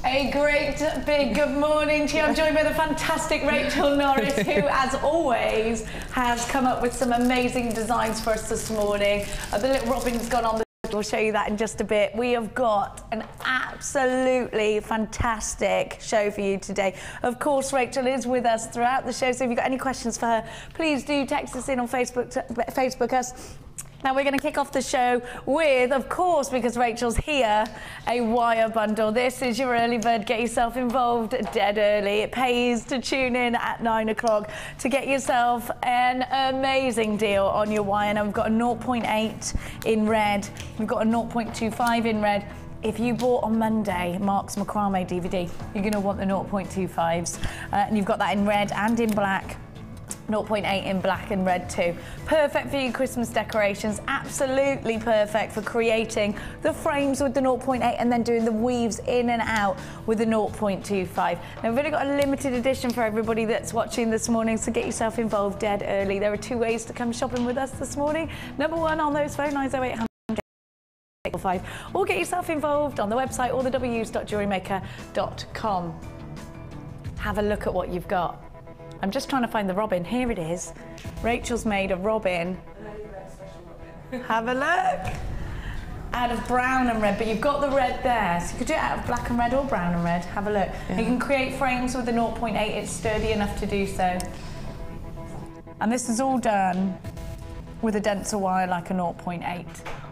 A great big good morning to you. I'm joined by the fantastic Rachel Norris, who, as always, has come up with some amazing designs for us this morning. The little robin's gone on the... We'll show you that in just a bit. We have got an absolutely fantastic show for you today. Of course, Rachel is with us throughout the show, so if you've got any questions for her, please do text us in on Facebook us. Now we're going to kick off the show with, of course, because Rachel's here, a wire bundle. This is your early bird. Get yourself involved dead early. It pays to tune in at 9 o'clock to get yourself an amazing deal on your wire. Now we've got a 0.8 in red. We've got a 0.25 in red. If you bought on Monday Mark's Macrame DVD, you're going to want the 0.25s. And you've got that in red and in black. 0.8 in black and red too. Perfect for your Christmas decorations, absolutely perfect for creating the frames with the 0.8 and then doing the weaves in and out with the 0.25. Now we've only got a limited edition for everybody that's watching this morning, so get yourself involved dead early. There are two ways to come shopping with us this morning. Number one, on those phone lines, 0800 845, or get yourself involved on the website or the www.jewellerymaker.com. Have a look at what you've got. I'm just trying to find the robin. Here it is. Rachel's made a robin. Have a look. Out of brown and red, but you've got the red there. So you could do it out of black and red or brown and red. Have a look. Yeah. You can create frames with the 0.8. It's sturdy enough to do so. And this is all done with a denser wire like a 0.8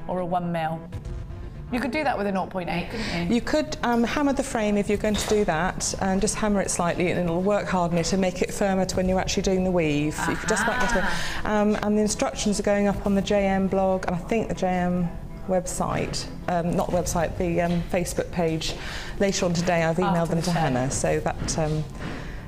or a 1mm. You could do that with a 0.8, couldn't you? You could hammer the frame if you're going to do that, and just hammer it slightly, and it'll work hard on it and make it firmer to when you're actually doing the weave. You could just about get it. And the instructions are going up on the JM blog, and I think the JM website, not the website, the Facebook page. Later on today, I've emailed them to Hannah, so that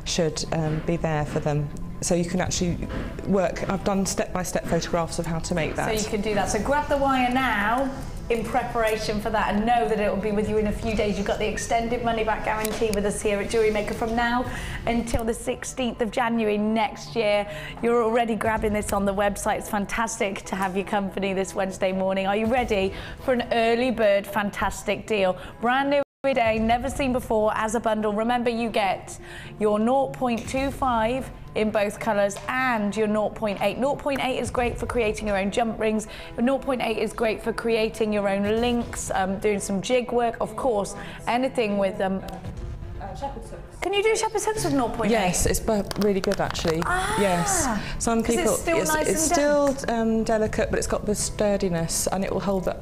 should be there for them. So you can actually work. I've done step-by-step photographs of how to make that. So you can do that. So grab the wire now in preparation for that, and know that it will be with you in a few days. You've got the extended money back guarantee with us here at Jewellery Maker from now until the 16th of January next year. You're already grabbing this on the website. It's fantastic to have your company this Wednesday morning. Are you ready for an early bird fantastic deal? Brand new day, never seen before as a bundle. Remember, you get your 0.25 in both colours and your 0.8. 0.8 is great for creating your own jump rings. 0.8 is great for creating your own links, doing some jig work, of course, anything with shepherd's hooks. Can you do shepherd's hooks with 0.8? Yes, it's really good actually. Yes, some people. It's still nice it's still delicate, but it's got the sturdiness, and it will hold the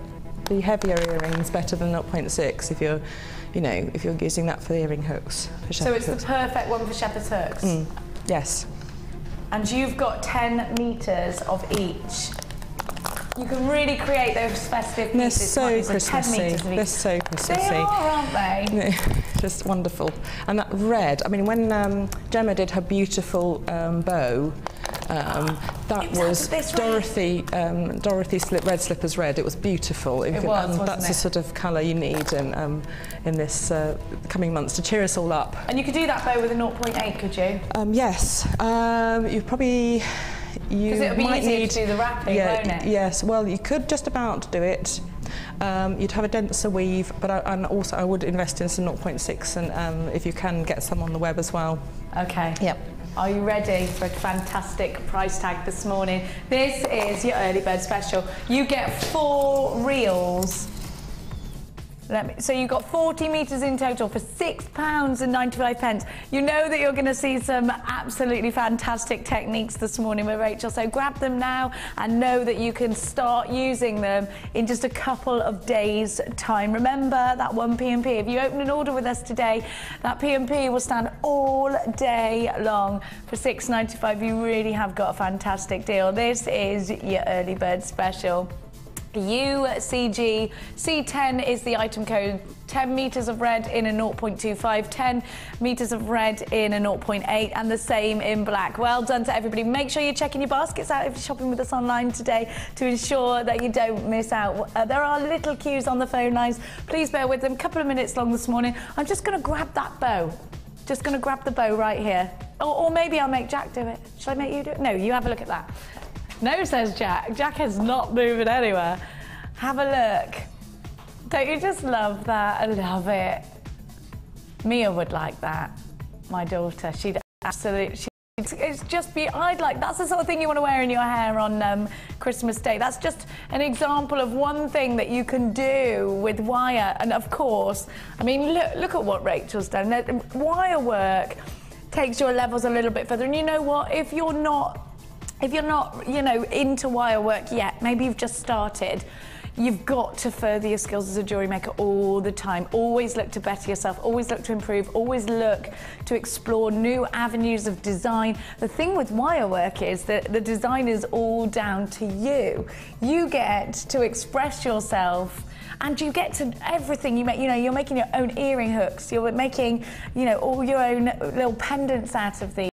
heavier earrings better than 0.6 if you're, if you're using that for the earring hooks. So it's the perfect one for shepherd's hooks. Yes. And you've got 10 metres of each. You can really create those festive pieces. They're so Christmassy. They're so Christmassy. They are, aren't they? Just wonderful. And that red, I mean, when Gemma did her beautiful bow, that was Dorothy red slippers red. It was beautiful. That's the sort of colour you need in this coming months to cheer us all up. And you could do that bow with a 0.8, could you? Yes. You probably. Because it would be easier to do the wrapping, won't it? Yes. Well, you could just about do it. You'd have a denser weave, but and also I would invest in some 0.6, and if you can get some on the web as well. Okay. Yep. Are you ready for a fantastic price tag this morning? This is your early bird special. You get 4 reels. So you've got 40 metres in total for £6.95. You know that you're going to see some absolutely fantastic techniques this morning with Rachel, so grab them now and know that you can start using them in just a couple of days' time. Remember that one P&P. If you open an order with us today, that P&P will stand all day long for £6.95. You really have got a fantastic deal. This is your early bird special. UCG C10 is the item code. 10 metres of red in a 0.25, 10 metres of red in a 0.8, and the same in black. Well done to everybody. Make sure you're checking your baskets out if you're shopping with us online today to ensure that you don't miss out. There are little queues on the phone lines. Please bear with them. A couple of minutes long this morning. I'm just going to grab that bow. Just going to grab the bow right here. Or maybe I'll make Jack do it. Shall I make you do it? No, you have a look at that. No, says Jack. Jack is not moving anywhere. Have a look. Don't you just love that? I love it. Mia would like that. My daughter, she'd absolutely. It's just that's the sort of thing you want to wear in your hair on Christmas Day. That's just an example of one thing that you can do with wire. And of course, I mean, look at what Rachel's done. Wire work takes your levels a little bit further. And you know what? If you're not, you know, into wire work yet, maybe you've just started. You've got to further your skills as a jewellery maker all the time. Always look to better yourself, always look to improve, always look to explore new avenues of design. The thing with wire work is that the design is all down to you. You get to express yourself and you get to everything you make. You know, you're making your own earring hooks, you're making, you know, all your own little pendants out of these.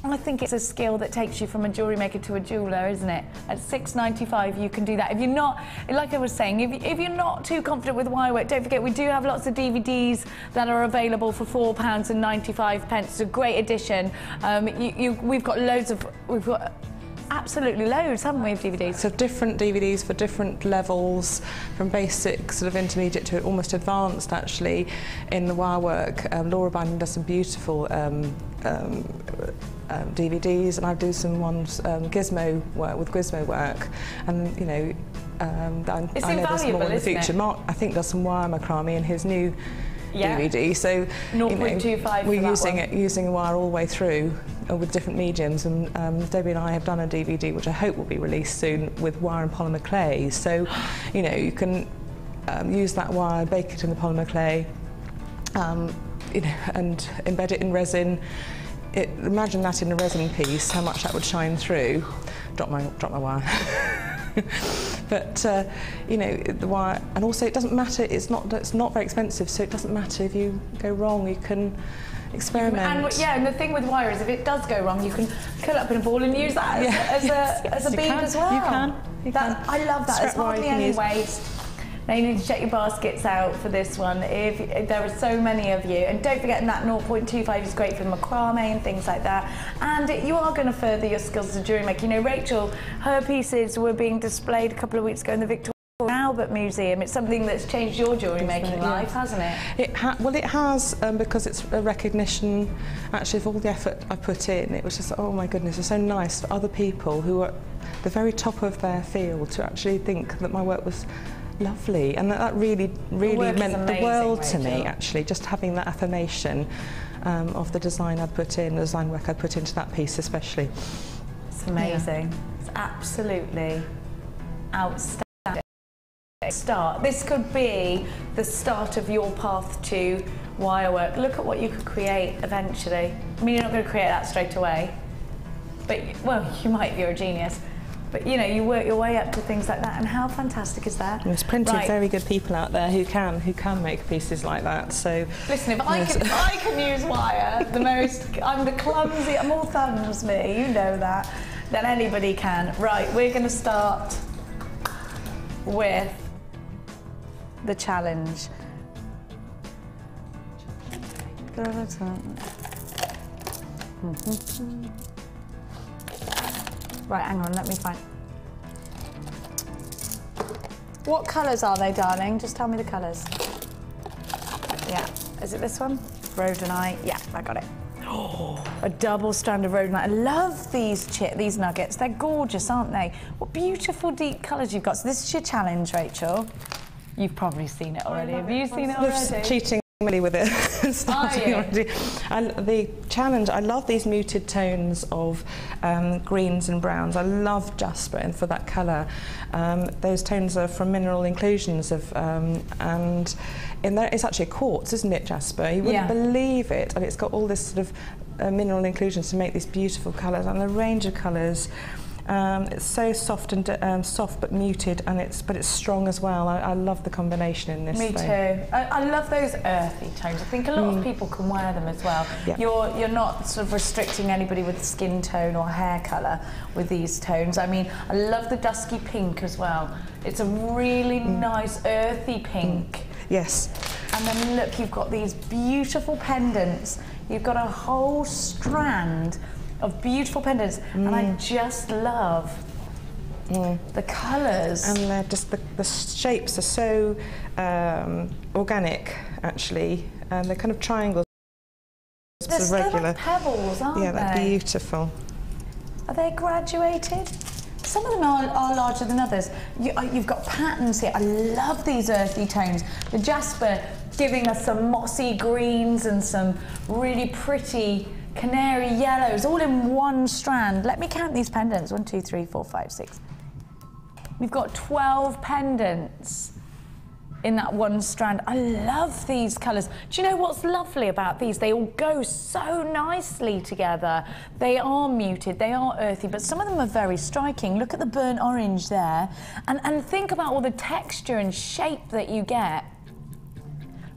I think it's a skill that takes you from a jewellery maker to a jeweller, isn't it? At $6.95 you can do that. If you're not, like I was saying, if you're not too confident with wire work, don't forget we do have lots of DVDs that are available for £4.95. It's a great addition. We've got absolutely loads, haven't we, of DVDs? So different DVDs for different levels, from basic, sort of intermediate to almost advanced, actually, in the wire work. Laura Binding does some beautiful DVDs, and I do some ones Gizmo work, and you know, I know there's more in the future. Mark, I think, does some wire macrame in his new DVD. So 0.25. We're using wire all the way through with different mediums, and Debbie and I have done a DVD which I hope will be released soon with wire and polymer clay. So, you know, you can use that wire, bake it in the polymer clay, you know, and embed it in resin. Imagine that in a resin piece, how much that would shine through. Drop my wire. But you know, the wire, and also it doesn't matter. It's not very expensive, so it doesn't matter if you go wrong. You can experiment. And the thing with wire is, if it does go wrong, you can cut it up in a ball and use that as a bead as well. You can. I love that. There's hardly any waste. Now you need to check your baskets out for this one. If there are so many of you, and don't forget that 0.25 is great for macrame and things like that. And you are going to further your skills as a jewellery maker. You know, Rachel, her pieces were being displayed a couple of weeks ago in the Victoria and Albert Museum. It's something that's changed your jewellery making life, hasn't it? Well, it has, because it's a recognition, actually, of all the effort I put in. It was just, oh my goodness, it's so nice for other people who are at the very top of their field to actually think that my work was lovely, and that really meant the world to me, actually, just having that affirmation of the design I'd put in, the design work I'd put into that piece especially. It's amazing. Yeah. It's absolutely outstanding. This could be the start of your path to wire work. Look at what you could create eventually. I mean, you're not going to create that straight away, but, well, you might if you're a genius. But you know, you work your way up to things like that, and how fantastic is that? There's plenty of very good people out there who can make pieces like that. So listen, if I can use wire, I'm the clumsy, I'm all thumbs, me, you know that. Then anybody can. Right, we're going to start with the challenge. Right, hang on, let me find. What colours are they, darling? Just tell me the colours. Yeah, is it this one? Rhodonite, yeah, I got it. Oh, a double strand of rhodonite. I love these nuggets. They're gorgeous, aren't they? What beautiful deep colours you've got. So this is your challenge, Rachel. You've probably seen it already. Have you seen it already? Cheating with it. Already. And the challenge, I love these muted tones of greens and browns. I love Jasper, and for that colour, those tones are from Mineral Inclusions and in there it's actually a quartz, isn't it, Jasper? You wouldn't believe it, and it's got all this sort of mineral inclusions to make these beautiful colours, and a range of colours. It's so soft and soft but muted, and it's strong as well. I love the combination in this. Me too. I love those earthy tones. I think a lot of people can wear them as well. Yeah. You're not sort of restricting anybody with skin tone or hair colour with these tones. I mean, I love the dusky pink as well. It's a really nice earthy pink. Yes. And then look, you've got these beautiful pendants. You've got a whole strand of beautiful pendants, and I just love The colours. And they're just, the shapes are so organic, actually. And they're kind of triangles. They're still like pebbles, aren't they? Yeah, they're beautiful. Are they graduated? Some of them are larger than others. You've got patterns here. I love these earthy tones. The Jasper giving us some mossy greens and some really pretty canary yellows, all in one strand. Let me count these pendants. 1, 2, 3, 4, 5, 6. We've got 12 pendants in that one strand. I love these colours. Do you know what's lovely about these? They all go so nicely together. They are muted, they are earthy, but some of them are very striking. Look at the burnt orange there. And think about all the texture and shape that you get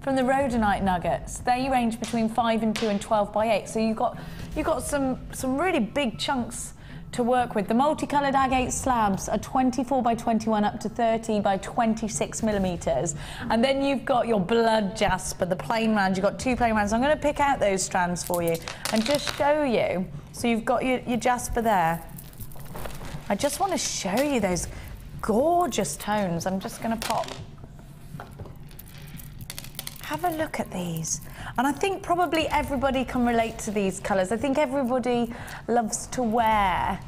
from the rhodonite nuggets. They range between 5 and 2 and 12 by 8. So you've got some really big chunks to work with. The multicoloured agate slabs are 24 by 21 up to 30 by 26 millimetres. And then you've got your blood jasper, the plain round. You've got 2 plain rounds. I'm going to pick out those strands for you and just show you. So you've got your jasper there. I just want to show you those gorgeous tones. I'm just going to pop. Have a look at these. And I think probably everybody can relate to these colours. I think everybody loves to wear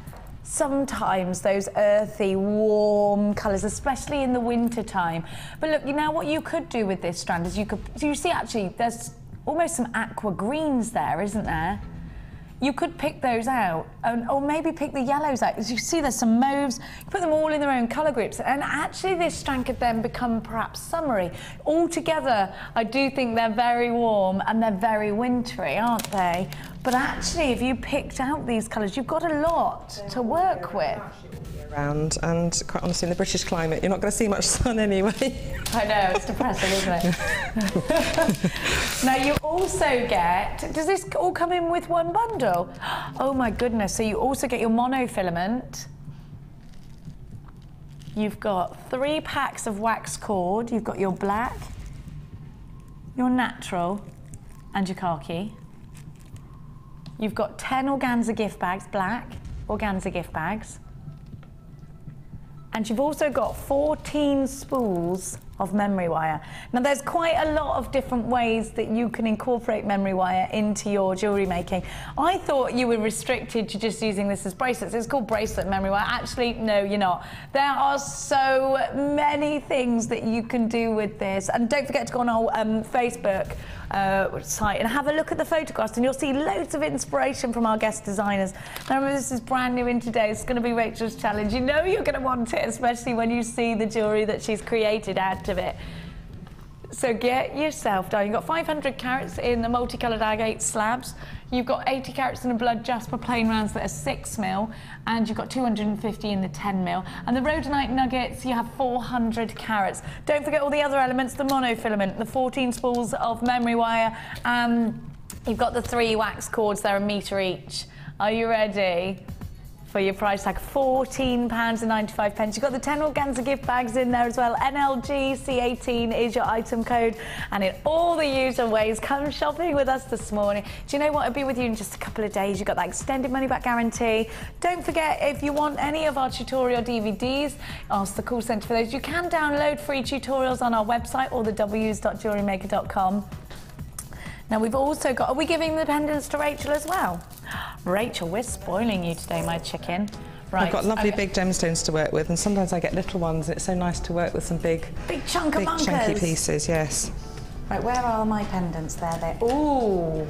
sometimes those earthy, warm colours, especially in the winter time. But look, now what you could do with this strand is you see actually there's almost some aqua greens there, isn't there? You could pick those out, or maybe pick the yellows out. As you see, there's some mauves. You put them all in their own colour groups, and actually this strand could then become perhaps summery. Altogether, I do think they're very warm and they're very wintry, aren't they? But actually, if you picked out these colours, you've got a lot to work with. Around, and quite honestly, in the British climate, you're not going to see much sun anyway. I know, it's depressing, isn't it? Now you also get, does this all come in with one bundle? Oh my goodness, so you also get your monofilament. You've got 3 packs of wax cord. You've got your black, your natural, and your khaki. You've got 10 organza gift bags, black organza gift bags. And you've also got 14 spools of memory wire. Now there's quite a lot of different ways that you can incorporate memory wire into your jewellery making. I thought you were restricted to just using this as bracelets. It's called bracelet memory wire. Actually, no, you're not. There are so many things that you can do with this. And don't forget to go on our Facebook site and have a look at the photographs, and you'll see loads of inspiration from our guest designers. Now remember, this is brand new in today. It's going to be Rachel's challenge. You know you're going to want it, especially when you see the jewellery that she's created out of it. So get yourself down. You've got 500 carats in the multicoloured agate slabs. You've got 80 carats in the blood jasper plain rounds that are 6 mil, and you've got 250 in the 10 mil. And the rhodonite nuggets, you have 400 carats. Don't forget all the other elements, the monofilament, the 14 spools of memory wire, and you've got the 3 wax cords, they're $1 each. Are you ready for your price tag? £14.95. You've got the 10 organza gift bags in there as well. NLGC18 is your item code, and in all the usual ways, come shopping with us this morning. Do you know what? I'll be with you in just a couple of days. You've got that extended money back guarantee. Don't forget, if you want any of our tutorial DVDs, ask the call centre for those. You can download free tutorials on our website, or the w's.jewellerymaker.com. Now we've also got, are we giving the pendants to Rachel as well? Rachel, we're spoiling you today, my chicken. Right. I've got lovely big gemstones to work with, and sometimes I get little ones, and it's so nice to work with some big chunky pieces, yes. Right, where are my pendants? There. Ooh.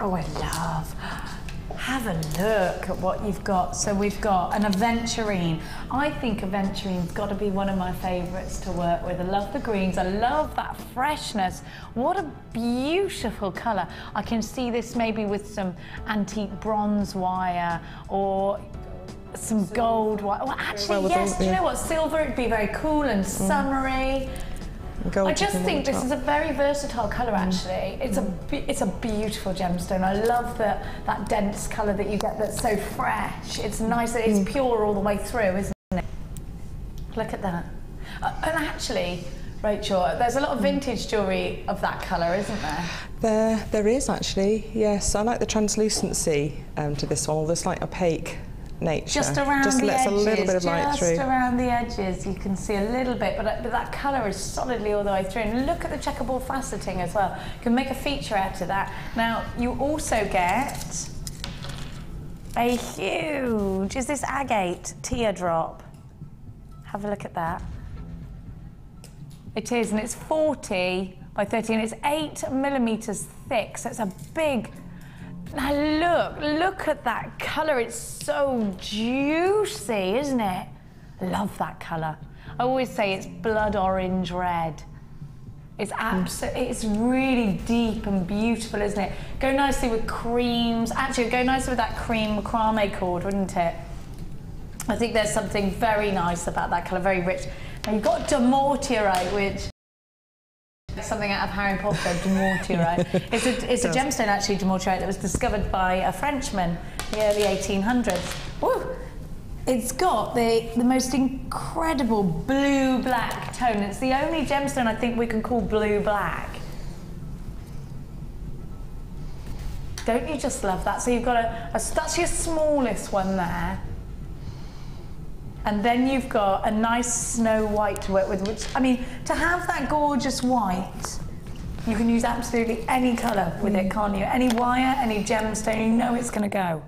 Oh, I love. Have a look at what you've got. So we've got an aventurine. I think aventurine's got to be one of my favourites to work with. I love the greens. I love that freshness. What a beautiful colour. I can see this maybe with some antique bronze wire or some gold wire. Well, actually, yes. Do you know what? Silver, it'd be very cool and summery. I just think this is a very versatile colour, actually. It's a beautiful gemstone. I love that dense colour that you get that's so fresh. It's nice, it's pure all the way through, isn't it? Look at that. And actually, Rachel, there's a lot of vintage jewellery of that colour, isn't there? There is, actually, yes. I like the translucency to this one, all the slight opaque nature. Just around the edges. Just lets a little bit of light through. Just around the edges, you can see a little bit, but that colour is solidly all the way through. And look at the checkerboard faceting as well. You can make a feature out of that. Now, you also get a huge, is this agate teardrop? Have a look at that. It is, and it's 40 by 30, and it's 8 millimetres thick, so it's a big. Now look at that colour. It's so juicy, isn't it? I love that colour. I always say it's blood orange red. It's it's really deep and beautiful, isn't it? Go nicely with creams. Actually, go nicely with that cream macrame cord, wouldn't it? I think there's something very nice about that colour, very rich. Now you've got demortierite, which something out of Harry Potter, demortierite. It's a gemstone, actually, demortierite, that was discovered by a Frenchman in the early 1800s. Woo! It's got the most incredible blue-black tone. It's the only gemstone I think we can call blue-black. Don't you just love that? So you've got that's your smallest one there. And then you've got a nice snow white to work with, which, I mean, to have that gorgeous white, you can use absolutely any colour with it, can't you? Any wire, any gemstone, you know it's going to go.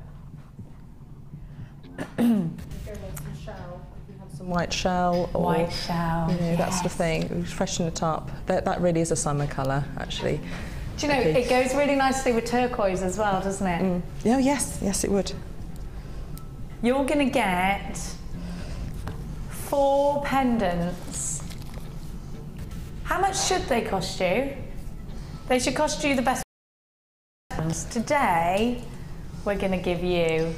Some white shell, or white shell, you know, yes. That sort of thing. Freshen it up. That really is a summer colour, actually. Do you know, it goes really nicely with turquoise as well, doesn't it? Oh, yes, it would. You're going to get 4 pendants. How much should they cost you? They should cost you the best ones. Today, we're going to give you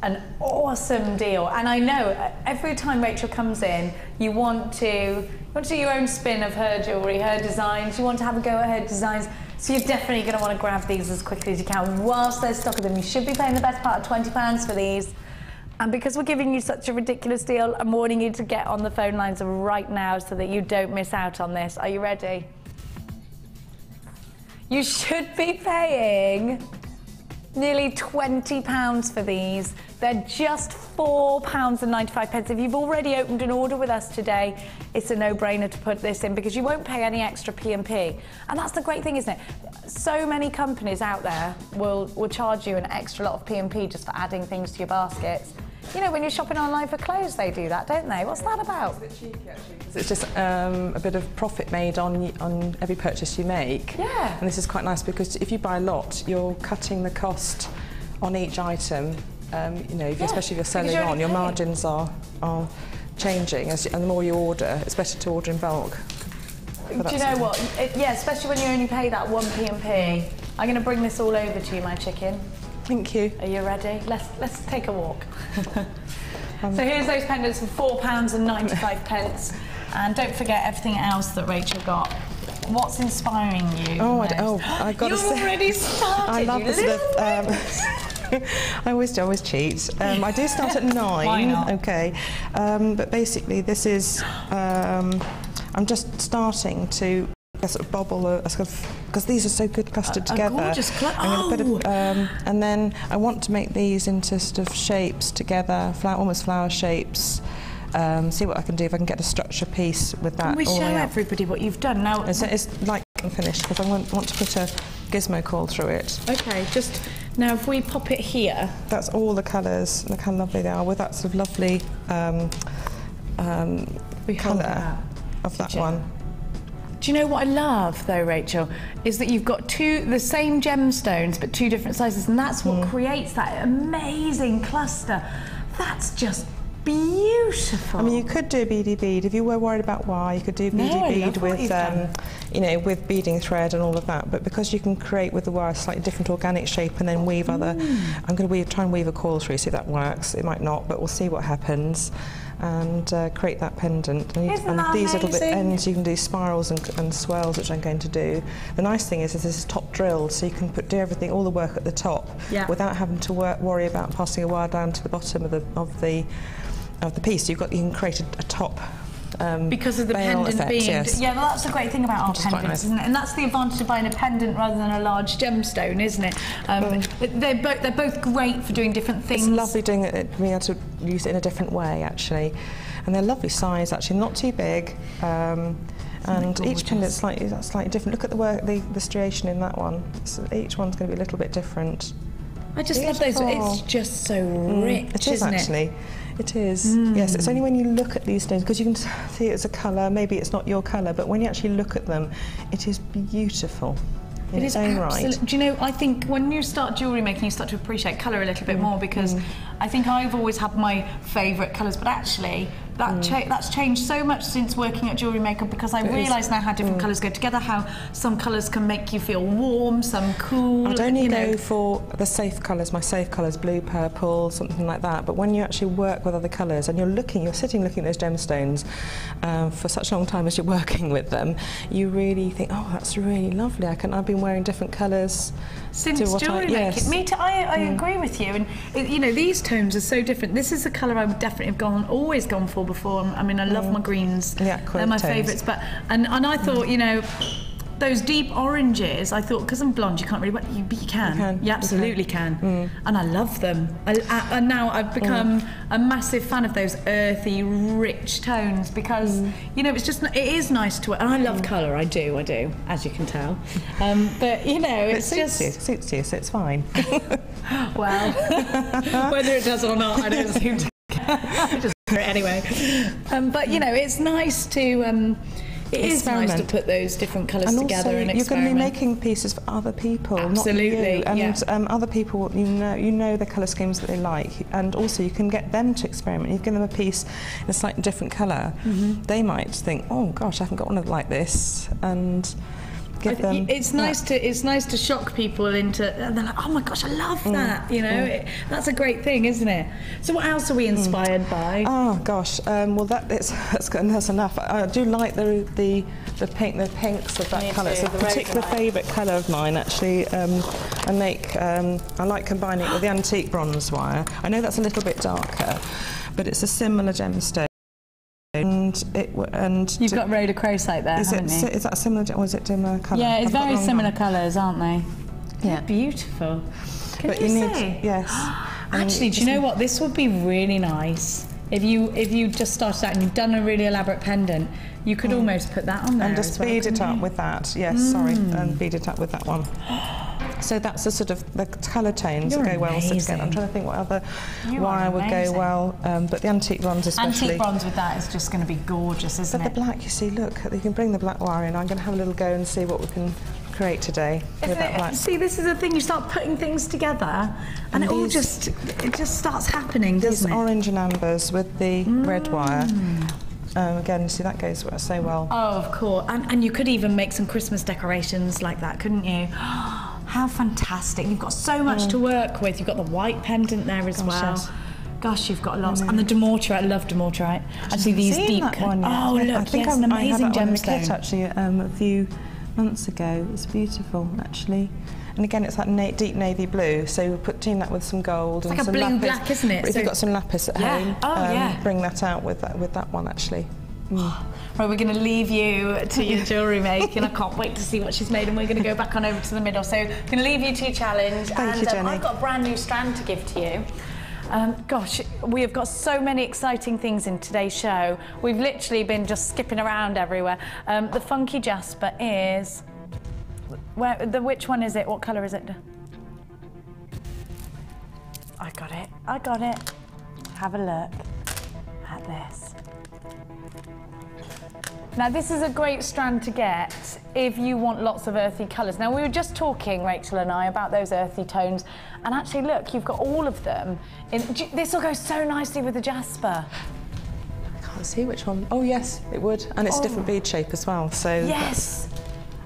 an awesome deal. And I know every time Rachel comes in, you want to do your own spin of her jewellery, her designs. You want to have a go at her designs. So you're definitely going to want to grab these as quickly as you can whilst there's stock of them. You should be paying the best part of £20 for these. And because we're giving you such a ridiculous deal, I'm warning you to get on the phone lines right now so that you don't miss out on this. Are you ready? You should be paying nearly £20 for these. They're just £4.95. If you've already opened an order with us today, it's a no-brainer to put this in because you won't pay any extra P&P. And that's the great thing, isn't it? So many companies out there will charge you an extra lot of P&P just for adding things to your baskets. You know, when you're shopping online for clothes, they do that, don't they? What's that about? It's a bit cheeky, actually, because it's just a bit of profit made on every purchase you make. Yeah. And this is quite nice because if you buy a lot, you're cutting the cost on each item. You know, especially if you're selling on, your margins are changing, and the more you order, it's better to order in bulk. Do you know what? Yeah, especially when you only pay that 1 P&P. I'm going to bring this all over to you, my chicken. Thank you. Are you ready? Let's take a walk. So here's those pendants for £4.95. And don't forget everything else that Rachel got. What's inspiring you? I got to say, you've already started. I love this sort of. I always cheat. I do start at 9. Why not? Okay, but basically this is. I'm just starting to sort of bobble because these are so good clustered together. Gorgeous I'm going to put and then I want to make these into sort of shapes together, almost flower shapes. See what I can do if I can get a structure piece with that. Can we show everybody what you've done now? It's like finished because I want to put a gizmo coil through it. Okay, just now if we pop it here. That's all the colours. Look how lovely they are with that sort of lovely colour of that one. Do you know what I love though, Rachel, is that you've got the same gemstones but 2 different sizes, and that's what creates that amazing cluster. That's just beautiful. I mean, you could do a beady bead if you were worried about wire. You could do beady bead with, you know, with beading thread and all of that. But because you can create with the wire a slightly different organic shape and then weave other, I'm going to try and weave a coil through, see if that works. It might not, but we'll see what happens. And create that pendant. And these little bit ends, you can do spirals and swirls, which I'm going to do. The nice thing is this is top drilled, so you can do everything, all the work at the top, without having to worry about passing a wire down to the bottom of the piece. You can create a top because of the pendant effect, being, yes. yeah, well, that's the great thing about our pendants, nice. isn't it? And that's the advantage of buying a pendant rather than a large gemstone, isn't it? They're both great for doing different things. It's lovely doing it, being able to use it in a different way, actually. And they're lovely size, actually, not too big. And each pendant's slightly different. Look at the work, the striation in that one. So each one's going to be a little bit different. I just love those. It's just so rich, it is, isn't actually. It is. Yes, it's only when you look at these stones, because you can see it as a colour, maybe it's not your colour, but when you actually look at them, it is beautiful. It is absolutely. Do you know, I think when you start jewellery making, you start to appreciate colour a little bit more, because I think I've always had my favourite colours, but actually that's changed so much since working at Jewellery Maker, because I realise now how different colours go together, how some colours can make you feel warm, some cool. I'd only go for the safe colours, my safe colours, blue, purple, something like that. But when you actually work with other colours and you're sitting looking at those gemstones for such a long time as you're working with them, you really think, oh, that's really lovely. I've been wearing different colours since jewellery making. Me too. I agree with you. And you know, these tones are so different. This is a colour I would definitely have always gone for before. I mean, I love my greens. Yeah, they're my favourites. But and I thought, you know, those deep oranges, I thought, because I'm blonde, you can't really, but you can. You absolutely can. And I love them. And now I've become a massive fan of those earthy, rich tones, because you know, it is nice to wear. And I love colour. I do, as you can tell. But you know, it suits you, so it's fine. Well, whether it does or not, I don't seem to care. Anyway, but you know, it's nice to. It is nice to put those different colours together and experiment. You're going to be making pieces for other people, absolutely, not you. And other people, you know the colour schemes that they like, and also you can get them to experiment. You give them a piece in a slightly different colour. They might think, oh gosh, I haven't got one like this, and give them. It's nice to shock people into, and they're like, oh my gosh, I love that. You know, that's a great thing, isn't it? So what else are we inspired by? Oh gosh, well that's enough. I do like the pinks of that colour. It's a particular favourite colour of mine, actually. I like combining it with the antique bronze wire. I know that's a little bit darker, but it's a similar gemstone. And you've got rhodochrosite there, haven't you? Is that similar, or is it dimmer colour? Yeah, it's very similar colours, aren't they? Yeah, beautiful. Can you see? Yes. Actually, do you know what? This would be really nice if you just started out and you've done a really elaborate pendant. You could almost put that on there and just bead it up with that. Yes, sorry, and bead it up with that one. So that's the sort of the colour tones that go well together. I'm trying to think what other wire would go well, but the antique bronze especially. Antique bronze with that is just going to be gorgeous, isn't it? But the black, you see, look, you can bring the black wire in. I'm going to have a little go and see what we can create today with that black. See, this is the thing, you start putting things together and it just starts happening, doesn't it? Orange and ambers with the red wire. Again, you see, that goes so well. Oh, of course. And you could even make some Christmas decorations like that, couldn't you? How fantastic. You've got so much to work with. You've got the white pendant there as well. Yes. Gosh, you've got lots. And the demorturite, I love demorturite. Actually, these deep... Oh, look, I think an amazing gemstone. Actually, a few months ago. It's beautiful, actually. And again, it's that deep navy blue, so we're putting that with some gold. It's like a blue-black, isn't it? If you've got some lapis at home, bring that out with that one, actually. Right, we're going to leave you to your jewellery making. I can't wait to see what she's made, and we're going to go back on over to the middle. So, I'm going to leave you to your challenge. Thank you, Jenny. I've got a brand new strand to give to you. Gosh, we have got so many exciting things in today's show. We've literally been just skipping around everywhere. The funky Jasper is... which one is it? What colour is it? I got it. Have a look at this. Now this is a great strand to get if you want lots of earthy colours. Now we were just talking, Rachel and I, about those earthy tones, and actually look, you've got all of them. This will go so nicely with the Jasper. I can't see which one. Oh yes, it would, and it's a different bead shape as well. So yes.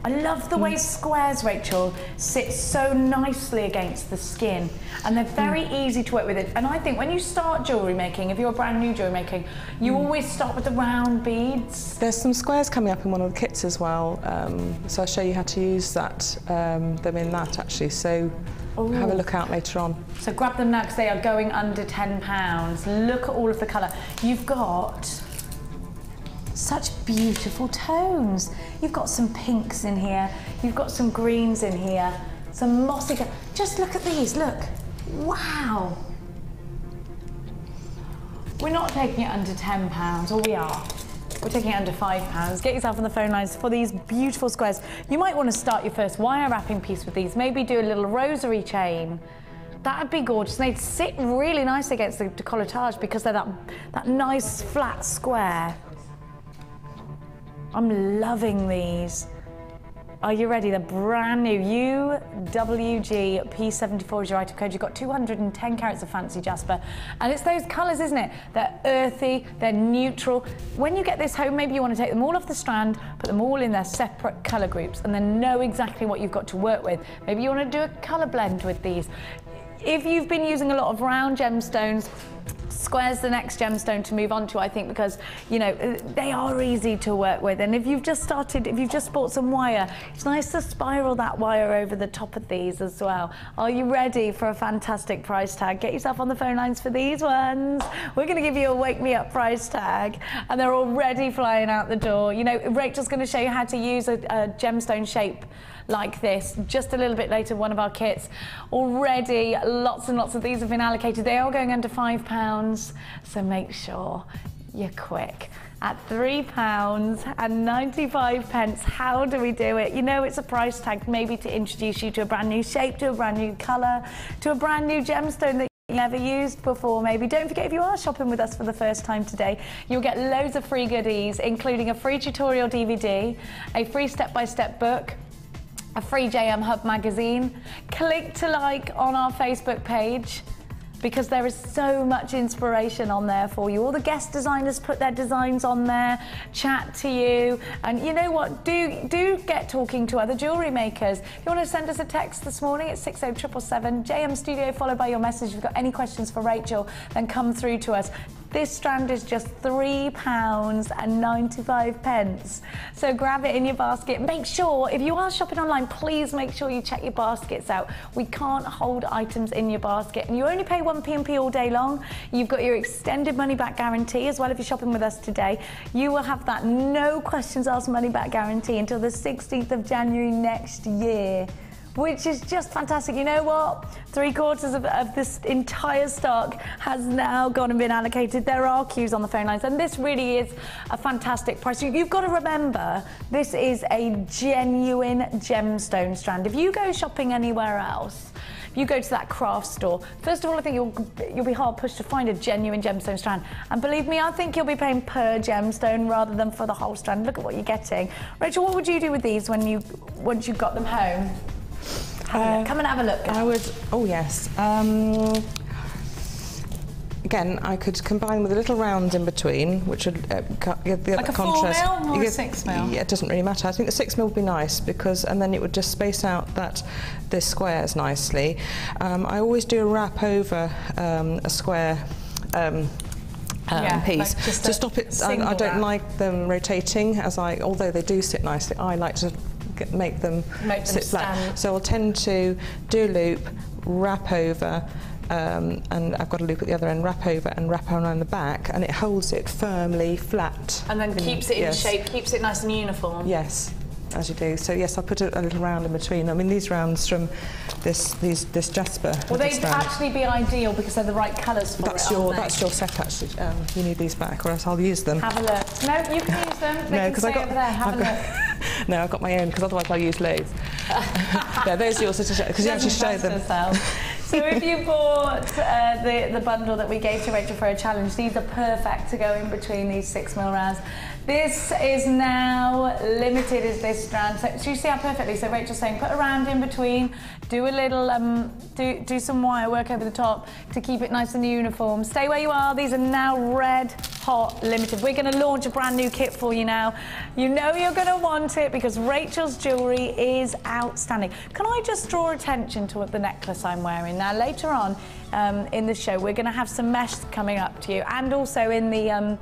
I love the way squares, Rachel, sit so nicely against the skin, and they're very easy to work with it. And I think when you start jewellery making, if you're brand new jewellery making, you always start with the round beads. There's some squares coming up in one of the kits as well, so I'll show you how to use them in that actually. So have a look out later on. So grab them now because they are going under £10. Look at all of the colour. You've got Such beautiful tones. You've got some pinks in here, you've got some greens in here, some mossy. Just look at these, look. Wow. We're not taking it under £10, or we are. We're taking it under £5. Get yourself on the phone lines for these beautiful squares. You might want to start your first wire wrapping piece with these. Maybe do a little rosary chain. That would be gorgeous. And they'd sit really nicely against the decolletage because they're that nice flat square. I'm loving these. Are you ready? They're brand new. UWG P74 is your item code. You've got 210 carats of fancy jasper. And it's those colours, isn't it? They're earthy, they're neutral. When you get this home, maybe you want to take them all off the strand, put them all in their separate colour groups, and then know exactly what you've got to work with. Maybe you want to do a colour blend with these. If you've been using a lot of round gemstones, square's the next gemstone to move on to, I think, because, you know, they are easy to work with. And if you've just bought some wire, it's nice to spiral that wire over the top of these as well. Are you ready for a fantastic price tag? Get yourself on the phone lines for these ones. We're going to give you a wake me up price tag, and they're already flying out the door. You know, Rachel's going to show you how to use a gemstone shape like this just a little bit later, one of our kits. Already lots and lots of these have been allocated. They are going under £5, so make sure you're quick. At £3.95, how do we do it? You know, it's a price tag maybe to introduce you to a brand new shape, to a brand new colour, to a brand new gemstone that you never used before maybe. Don't forget, if you are shopping with us for the first time today, you'll get loads of free goodies, including a free tutorial DVD, a free step-by-step book, a free JM Hub magazine. Click to like on our Facebook page, because there is so much inspiration on there for you. All the guest designers put their designs on there, chat to you, and you know what, do get talking to other jewellery makers. If you want to send us a text this morning, it's 60777 JM Studio, followed by your message. If you've got any questions for Rachel, then come through to us. This strand is just £3.95. So grab it in your basket. Make sure, if you are shopping online, please make sure you check your baskets out. We can't hold items in your basket, and you only pay 1p&p all day long. You've got your extended money back guarantee as well. If you're shopping with us today, you will have that no questions asked money back guarantee until the 16th of January next year, which is just fantastic. You know what? 3/4 of this entire stock has now gone and been allocated. There are queues on the phone lines, and this really is a fantastic price. You've got to remember, this is a genuine gemstone strand. If you go shopping anywhere else, if you go to that craft store, first of all, I think you'll be hard pushed to find a genuine gemstone strand. And believe me, I think you'll be paying per gemstone rather than for the whole strand. Look at what you're getting. Rachel, what would you do with these once you got them home? Come and have a look. I would, oh yes. Again, I could combine with a little round in between, which would give the like other contrast. 4 mil or a 6 mil? Yeah, it doesn't really matter. I think the 6 mil would be nice, because, and then it would just space out this squares nicely. I always do a wrap over a square piece like to stop it. I don't like them rotating, although they do sit nicely. I like to make them sit flat. So I'll tend to do a loop, wrap over, and I've got a loop at the other end, wrap over and wrap around the back, and it holds it firmly flat. And then keeps it in shape, keeps it nice and uniform. Yes, as you do. So yes, I'll put a little round in between. I mean, these rounds from this Jasper. Well, they'd actually be ideal because they're the right colours for that's it. That's your set actually. You need these back, or else I'll use them. Have a look. No, you can use them. No, because over there. Have a look. No, I've got my own, because otherwise I'll use loads. Yeah, there's yours, because you actually show them. So if you bought the bundle that we gave to Rachel for a challenge, these are perfect to go in between these 6 mil rounds. This is now limited, is this strand. So you see how perfectly, so Rachel's saying put a round in between, do a little, do some wire work over the top to keep it nice and uniform. Stay where you are. These are now red hot limited. We're going to launch a brand new kit for you now. You know you're going to want it because Rachel's jewellery is outstanding. Can I just draw attention to the necklace I'm wearing? Now later on in the show, we're going to have some mesh coming up to you, and also in the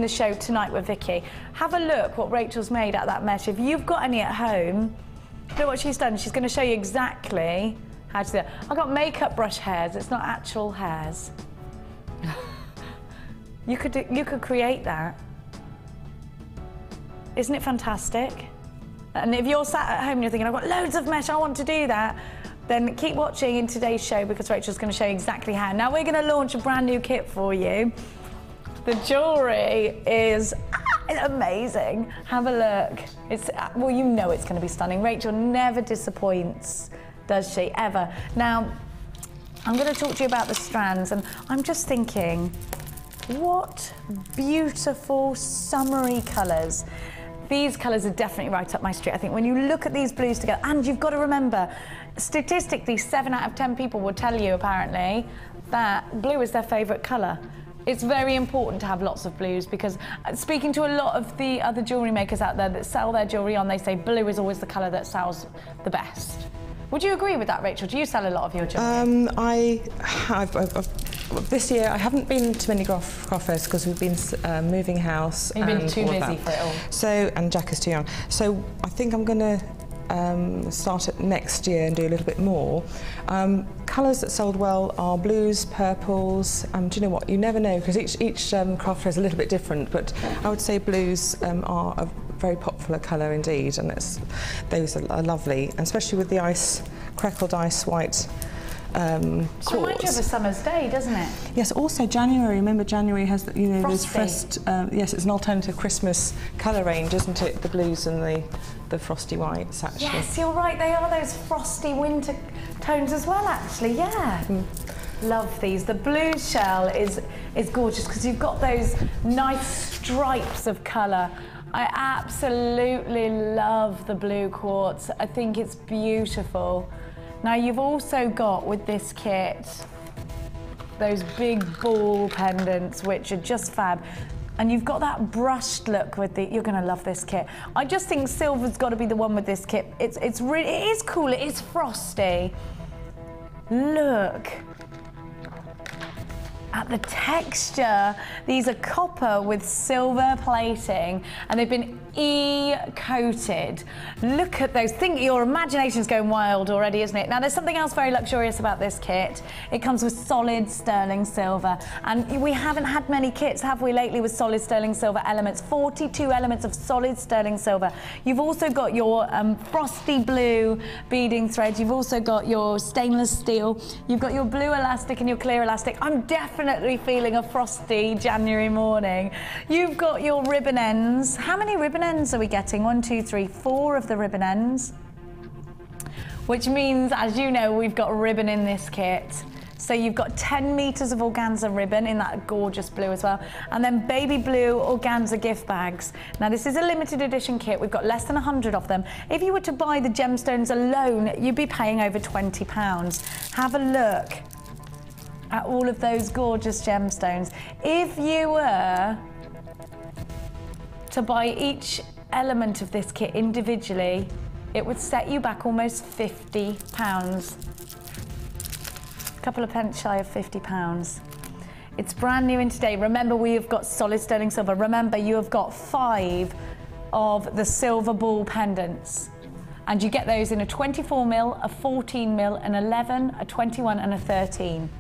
show tonight with Vicky. Have a look what Rachel's made out of that mesh. If you've got any at home, look what she's done. She's going to show you exactly how to do it. I've got makeup brush hairs. It's not actual hairs. You could create that. Isn't it fantastic? And if you're sat at home and you're thinking, I've got loads of mesh, I want to do that, then keep watching in today's show because Rachel's going to show you exactly how. Now we're going to launch a brand new kit for you. The jewellery is amazing. Have a look. It's, well, you know it's going to be stunning. Rachel never disappoints, does she? Ever. Now, I'm going to talk to you about the strands, and I'm just thinking, what beautiful summery colours. These colours are definitely right up my street. I think when you look at these blues together, and you've got to remember, statistically, 7 out of 10 people will tell you, apparently, that blue is their favourite colour. It's very important to have lots of blues because speaking to a lot of the other jewellery makers out there that sell their jewellery on, they say blue is always the colour that sells the best. Would you agree with that, Rachel? Do you sell a lot of your jewellery? This year I haven't been to many craft fairs because we've been moving house. You've been too busy that. for it all. So, and Jack is too young. So I think I'm going to start it next year and do a little bit more. Colours that sold well are blues, purples. Do you know what? You never know because each craft fair is a little bit different. But I would say blues are a very popular colour indeed, and those are lovely, and especially with the crackled ice white. It reminds you of a summer's day, doesn't it? Yes. Also January. Remember, January has those frosty. yes, it's an alternative Christmas colour range, isn't it? The blues and the frosty whites. Actually. Yes, you're right. They are those frosty winter tones as well. Actually, yeah. Love these. The blue shell is gorgeous because you've got those nice stripes of colour. I absolutely love the blue quartz. I think it's beautiful. Now you've also got with this kit those big ball pendants which are just fab, and you've got that brushed look with you're going to love this kit. I just think silver's got to be the one with this kit. It is cool, it is frosty. Look at the texture. These are copper with silver plating and they've been e-coated. Look at those. Think your imagination's going wild already, isn't it? Now there's something else very luxurious about this kit. It comes with solid sterling silver, and we haven't had many kits, have we, lately with solid sterling silver elements. 42 elements of solid sterling silver. You've also got your frosty blue beading thread. You've also got your stainless steel. You've got your blue elastic and your clear elastic. I'm definitely feeling a frosty January morning. You've got your ribbon ends. How many ribbon ends are we getting? 1, 2, 3, 4 of the ribbon ends, which means, as you know, we've got ribbon in this kit. So you've got 10 meters of organza ribbon in that gorgeous blue as well, and then baby blue organza gift bags. Now this is a limited edition kit. We've got less than 100 of them. If you were to buy the gemstones alone, you'd be paying over £20. Have a look at all of those gorgeous gemstones. If you were to buy each element of this kit individually, it would set you back almost £50. A couple of pence shy of £50. It's brand new in today. Remember, we have got solid sterling silver. Remember, you have got 5 of the silver ball pendants. And you get those in a 24mm, a 14mm, an 11, a 21 and a 13.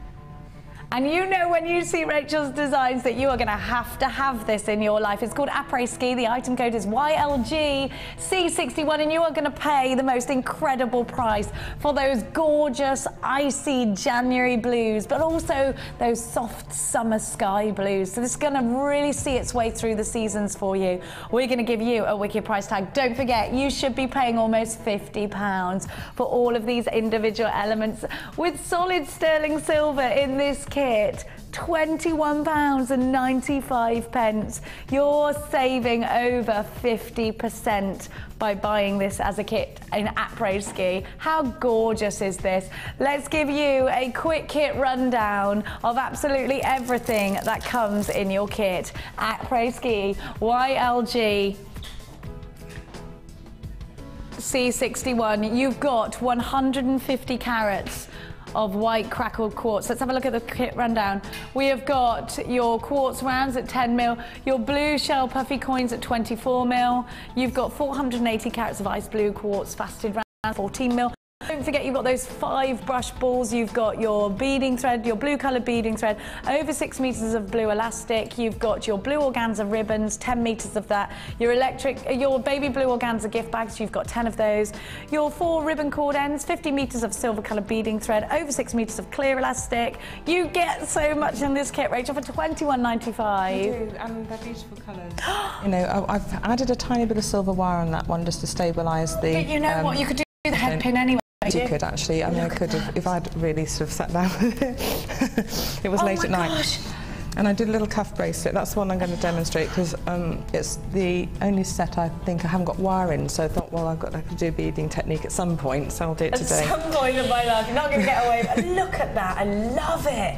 And you know when you see Rachel's designs that you are going to have this in your life. It's called Après Ski. The item code is YLGC61, and you are going to pay the most incredible price for those gorgeous icy January blues, but also those soft summer sky blues. So this is going to really see its way through the seasons for you. We're going to give you a wicked price tag. Don't forget, you should be paying almost £50 for all of these individual elements with solid sterling silver in this kit. £21.95. You're saving over 50% by buying this as a kit in Après Ski. How gorgeous is this? Let's give you a quick kit rundown of absolutely everything that comes in your kit. Après Ski, YLG C61. You've got 150 carats of white crackled quartz. Let's have a look at the kit rundown. We have got your quartz rounds at 10mm, your blue shell puffy coins at 24mm. You've got 480 carats of ice blue quartz faceted rounds, 14mm. Don't forget you've got those 5 brush balls, you've got your beading thread, your blue coloured beading thread, over 6 metres of blue elastic, you've got your blue organza ribbons, 10 metres of that, your baby blue organza gift bags, you've got 10 of those, your 4 ribbon cord ends, 50 metres of silver coloured beading thread, over 6 metres of clear elastic. You get so much in this kit, Rachel, for £21.95. You do, and they're beautiful colours. You know, I've added a tiny bit of silver wire on that one just to stabilise the... But you know what, you could do the head pin anyway. You could actually, I mean, I could have, if I'd really sort of sat down with it. It was late at night. Gosh. And I did a little cuff bracelet. That's the one I'm going to demonstrate because it's the only set I think I haven't got wire in. So I thought, well, I've got to do a beading technique at some point, so I'll do it today. At some point in my life, you're not going to get away. But look at that, I love it.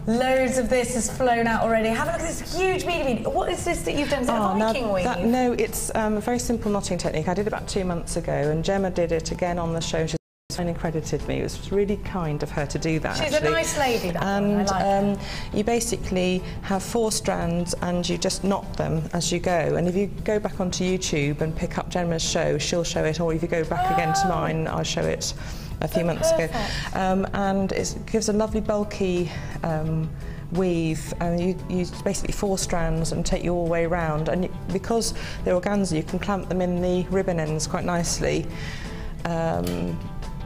Loads of this has flown out already. Have a look at this huge bead. What is this that you've done? Is it a Viking weave? No, it's a very simple knotting technique. I did it about 2 months ago, and Gemma did it again on the show. She's credited me. It was really kind of her to do that. She's actually. a nice lady, that and one. I like you basically have 4 strands and you just knot them as you go. And if you go back onto YouTube and pick up Gemma's show, she'll show it. Or if you go back again to mine, I'll show it a few months ago. And it gives a lovely bulky weave, and you basically 4 strands and take you all the way around. And because they're organza, you can clamp them in the ribbon ends quite nicely.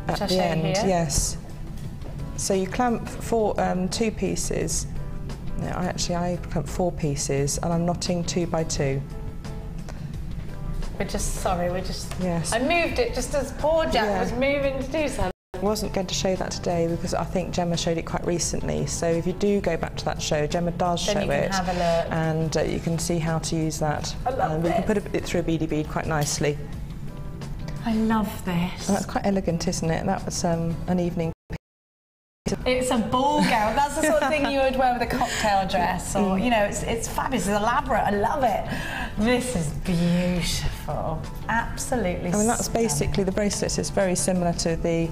At the end, yes. So you clamp 2 pieces. No, I clamp 4 pieces, and I'm knotting 2 by 2. Yes. I moved it just as poor Jack was moving to do something. I wasn't going to show that today because I think Gemma showed it quite recently. So if you do go back to that show, Gemma does show it. Then you can have a look. And you can see how to use that. I love we can put it through a beady bead quite nicely. I love this. Well, that's quite elegant, isn't it? That was an evening. It's a ball gown. That's the sort of thing you would wear with a cocktail dress, or you know, it's fabulous. It's elaborate. I love it. This is beautiful. Absolutely. I mean, that's basically the bracelet is very similar to the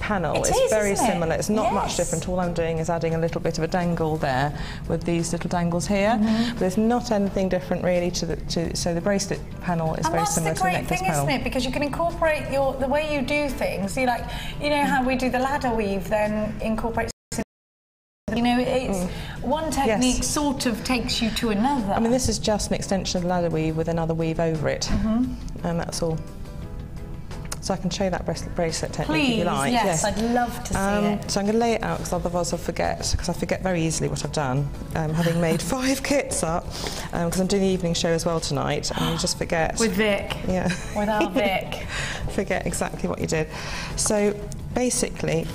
panel. It's very similar. It's not much different. All I'm doing is adding a little bit of a dangle there with these little dangles here. But there's not anything different really so the bracelet panel is very similar to the necklace panel. And that's the great thing, isn't it? Because you can incorporate the way you do things. You know how we do the ladder weave, then incorporate. You know, it's one technique sort of takes you to another. I mean, this is just an extension of the ladder weave with another weave over it, and that's all. So I can show that bracelet technique if you like. Yes, I'd love to see it. So I'm going to lay it out because otherwise I'll forget, because I forget very easily what I've done, having made 5 kits up, because I'm doing the evening show as well tonight, and you just forget. With Vic. Yeah. With our Vic. Forget exactly what you did. So basically,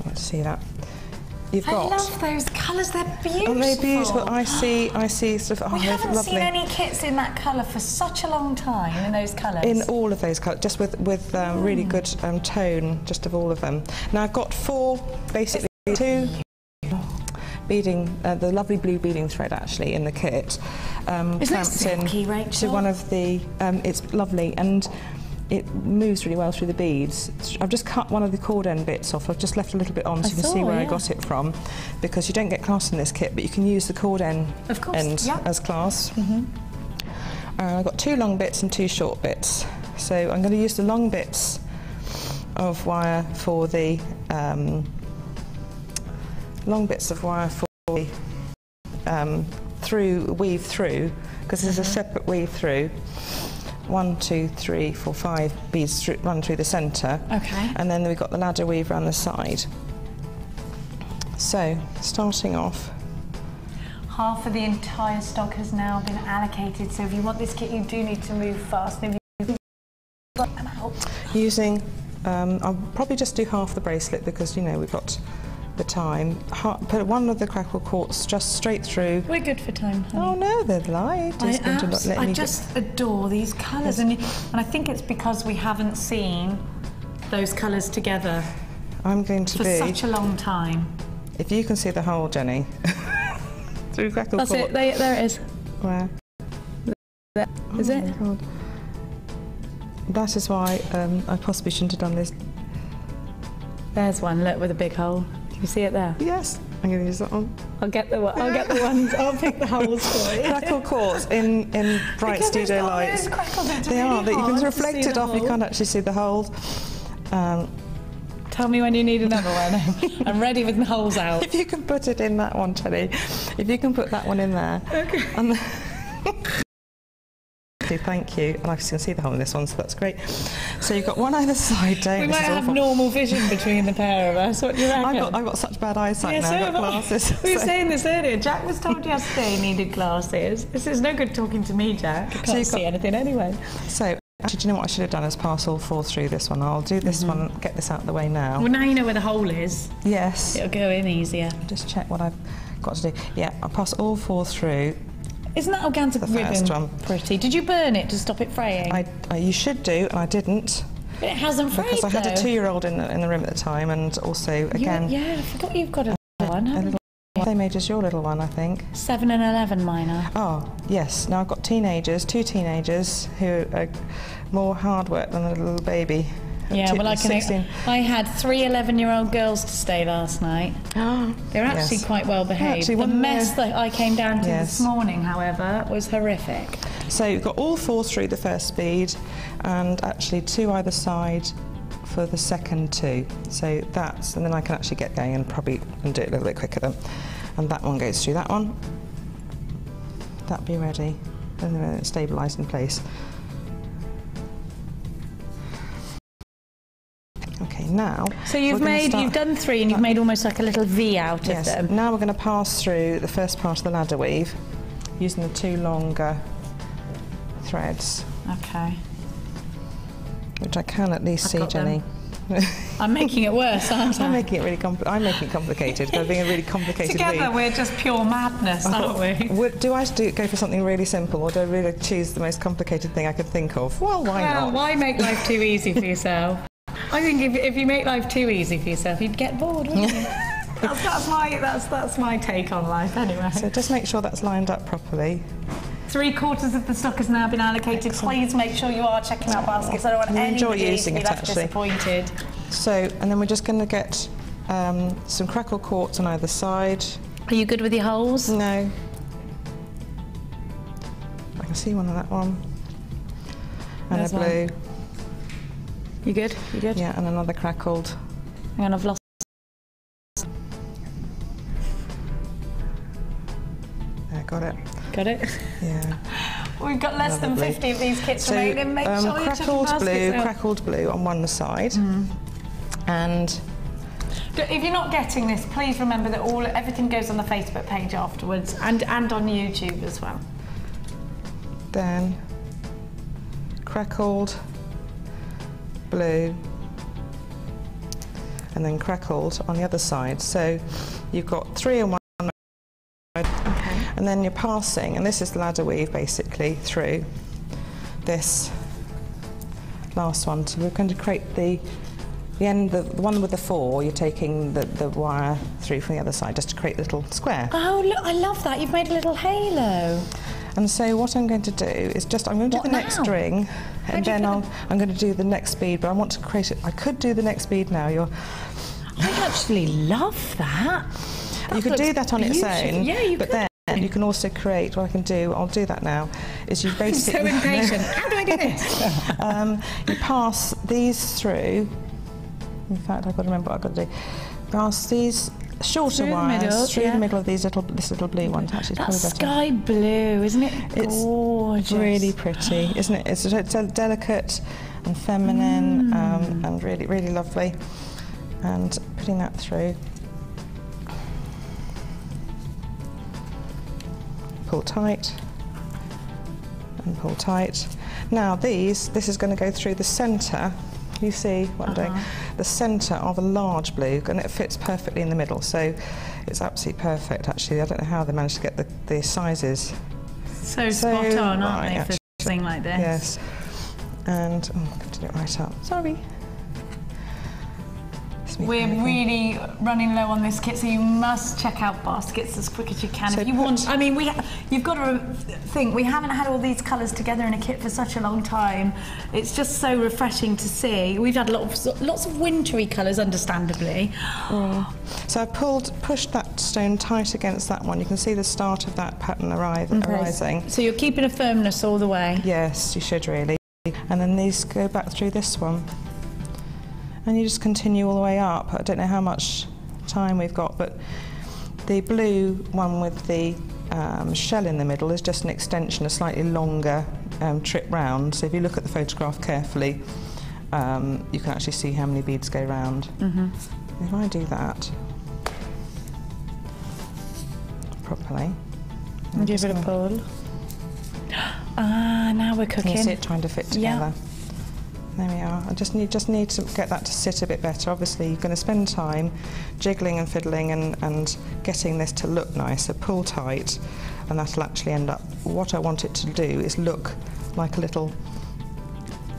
let's see that. You've got. I love those colours, they're beautiful. Aren't they beautiful? I see sort of, we haven't lovely. seen any kits in that colour for such a long time, in those colours. In all of those colours, just with really good tone, just of all of them. Now I've got 4, basically 2 beading, the lovely blue beading thread actually in the kit. Isn't it silky, Rachel? To one of the, it's lovely, and it moves really well through the beads. I've just cut one of the cord end bits off. I've just left a little bit on so you can see where I got it from, because you don't get clasp in this kit, but you can use the cord end as clasp. I've got 2 long bits and 2 short bits. So I'm going to use the long bits of wire for the weave through, because there's a separate weave through. 1, 2, 3, 4, 5 beads run through the centre. Okay. And then we've got the ladder weave around the side. So, starting off. Half of the entire stock has now been allocated, so if you want this kit, you do need to move fast. And if you've got them out. Using, I'll probably just do half the bracelet because, you know, we've got the time. Put one of the crackle quartz just straight through. We're good for time, honey. Oh no, they're light. I just adore these colours, and I think it's because we haven't seen those colours together. I'm going to for such a long time. If you can see the hole, Jenny, through crackle quartz. That's it. There it is. Where? There. Is it? God. That is why I possibly shouldn't have done this. There's one. Look, with a big hole. You see it there? Yes. I'm going to use that one. I'll get the ones. I'll pick the holes for you. Crackle quartz in bright Because studio lights. They are. That you can reflect it off. You can't actually see the holes. Tell me when you need another one. I'm ready with the holes out. If you can put it in that one, Teddy. If you can put that one in there. Okay. And thank you. And I can see the hole in this one, so that's great. So you've got one either side, don't you? We might have normal vision between the pair of us. What do you reckon? I've got such bad eyesight now. I've got glasses. We were saying this earlier. Jack was told yesterday he needed glasses. This is no good talking to me, Jack. I can't see anything anyway. So, actually, do you know what I should have done is pass all 4 through this one. I'll do this one, get this out of the way now. Well, now you know where the hole is. Yes. It'll go in easier. Just check what I've got to do. Yeah, I'll pass all 4 through. Isn't that organza ribbon pretty? Did you burn it to stop it fraying? You should do, and I didn't. But it hasn't frayed, because I had a 2-year-old in the room at the time, and also, again... Yeah, I forgot you've got a little one, haven't you? Same age as your little one, I think. 7 and 11, mine are. Oh, yes. Now I've got 2 teenagers who are more hard work than a little baby. Yeah, well, I had 3 11-year-old girls to stay last night. They're actually quite well behaved. The mess that I came down to this morning, however, was horrific. So you've got all 4 through the first bead, and actually 2 either side for the second 2. So that's, and then I can actually get going and probably do it a little bit quicker then. And that one goes through that one. That'll be ready, and then it's stabilised in place. Okay, now. So you've done 3, and you've made almost like a little V out of them. Now we're going to pass through the first part of the ladder weave using the 2 longer threads. Okay. Which I can at least see, Jenny. I'm making it worse, aren't I? I'm making it complicated. By being a really complicated Together we're just pure madness, aren't we? Do I go for something really simple, or do I really choose the most complicated thing I could think of? Well, why not? Why make life too easy for yourself? I think if you make life too easy for yourself, you'd get bored, wouldn't you? That's my take on life, anyway. So just make sure that's lined up properly. 3/4 of the stock has now been allocated. Excellent. Please make sure you are checking out baskets. I don't want anybody to be left disappointed. So, and then we're just going to get some crackle quartz on either side. Are you good with your holes? No. I can see one on that one. And there's a blue. One. You good? You good? Yeah, and another crackled. Hang on, I've lost. Yeah, got it. Got it? Yeah. We've got less than 50 of these kits remaining. Make sure you're checking baskets out. Crackled blue on one side. And if you're not getting this, please remember that everything goes on the Facebook page afterwards, and on YouTube as well. Then crackled blue, and then crackled on the other side. So you've got 3 on one side, and then you're passing, and this is the ladder weave basically through this last one. So we're going to create the the one with the 4. You're taking the wire through from the other side just to create a little square. Oh, look, I love that. You've made a little halo. And so what I'm going to do is I'm going to do the next string, and then I'm going to do the next bead, but I want to create it. I could do the next bead now. I actually love that. You could do that on its own, yeah, you but then you can also create, what I can do, I'll do that now, is you basically... I'm so impatient. How do I do this? You pass these through. In fact, I've got to remember what I've got to do. Pass these shorter wires through the middle of this little blue one. Actually, that's sky blue, isn't it? It's gorgeous. Really pretty, isn't it? It's delicate and feminine, and really, really lovely. And putting that through. Pull tight and pull tight. Now this is going to go through the centre. You see what I'm doing? The centre of a large blue, and it fits perfectly in the middle, so it's absolutely perfect actually. I don't know how they managed to get the sizes so spot on, aren't they, for something like this? Yes. And I have to do it right up. Sorry. we're really running low on this kit, so you must check out baskets as quick as you can. So if you want, I mean, you've got to think, we haven't had all these colours together in a kit for such a long time. It's just so refreshing to see. We've had lots of wintry colours, understandably. So I pushed that stone tight against that one. You can see the start of that pattern arising. So you're keeping a firmness all the way? Yes, you should really. And then these go back through this one. And you just continue all the way up. I don't know how much time we've got, but the blue one with the shell in the middle is just an extension, a slightly longer trip round. So if you look at the photograph carefully, you can actually see how many beads go round. If I do that properly, and give it a pull. Ah, now we're cooking. Can you see it trying to fit together? There we are. I just need to get that to sit a bit better. Obviously, you're going to spend time jiggling and fiddling and getting this to look nice. So pull tight, and that'll actually end up. What I want it to do is look like a little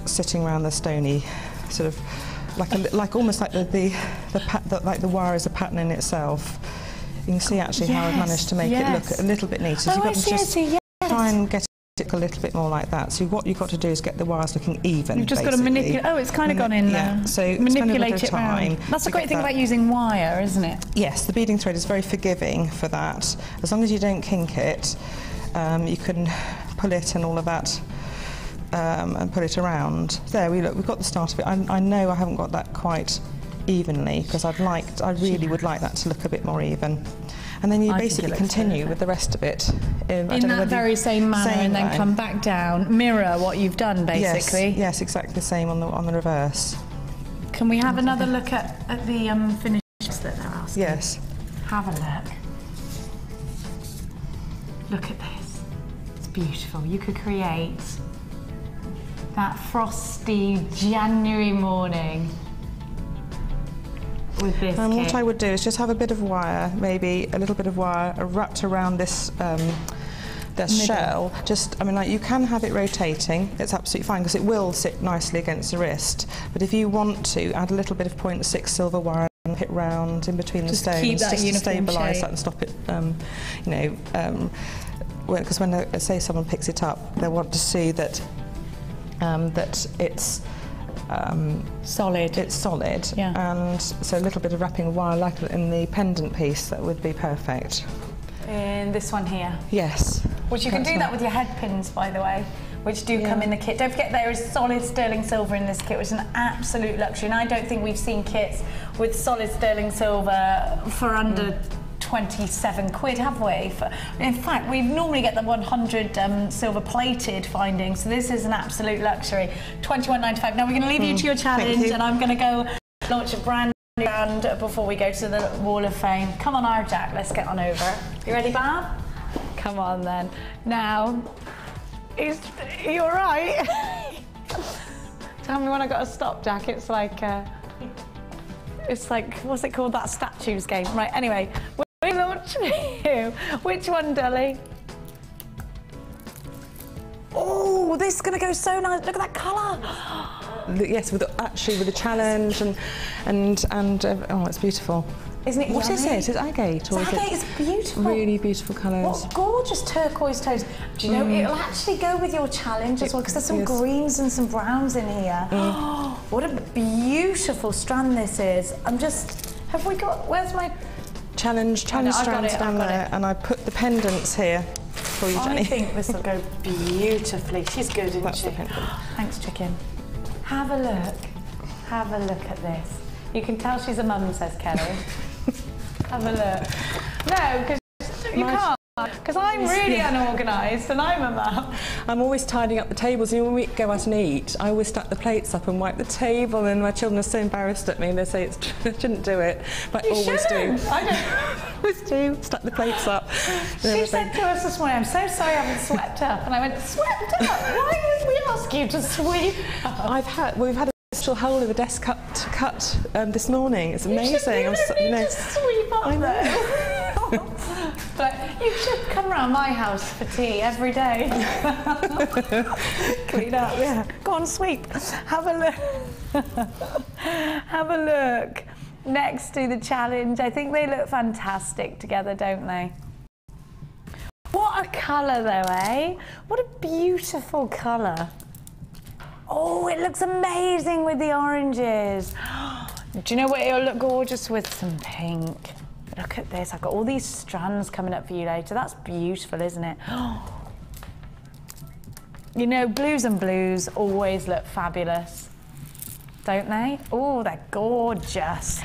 sitting around the stony, sort of like almost like the wire is a pattern in itself. You can see actually how I've managed to make it look a little bit neater. So you've got to just try and get it a little bit more like that. So what you've got to do is get the wires looking even. You've just got to manipulate. Oh, it's kind of gone in there. Yeah, so manipulate it round. That's a great thing about using wire, isn't it? Yes, the beading thread is very forgiving for that. As long as you don't kink it, you can pull it and all of that. And put it around. There we look. We've got the start of it. I know I haven't got that quite evenly because I really would like that to look a bit more even. And then you basically continue with the rest of it in that very same manner, and then come back down, mirror what you've done basically. Yes, exactly the same on the reverse. Can we have another look at the finishes that they're asking? Yes. Have a look. Look at this. It's beautiful. You could create that frosty January morning with this kit. What I would do is just have a bit of wire, maybe a little bit of wire wrapped around this shell. Like you can have it rotating. It's absolutely fine because it will sit nicely against the wrist. But if you want to, add a little bit of 0.6 silver wire and hit round in between the stones keep that just to stabilise shape. that and stop it. Because when say someone picks it up, they want to see that. That it's solid. It's solid, and so a little bit of wrapping of wire, like in the pendant piece, that would be perfect. In this one here. Yes. Which you can do that with your head pins, by the way, which do come in the kit. Don't forget there is solid sterling silver in this kit, which is an absolute luxury, and I don't think we've seen kits with solid sterling silver for under 27 quid, have we? In fact, we normally get the 100 silver plated findings, so this is an absolute luxury. 21.95. Now we're going to leave you to your challenge, and I'm going to go launch a brand new brand before we go to the Wall of Fame. Come on, our Jack, let's get on over. You ready, Bob? Come on then. Now, are you all right? Tell me when I got to stop, Jack. It's like, what's it called? That statues game. Right. Anyway. Launch you. Which one, Dolly? Oh, this is going to go so nice. Look at that colour. Yes, with the challenge and oh, it's beautiful. Isn't it? What is it? Is it agate or it's agate. It's beautiful. Really beautiful colours. What gorgeous turquoise tones. Do you know it'll actually go with your challenge as well, because there's some greens and some browns in here. What a beautiful strand this is. Have we got? Where's my challenge strands down there, and I put the pendants here for you, Jenny. I think this will go beautifully. She's good, isn't she? Thanks, chicken. Have a look. Have a look at this. You can tell she's a mum, says Kelly. Have a look. No, because you can't. Because I'm really unorganised and I'm a mum. I'm always tidying up the tables. When we go out and eat, I always stack the plates up and wipe the table, and my children are so embarrassed at me. They say I shouldn't do it, but I always do. I don't. Always do. Stack the plates up. She said to us this morning, "I'm so sorry I haven't swept up," and I went, "Swept up? Why would we ask you to sweep up?" We've had a special hole in the desk cut this morning. It's amazing. You need to sweep up. I know. But you should come round my house for tea every day. Clean up, yeah. Go on, sweep. Have a look. Have a look. next to the challenge. I think they look fantastic together, don't they? What a colour though, eh? What a beautiful colour. Oh, it looks amazing with the oranges. Do you know what, it'll look gorgeous with some pink? Look at this, I've got all these strands coming up for you later. That's beautiful, isn't it? You know, blues and blues always look fabulous, don't they? Oh, they're gorgeous.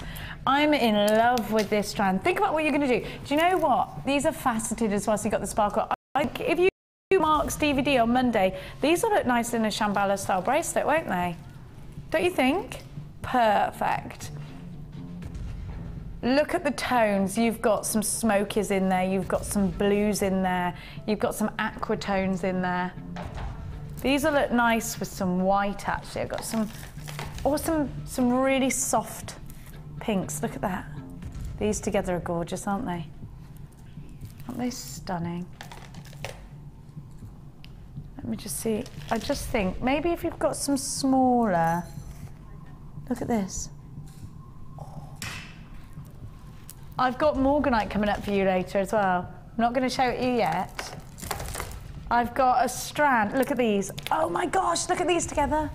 I'm in love with this strand. Think about what you're going to do. Do you know what? These are faceted as well, so you've got the sparkle. If you do Mark's DVD on Monday, these will look nice in a Shambhala style bracelet, won't they? Don't you think? Perfect. Look at the tones. You've got some smokies in there, you've got some blues in there, you've got some aqua tones in there. These will look nice with some white, actually. I've got some really soft pinks. Look at that. These together are gorgeous, aren't they? Aren't they stunning? Let me just see. I just think maybe if you've got some smaller. Look at this. I've got Morganite coming up for you later as well. I'm not going to show it you yet. I've got a strand. Look at these. Oh my gosh, look at these together.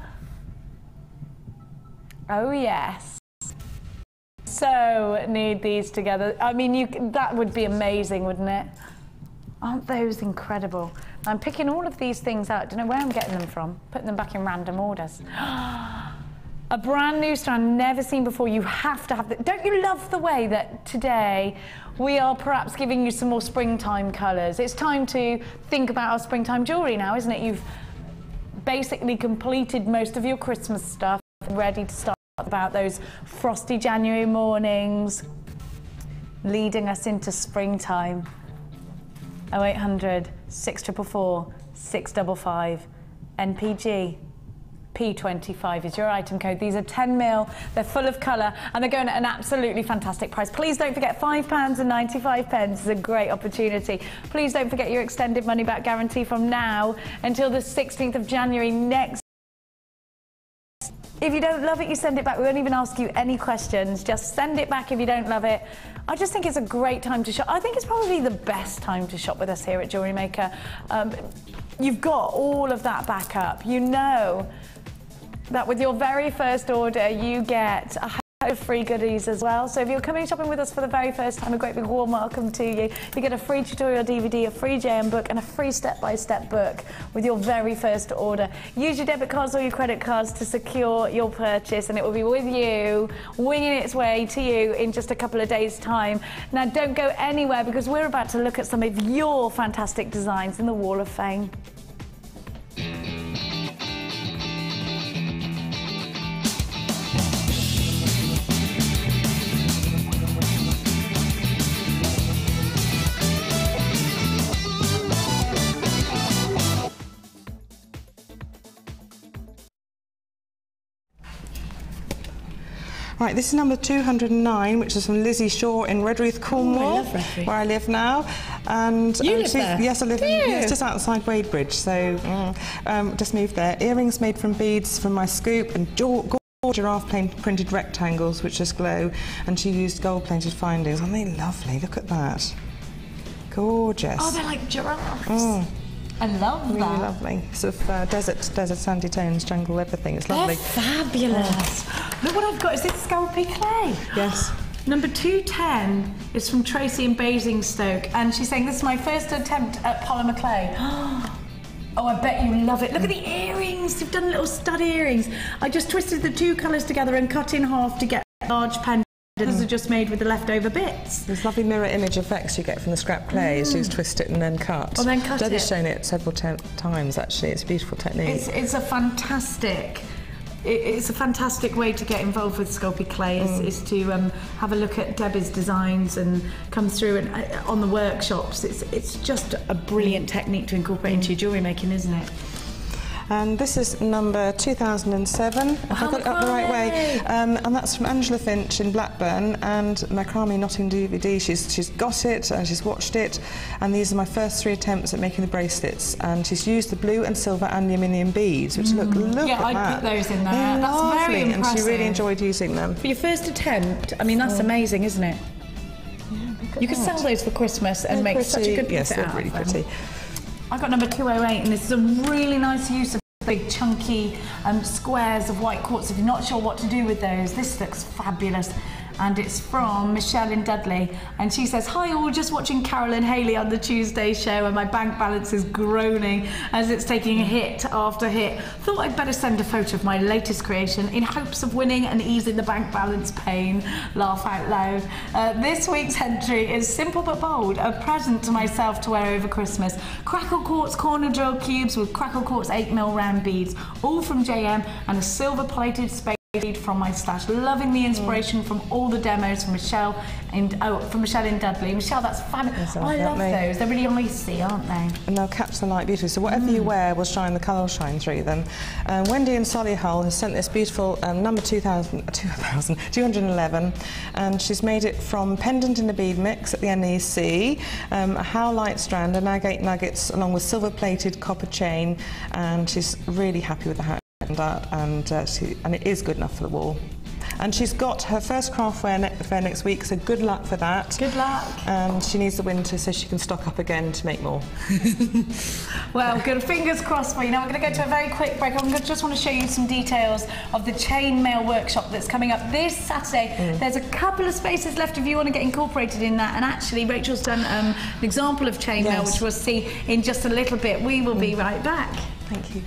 Oh yes. So need these together. I mean, that would be amazing, wouldn't it? Aren't those incredible? I'm picking all of these things out. Don't know where I'm getting them from. Putting them back in random orders. A brand new strand, never seen before. You have to have that. Don't you love the way that today we are perhaps giving you some more springtime colours? It's time to think about our springtime jewellery now, isn't it? You've basically completed most of your Christmas stuff, ready to start about those frosty January mornings, leading us into springtime. 0800 644 655 NPG. P25 is your item code. These are 10mm, they're full of colour, and they're going at an absolutely fantastic price. Please don't forget £5.95 is a great opportunity. Please don't forget your extended money back guarantee from now until the 16th of January next. If you don't love it, you send it back. We won't even ask you any questions. Just send it back if you don't love it. I just think it's a great time to shop. I think it's probably the best time to shop with us here at Jewellery Maker. You've got all of that back up. You know that with your very first order, you get a host of free goodies as well. So if you're coming shopping with us for the very first time, a great big warm welcome to you. You get a free tutorial DVD, a free JM book, and a free step-by-step book with your very first order. Use your debit cards or your credit cards to secure your purchase, and it will be with you, winging its way to you in just a couple of days' time. Now, don't go anywhere, because we're about to look at some of your fantastic designs in the Wall of Fame. Right, this is number 209, which is from Lizzie Shaw in Redruth, Cornwall, I love Redruth. where I live now. And you live there? Yes, I live in, just outside Wadebridge, so just moved there. Earrings made from beads from my scoop, and giraffe printed rectangles which just glow, and she used gold-plated findings. Aren't they lovely? Look at that. Gorgeous. Oh, they're like giraffes. I love that. Really lovely. Sort of desert sandy tones, jungle, everything. It's lovely. They're fabulous. Look what I've got. Is this Sculpey clay? Yes. Number 210 is from Tracy in Basingstoke, and she's saying, this is my first attempt at polymer clay. Oh, I bet you love it. Look at the earrings. You've done little stud earrings. I just twisted the two colours together and cut in half to get large pendants. Are just made with the leftover bits. There's lovely mirror image effects you get from the scrap clay. You just twist it and then cut. Oh, then cut it. Debbie's shown it several times, actually. It's a beautiful technique. It's a fantastic way to get involved with Sculpey clay, is to have a look at Debbie's designs and come through and on the workshops. It's just a brilliant technique to incorporate into your jewellery making, isn't it? And this is number 2007, if I got it up the right way. And that's from Angela Finch in Blackburn, and Macrame Knotting DVD. She's got it and she's watched it, and these are my first 3 attempts at making the bracelets. And she's used the blue and silver aluminium beads, which look at that. Yeah, I put those in there. They're That's lovely, very impressive. and she really enjoyed using them. For your first attempt, I mean, that's amazing, isn't it? Yeah, you could sell those for Christmas and make such a good yes, profit they're really out of them. pretty. I got number 208, and this is a really nice use of big chunky squares of white quartz. If you're not sure what to do with those, this looks fabulous. And it's from Michelle in Dudley, and she says, "Hi all, just watching Carol and Hayley on the Tuesday show, and my bank balance is groaning as it's taking hit after hit. Thought I'd better send a photo of my latest creation in hopes of winning and easing the bank balance pain. Laugh out loud." This week's entry is simple but bold, a present to myself to wear over Christmas. Crackle quartz corner drill cubes with crackle quartz 8mm round beads, all from JM, and a silver plated space from my stash. Loving the inspiration from all the demos from Michelle in Dudley. Michelle, that's fabulous. I love those. They're really icy, aren't they? And they'll catch the light beautifully. So whatever you wear will shine, the colour will shine through them. Wendy in Solihull has sent this beautiful number 211, and she's made it from pendant in a bead mix at the NEC, a howlite strand, and agate nuggets, along with silver-plated copper chain, and she's really happy with the how. And it is good enough for the wall. And she's got her first craft fair next week, so good luck for that. Good luck. And she needs the winter so she can stock up again to make more. Well, good. Fingers crossed for you. Now we're going to go to a very quick break. Just want to show you some details of the chainmail workshop that's coming up this Saturday. There's a couple of spaces left if you want to get incorporated in that. And actually, Rachel's done an example of chainmail, which we'll see in just a little bit. We will be right back. Thank you.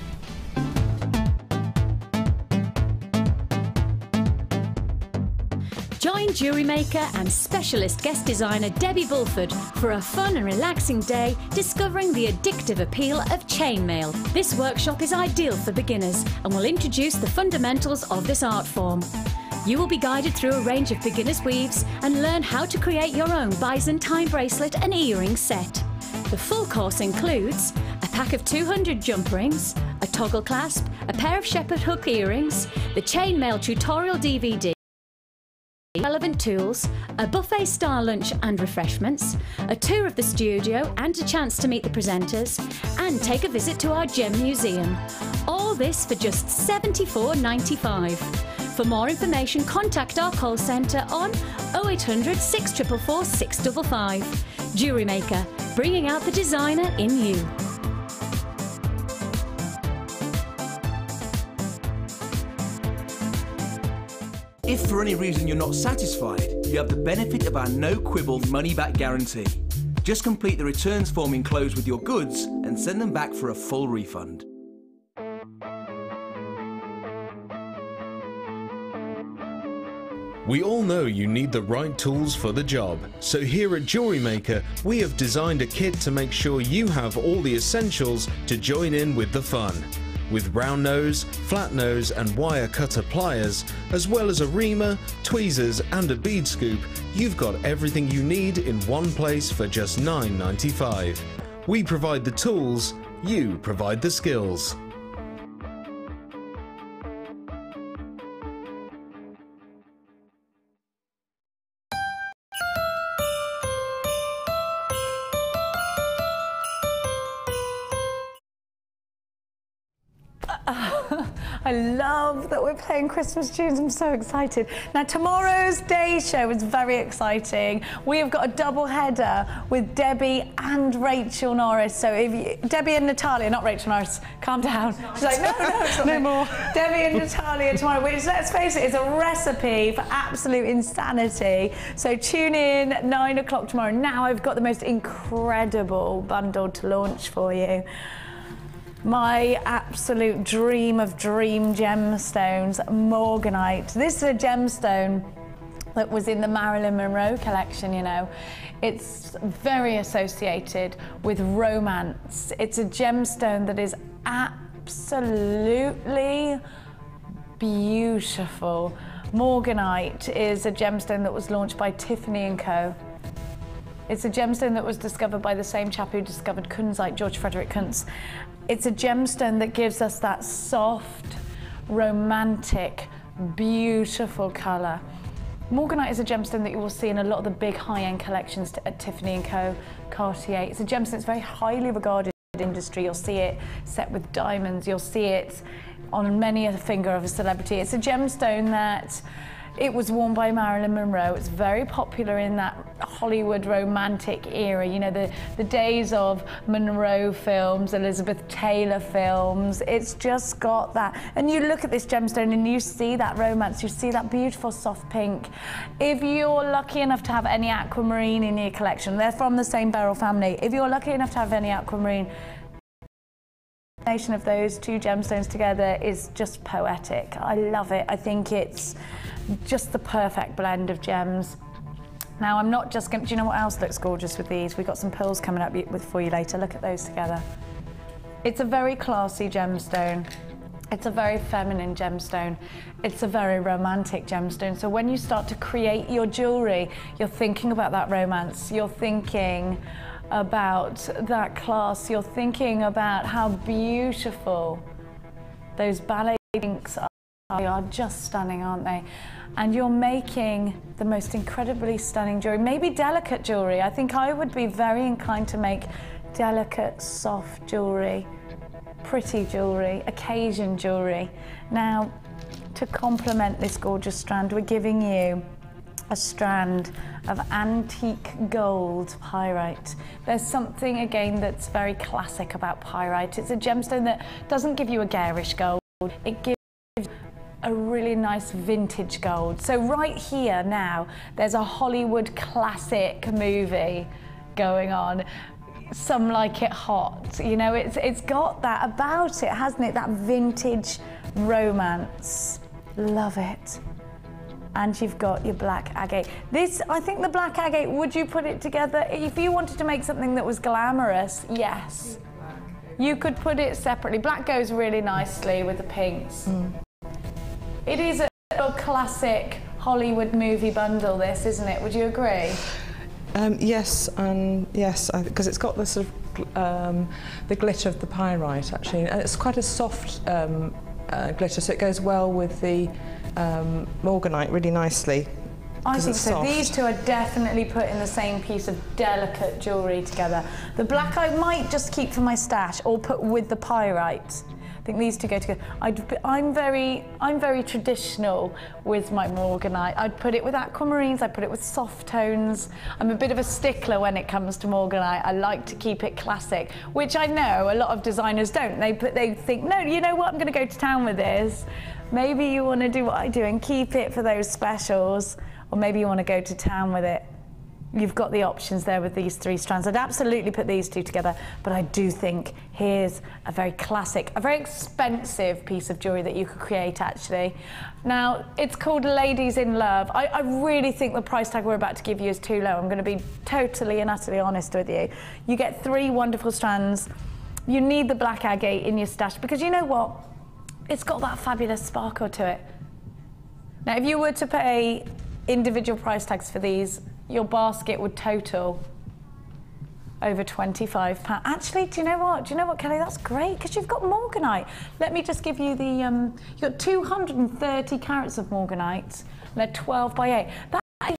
Join Jewellery Maker and specialist guest designer Debbie Bulford for a fun and relaxing day discovering the addictive appeal of chainmail. This workshop is ideal for beginners and will introduce the fundamentals of this art form. You will be guided through a range of beginners' weaves and learn how to create your own Byzantine bracelet and earring set. The full course includes a pack of 200 jump rings, a toggle clasp, a pair of shepherd hook earrings, the chainmail tutorial DVD, relevant tools, a buffet-style lunch and refreshments, a tour of the studio and a chance to meet the presenters, and take a visit to our gem museum. All this for just $74.95. For more information, contact our call centre on 0800 644 655. Jewellery Maker, bringing out the designer in you. If for any reason you're not satisfied, you have the benefit of our no-quibble money-back guarantee. Just complete the returns form enclosed with your goods and send them back for a full refund. We all know you need the right tools for the job, so here at Jewellery Maker we have designed a kit to make sure you have all the essentials to join in with the fun. With round nose, flat nose and wire cutter pliers, as well as a reamer, tweezers and a bead scoop, you've got everything you need in one place for just $9.95. We provide the tools, you provide the skills. I love that we're playing Christmas tunes. I'm so excited. Now, tomorrow's day show is very exciting. We have got a double header with Debbie and Rachel Norris. So if you, Debbie and Natalia, not Rachel Norris, calm down. She's like, no, it's not no more. Debbie and Natalia tomorrow, which, let's face it, is a recipe for absolute insanity. So tune in 9 o'clock tomorrow. Now I've got the most incredible bundle to launch for you. My absolute dream of dream gemstones, Morganite. This is a gemstone that was in the Marilyn Monroe collection, you know. It's very associated with romance. It's a gemstone that is absolutely beautiful. Morganite is a gemstone that was launched by Tiffany & Co. It's a gemstone that was discovered by the same chap who discovered kunzite, George Frederick Kunz. It's a gemstone that gives us that soft, romantic, beautiful colour. Morganite is a gemstone that you will see in a lot of the big high-end collections at Tiffany & Co, Cartier. It's a gemstone that's very highly regarded in the industry. You'll see it set with diamonds. You'll see it on many a finger of a celebrity. It's a gemstone that it was worn by Marilyn Monroe. It's very popular in that Hollywood romantic era, you know, the days of Monroe films, Elizabeth Taylor films. It's just got that. And you look at this gemstone and you see that romance, you see that beautiful soft pink. If you're lucky enough to have any aquamarine in your collection, they're from the same beryl family. If you're lucky enough to have any aquamarine, the combination of those two gemstones together is just poetic. I love it. I think it's just the perfect blend of gems. Now I'm not just going to, do you know what else looks gorgeous with these? We've got some pearls coming up for you later. Look at those together. It's a very classy gemstone. It's a very feminine gemstone. It's a very romantic gemstone. So when you start to create your jewellery, you're thinking about that romance. You're thinking about that class. You're thinking about how beautiful those ballet pinks are. They are just stunning, aren't they? And you're making the most incredibly stunning jewellery, maybe delicate jewellery. I think I would be very inclined to make delicate, soft jewellery, pretty jewellery, occasion jewellery. Now, to complement this gorgeous strand, we're giving you a strand of antique gold pyrite. There's something, again, that's very classic about pyrite. It's a gemstone that doesn't give you a garish gold. It gives a really nice vintage gold. So right here now, there's a Hollywood classic movie going on. Some Like It Hot. You know, it's got that about it, hasn't it? That vintage romance. Love it. And you've got your black agate. This, I think the black agate, would you put it together? If you wanted to make something that was glamorous, yes. You could put it separately. Black goes really nicely with the pinks. It is a classic Hollywood movie bundle, this, isn't it? Would you agree? Yes, because it's got the sort of the glitter of the pyrite, actually. And it's quite a soft glitter, so it goes well with the Morganite really nicely. I think so. Soft. These two are definitely put in the same piece of delicate jewellery together. The black I might just keep for my stash or put with the pyrite. I think these two go together. I'm very traditional with my Morganite. I'd put it with aquamarines, I'd put it with soft tones. I'm a bit of a stickler when it comes to Morganite. I like to keep it classic, which I know a lot of designers don't. They think, no, you know what, I'm going to go to town with this. Maybe you want to do what I do and keep it for those specials, or maybe you want to go to town with it. You've got the options there with these three strands. I'd absolutely put these two together, but I do think here's a very classic, a very expensive piece of jewellery that you could create, actually. Now, it's called Ladies in Love. I really think the price tag we're about to give you is too low. I'm going to be totally and utterly honest with you. You get three wonderful strands. You need the black agate in your stash, because you know what? It's got that fabulous sparkle to it. Now, if you were to pay individual price tags for these, your basket would total over £25. Actually, do you know what? Kelly? That's great, because you've got Morganite. Let me just give you the, you've got 230 carats of Morganite, and they're 12 by 8.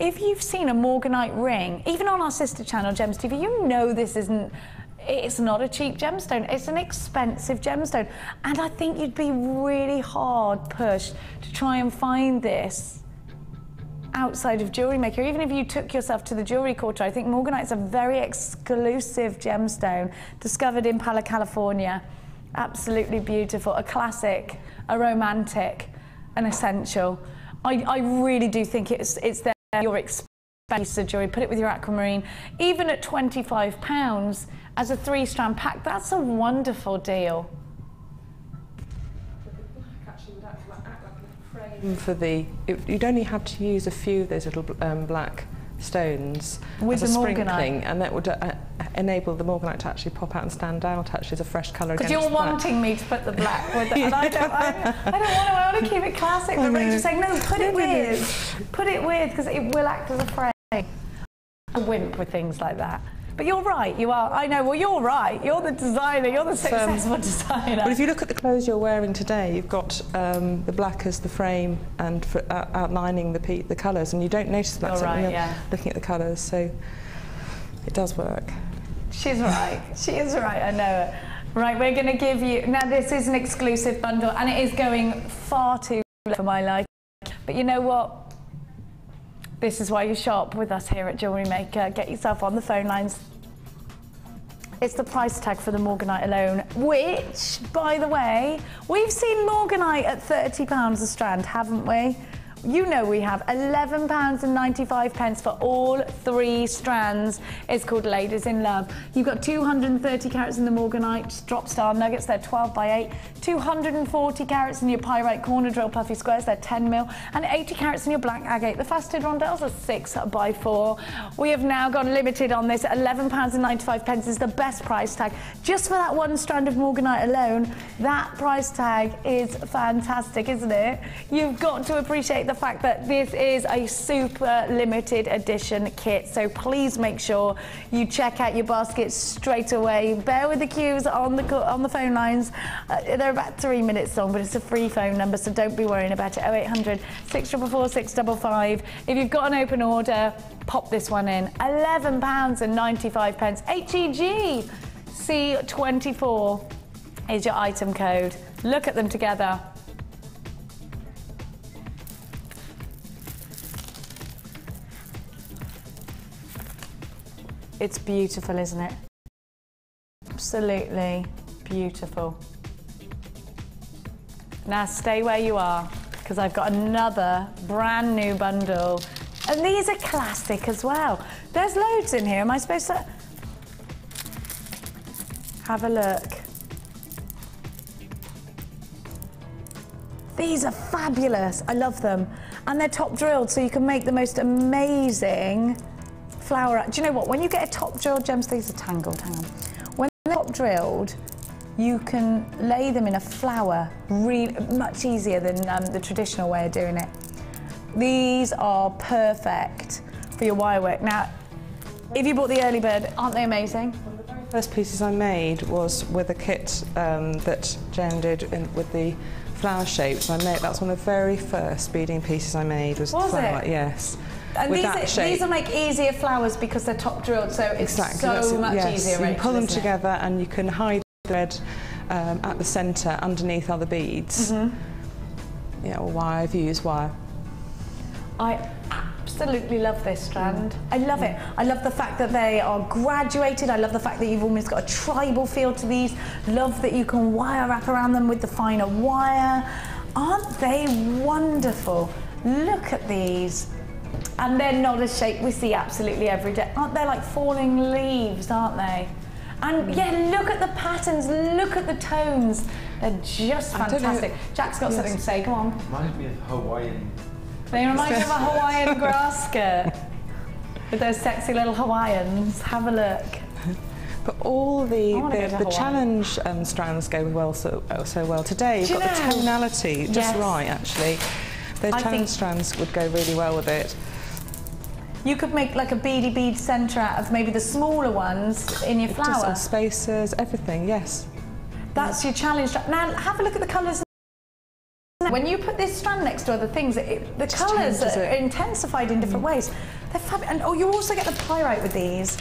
If you've seen a Morganite ring, even on our sister channel, Gems TV, you know this isn't, it's not a cheap gemstone, it's an expensive gemstone. And I think you'd be really hard pushed to try and find this outside of Jewellery Maker. Even if you took yourself to the jewellery quarter, I think Morganite's a very exclusive gemstone, discovered in Palo, California. Absolutely beautiful, a classic, a romantic, an essential. I really do think it's there, your expensive piece of jewellery. Put it with your aquamarine. Even at £25 as a 3-strand pack, that's a wonderful deal. For the, you'd only have to use a few of those little black stones with as the a sprinkling, Morganite, and that would enable the Morganite to actually pop out and stand out actually as a fresh colour. Because you're wanting me to put the black with it, and I don't want to keep it classic. But Rachel's saying no, put it with, because it will act as a frame. wimp with things like that. But you're right, you are. I know, well, you're right. You're the designer, you're the successful designer. But if you look at the clothes you're wearing today, you've got the black as the frame and for, outlining the colours, and you don't notice that when you're looking at the colours, so it does work. She's right, she is right, I know it. Right, we're going to give you, now this is an exclusive bundle, and it is going far too low for my liking. But you know what? This is why you shop with us here at Jewellery Maker. Get yourself on the phone lines. It's the price tag for the Morganite alone, which, by the way, we've seen Morganite at £30 a strand, haven't we? You know we have £11.95 for all 3 strands. It's called Ladies in Love. You've got 230 carats in the Morganite drop star nuggets, they're 12 by 8. 240 carats in your pyrite corner drill puffy squares, they're 10 mil. And 80 carats in your black agate. The faceted rondelles are 6 by 4. We have now gone limited on this. £11.95 is the best price tag. Just for that 1 strand of Morganite alone, that price tag is fantastic, isn't it? You've got to appreciate the fact that this is a super limited edition kit, so please make sure you check out your baskets straight away. Bear with the queues on the phone lines. They're about 3 minutes long, but it's a free phone number, so don't be worrying about it. 0800 644 655. If you've got an open order, pop this one in. £11.95. HEG C24 is your item code. Look at them together. It's beautiful, isn't it? Absolutely beautiful. Now stay where you are, because I've got another brand new bundle. And these are classic as well. There's loads in here. Am I supposed to have a look? These are fabulous. I love them. And they're top drilled, so you can make the most amazing flower. Do you know what? When you get a top drilled gems, these are tangled, hang on. When they're top drilled, you can lay them in a flower really much easier than the traditional way of doing it. These are perfect for your wire work. Now, if you bought the early bird, aren't they amazing? One of the very first pieces I made was with a kit that Jen did with the flower shapes. That's one of the very first beading pieces I made. Was the flower, yes. And these will make easier flowers because they're top drilled, so it's so much easier. You can pull them together and you can hide the thread at the centre underneath other beads. Yeah, or wire, if you use wire. I absolutely love this strand. I love it. I love the fact that they are graduated. I love the fact that you've almost got a tribal feel to these. Love that you can wire wrap around them with the finer wire. Aren't they wonderful? Look at these. And they're not a shape we see absolutely every day. Aren't they like falling leaves, aren't they? And yeah, look at the patterns, look at the tones. They're just fantastic. Jack's got something to say, go on. Reminds me of Hawaiian. They remind me of a Hawaiian grass skirt. With those sexy little Hawaiians. Have a look. But all the challenge strands go well so well. Today you've got the tonality just right, actually. Those challenge strands would go really well with it. You could make like a beady bead centre out of maybe the smaller ones in your flower. Just spacers, everything, yes. That's your challenge. Now have a look at the colours. When you put this strand next to other things, the colours are intensified in different ways. They're fabulous. And you also get the pyrite with these.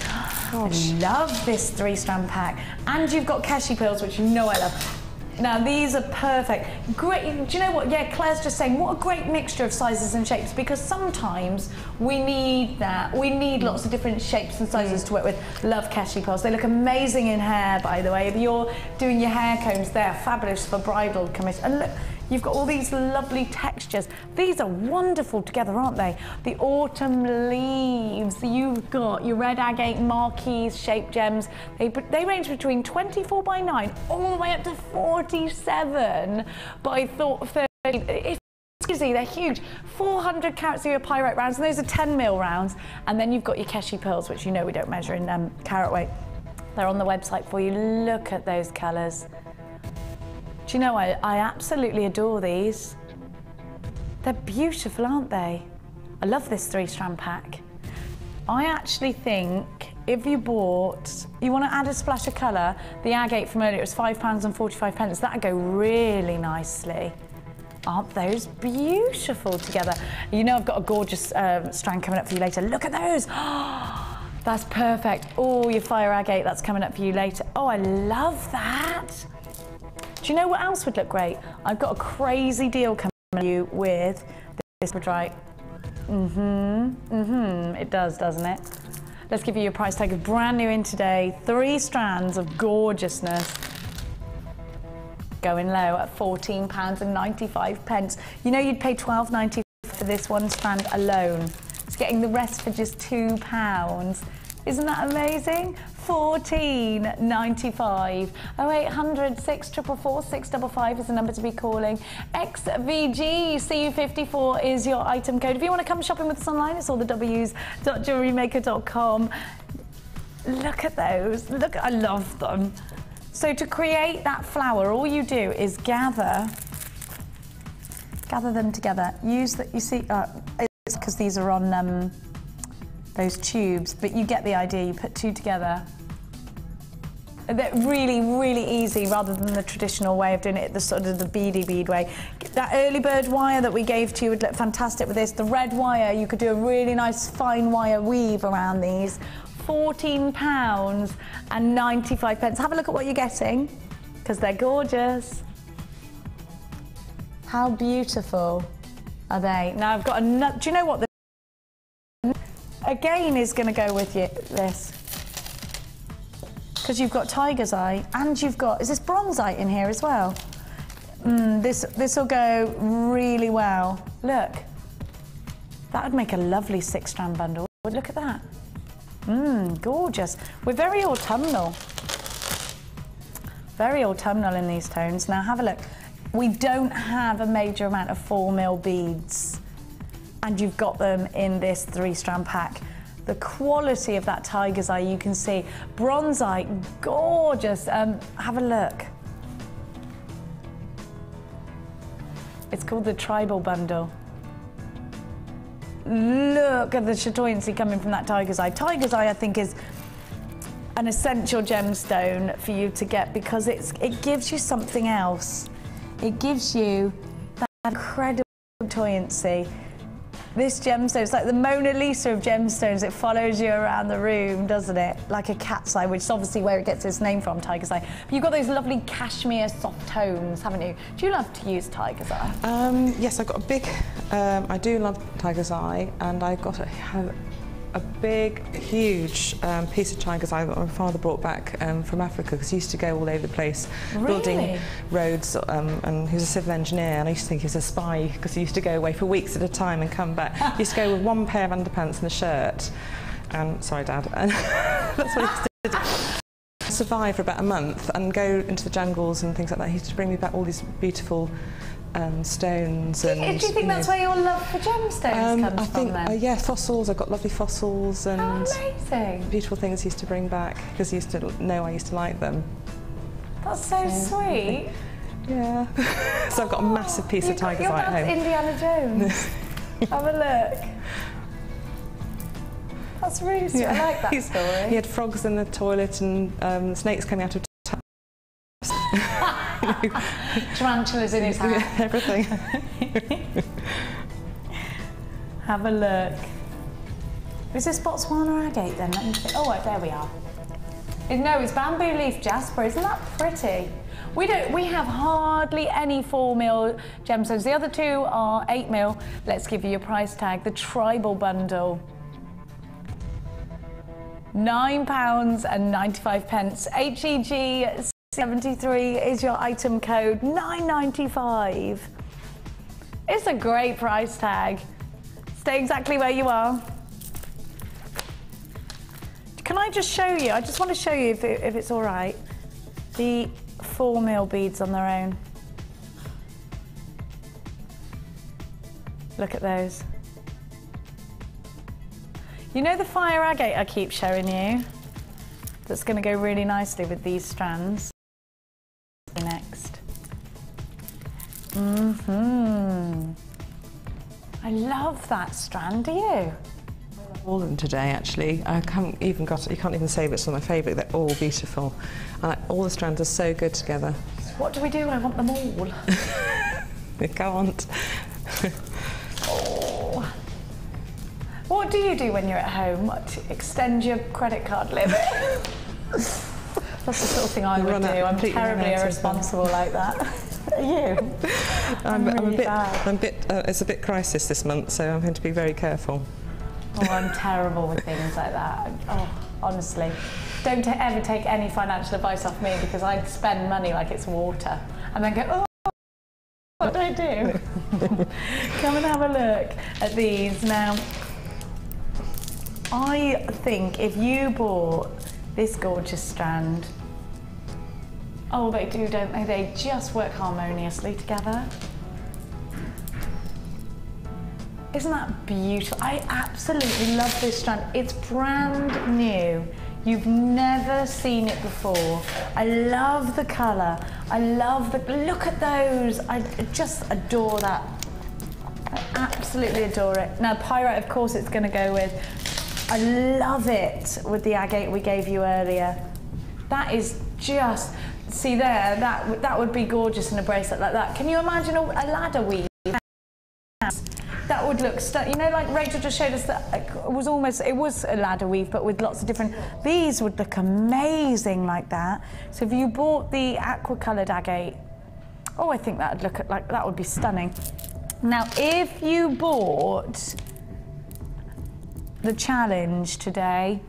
Gosh. I love this 3-strand pack. And you've got Keshi pearls, which you know I love. Now these are perfect. Great. Do you know what? Yeah, Claire's just saying, what a great mixture of sizes and shapes, because sometimes we need that. We need lots of different shapes and sizes to work with. Love Keshi pearls. They look amazing in hair, by the way. If you're doing your hair combs, they're fabulous for bridal commission. And look, you've got all these lovely textures. These are wonderful together, aren't they? The autumn leaves. You've got your red agate marquise shaped gems. They range between 24 by 9 all the way up to 47 by 30. It's crazy, they're huge. 400 carats of your pyrite rounds, and those are 10 mil rounds. And then you've got your Keshi pearls, which you know we don't measure in carat weight. They're on the website for you. Look at those colours. Do you know, I absolutely adore these. They're beautiful, aren't they? I love this 3-strand pack. I actually think if you bought, you want to add a splash of colour, the agate from earlier was £5.45. That'd go really nicely. Aren't those beautiful together? You know I've got a gorgeous strand coming up for you later. Look at those. That's perfect. Oh, your fire agate, that's coming up for you later. Oh, I love that. Do you know what else would look great? I've got a crazy deal coming to you with this labradorite. It does, doesn't it? Let's give you your price tag. Brand new in today. 3 strands of gorgeousness. Going low at £14.95. You know you'd pay £12.95 for this one strand alone. It's getting the rest for just £2. Isn't that amazing? £14.95. 0800 644 655 is the number to be calling. XVG CU54 is your item code. If you want to come shopping with us online, it's all the W's.jewellerymaker.com. Look at those. Look, I love them. So to create that flower, all you do is gather them together. Use that, you see, it's because these are on those tubes, but you get the idea. You put 2 together. They're really, really easy rather than the traditional way of doing it, the sort of the beady bead way. That early bird wire that we gave to you would look fantastic with this. The red wire, you could do a really nice fine wire weave around these. £14.95. Have a look at what you're getting, because they're gorgeous. How beautiful are they? Now I've got another, do you know what? Again is going to go with you, this. Because you've got tiger's eye, and you've got, is this bronzite in here as well? This will go really well. Look, that would make a lovely 6-strand bundle. Look at that. Gorgeous. We're very autumnal. Very autumnal in these tones. Now have a look. We don't have a major amount of 4mm beads, and you've got them in this 3-strand pack. The quality of that tiger's eye, you can see. Bronzite, gorgeous. Have a look. It's called the Tribal Bundle. Look at the chatoyancy coming from that tiger's eye. Tiger's eye, I think, is an essential gemstone for you to get because it gives you something else. It gives you that incredible chatoyancy. This gemstone, it's like the Mona Lisa of gemstones. It follows you around the room, doesn't it? Like a cat's eye, which is obviously where it gets its name from, tiger's eye. But you've got those lovely cashmere soft tones, haven't you? Do you love to use tiger's eye? Yes, I've got a big, I do love tiger's eye, and I've got a big, huge piece of tiger's eye that my father brought back from Africa, because he used to go all over the place building roads, and he was a civil engineer, and I used to think he was a spy because he used to go away for weeks at a time and come back. He used to go with 1 pair of underpants and a shirt, and sorry Dad, and that's what he used to do. Survive for about a month and go into the jungles and things like that. He used to bring me back all these beautiful stones. Do you think that's where your love for gemstones comes from then? Yeah, fossils. I've got lovely fossils and amazing. Beautiful things he used to bring back because he used to know I used to like them. That's so sweet. Yeah. So I've got a massive piece of tiger's eye at home. Indiana Jones. Have a look. That's really sweet. I like that story. He had frogs in the toilet and snakes coming out of tarantulas in his hand. Everything. Have a look. Is this Botswana agate then? Let me think. Oh, right, there we are. No, it's bamboo leaf jasper. Isn't that pretty? We have hardly any 4mm gemstones. The other 2 are 8mm. Let's give you your price tag. The Tribal Bundle. £9.95. HEG 73 is your item code. $9.95. It's a great price tag. Stay exactly where you are. Can I just show you? I just want to show you if it's all right. The 4mm beads on their own. Look at those. You know the fire agate I keep showing you? That's going to go really nicely with these strands. Next. I love that strand, do you? all of them today actually. I haven't even got, you can't even say which one's my favourite, they're all beautiful. All the strands are so good together. What do we do? I want them all. You can't. Oh. What do you do when you're at home? What, extend your credit card limit? That's the sort of thing I would do. I'm terribly irresponsible like that. Are you? I'm a bit, it's a bit crisis this month, so I'm going to be very careful. Oh, I'm terrible with things like that. Oh, honestly. Don't ever take any financial advice off me, because I spend money like it's water and then go, oh, what do I do? Come and have a look at these. Now, I think if you bought this gorgeous strand, oh, they do, don't they? They just work harmoniously together. Isn't that beautiful? I absolutely love this strand. It's brand new. You've never seen it before. I love the colour. I love the, look at those. I just adore that. I absolutely adore it. Now, pyrite, of course, it's going to go with. I love it with the agate we gave you earlier. That is just, see there, that would be gorgeous in a bracelet like that. Can you imagine a ladder weave? That would look, you know, like Rachel just showed us that it was a ladder weave, but with lots of different, these would look amazing like that. So if you bought the aqua coloured agate, oh, I think that would look like, that would be stunning. Now, if you bought the challenge today,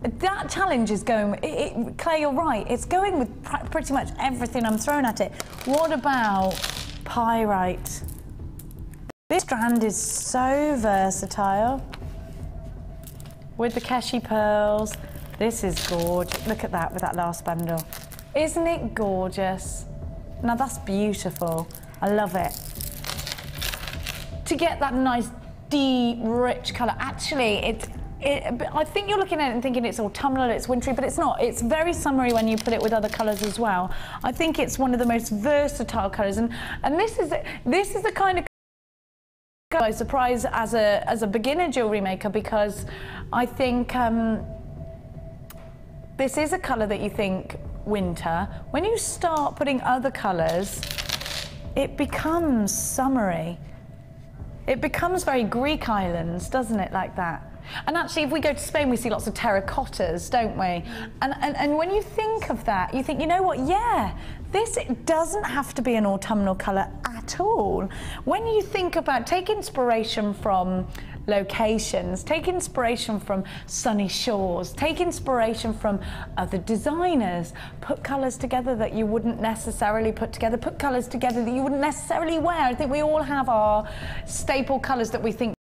that challenge is going, Claire, you're right, it's going with pretty much everything I'm throwing at it. What about pyrite? This strand is so versatile. With the Keshi pearls, this is gorgeous. Look at that with that last bundle. Isn't it gorgeous? Now that's beautiful. I love it. To get that nice, deep, rich colour. Actually, I think you're looking at it and thinking it's autumnal, it's wintry, but it's not. It's very summery when you put it with other colours as well. I think it's one of the most versatile colours, and this is the kind of by surprise as a beginner jewellery maker, because I think this is a colour that you think winter. When you start putting other colours, it becomes summery. It becomes very Greek islands, doesn't it, like that? And actually, if we go to Spain, we see lots of terracottas, don't we? And when you think of that, you think, you know what, yeah, this doesn't have to be an autumnal colour at all. When you think about, take inspiration from locations, take inspiration from sunny shores, take inspiration from other designers, put colours together that you wouldn't necessarily put together, put colours together that you wouldn't necessarily wear. I think we all have our staple colours that we think,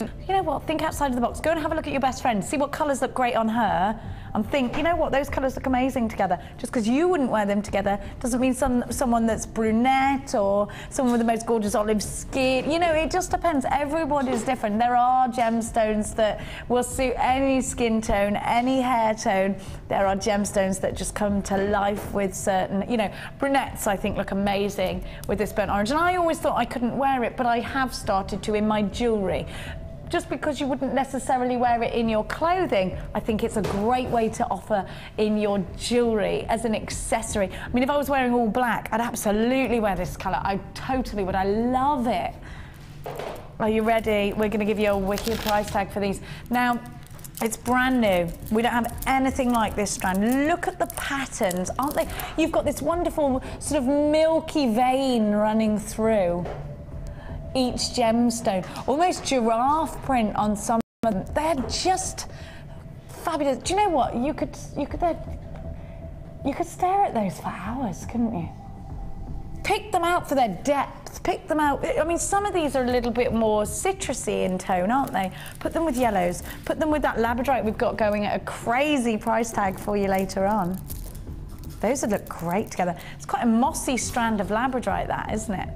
you know what, think outside of the box. Go and have a look at your best friend, see what colours look great on her, and think, you know what, those colours look amazing together. Just because you wouldn't wear them together doesn't mean someone that's brunette or someone with the most gorgeous olive skin, you know, it just depends. Everybody's different. There are gemstones that will suit any skin tone, any hair tone. There are gemstones that just come to life with certain, you know, brunettes I think look amazing with this burnt orange. And I always thought I couldn't wear it, but I have started to in my jewellery. Just because you wouldn't necessarily wear it in your clothing, I think it's a great way to offer in your jewellery as an accessory. I mean, if I was wearing all black, I'd absolutely wear this colour. I totally would. I love it. Are you ready? We're going to give you a wicked price tag for these. Now, it's brand new. We don't have anything like this strand. Look at the patterns, aren't they? You've got this wonderful sort of milky vein running through each gemstone, almost giraffe print on some of them. They're just fabulous. Do you know what? You could stare at those for hours, couldn't you? Pick them out for their depth. Pick them out. I mean, some of these are a little bit more citrusy in tone, aren't they? Put them with yellows. Put them with that labradorite we've got going at a crazy price tag for you later on. Those would look great together. It's quite a mossy strand of labradorite, that, isn't it?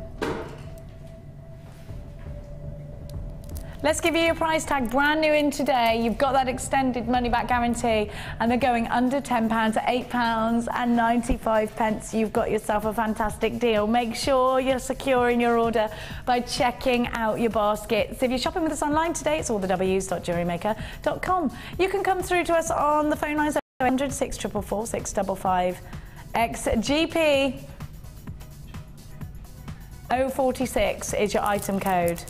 Let's give you your price tag, brand new in today. You've got that extended money back guarantee, and they're going under £10 at £8.95. You've got yourself a fantastic deal. Make sure you're securing your order by checking out your baskets. If you're shopping with us online today, it's allthews.jewellerymaker.com. You can come through to us on the phone lines 100 644 655 XGP 046 is your item code.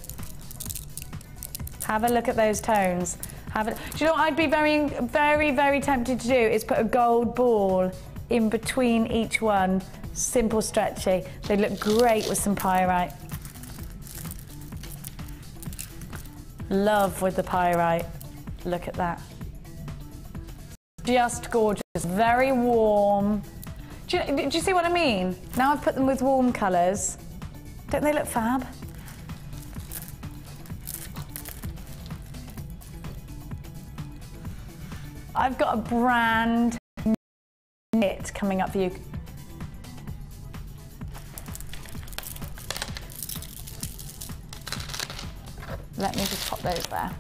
Have a look at those tones. Do you know what I'd be very, very, very tempted to do is put a gold ball in between each one. Simple, stretchy. They look great with some pyrite. Love with the pyrite. Look at that. Just gorgeous, very warm. Do you see what I mean? Now I've put them with warm colours. Don't they look fab? I've got a brand knit coming up for you. Let me just pop those there.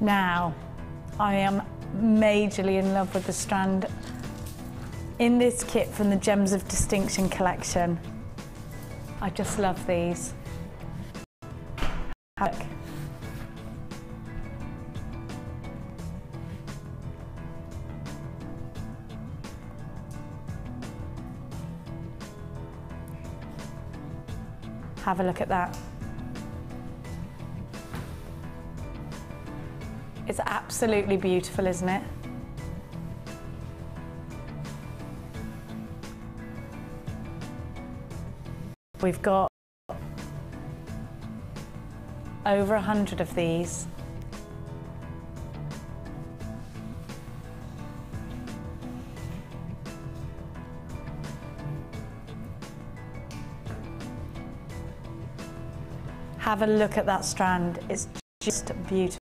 Now, I am majorly in love with the strand in this kit from the Gems of Distinction collection. I just love these. Look. Have a look at that. It's absolutely beautiful, isn't it? We've got over 100 of these. Have a look at that strand. It's just beautiful.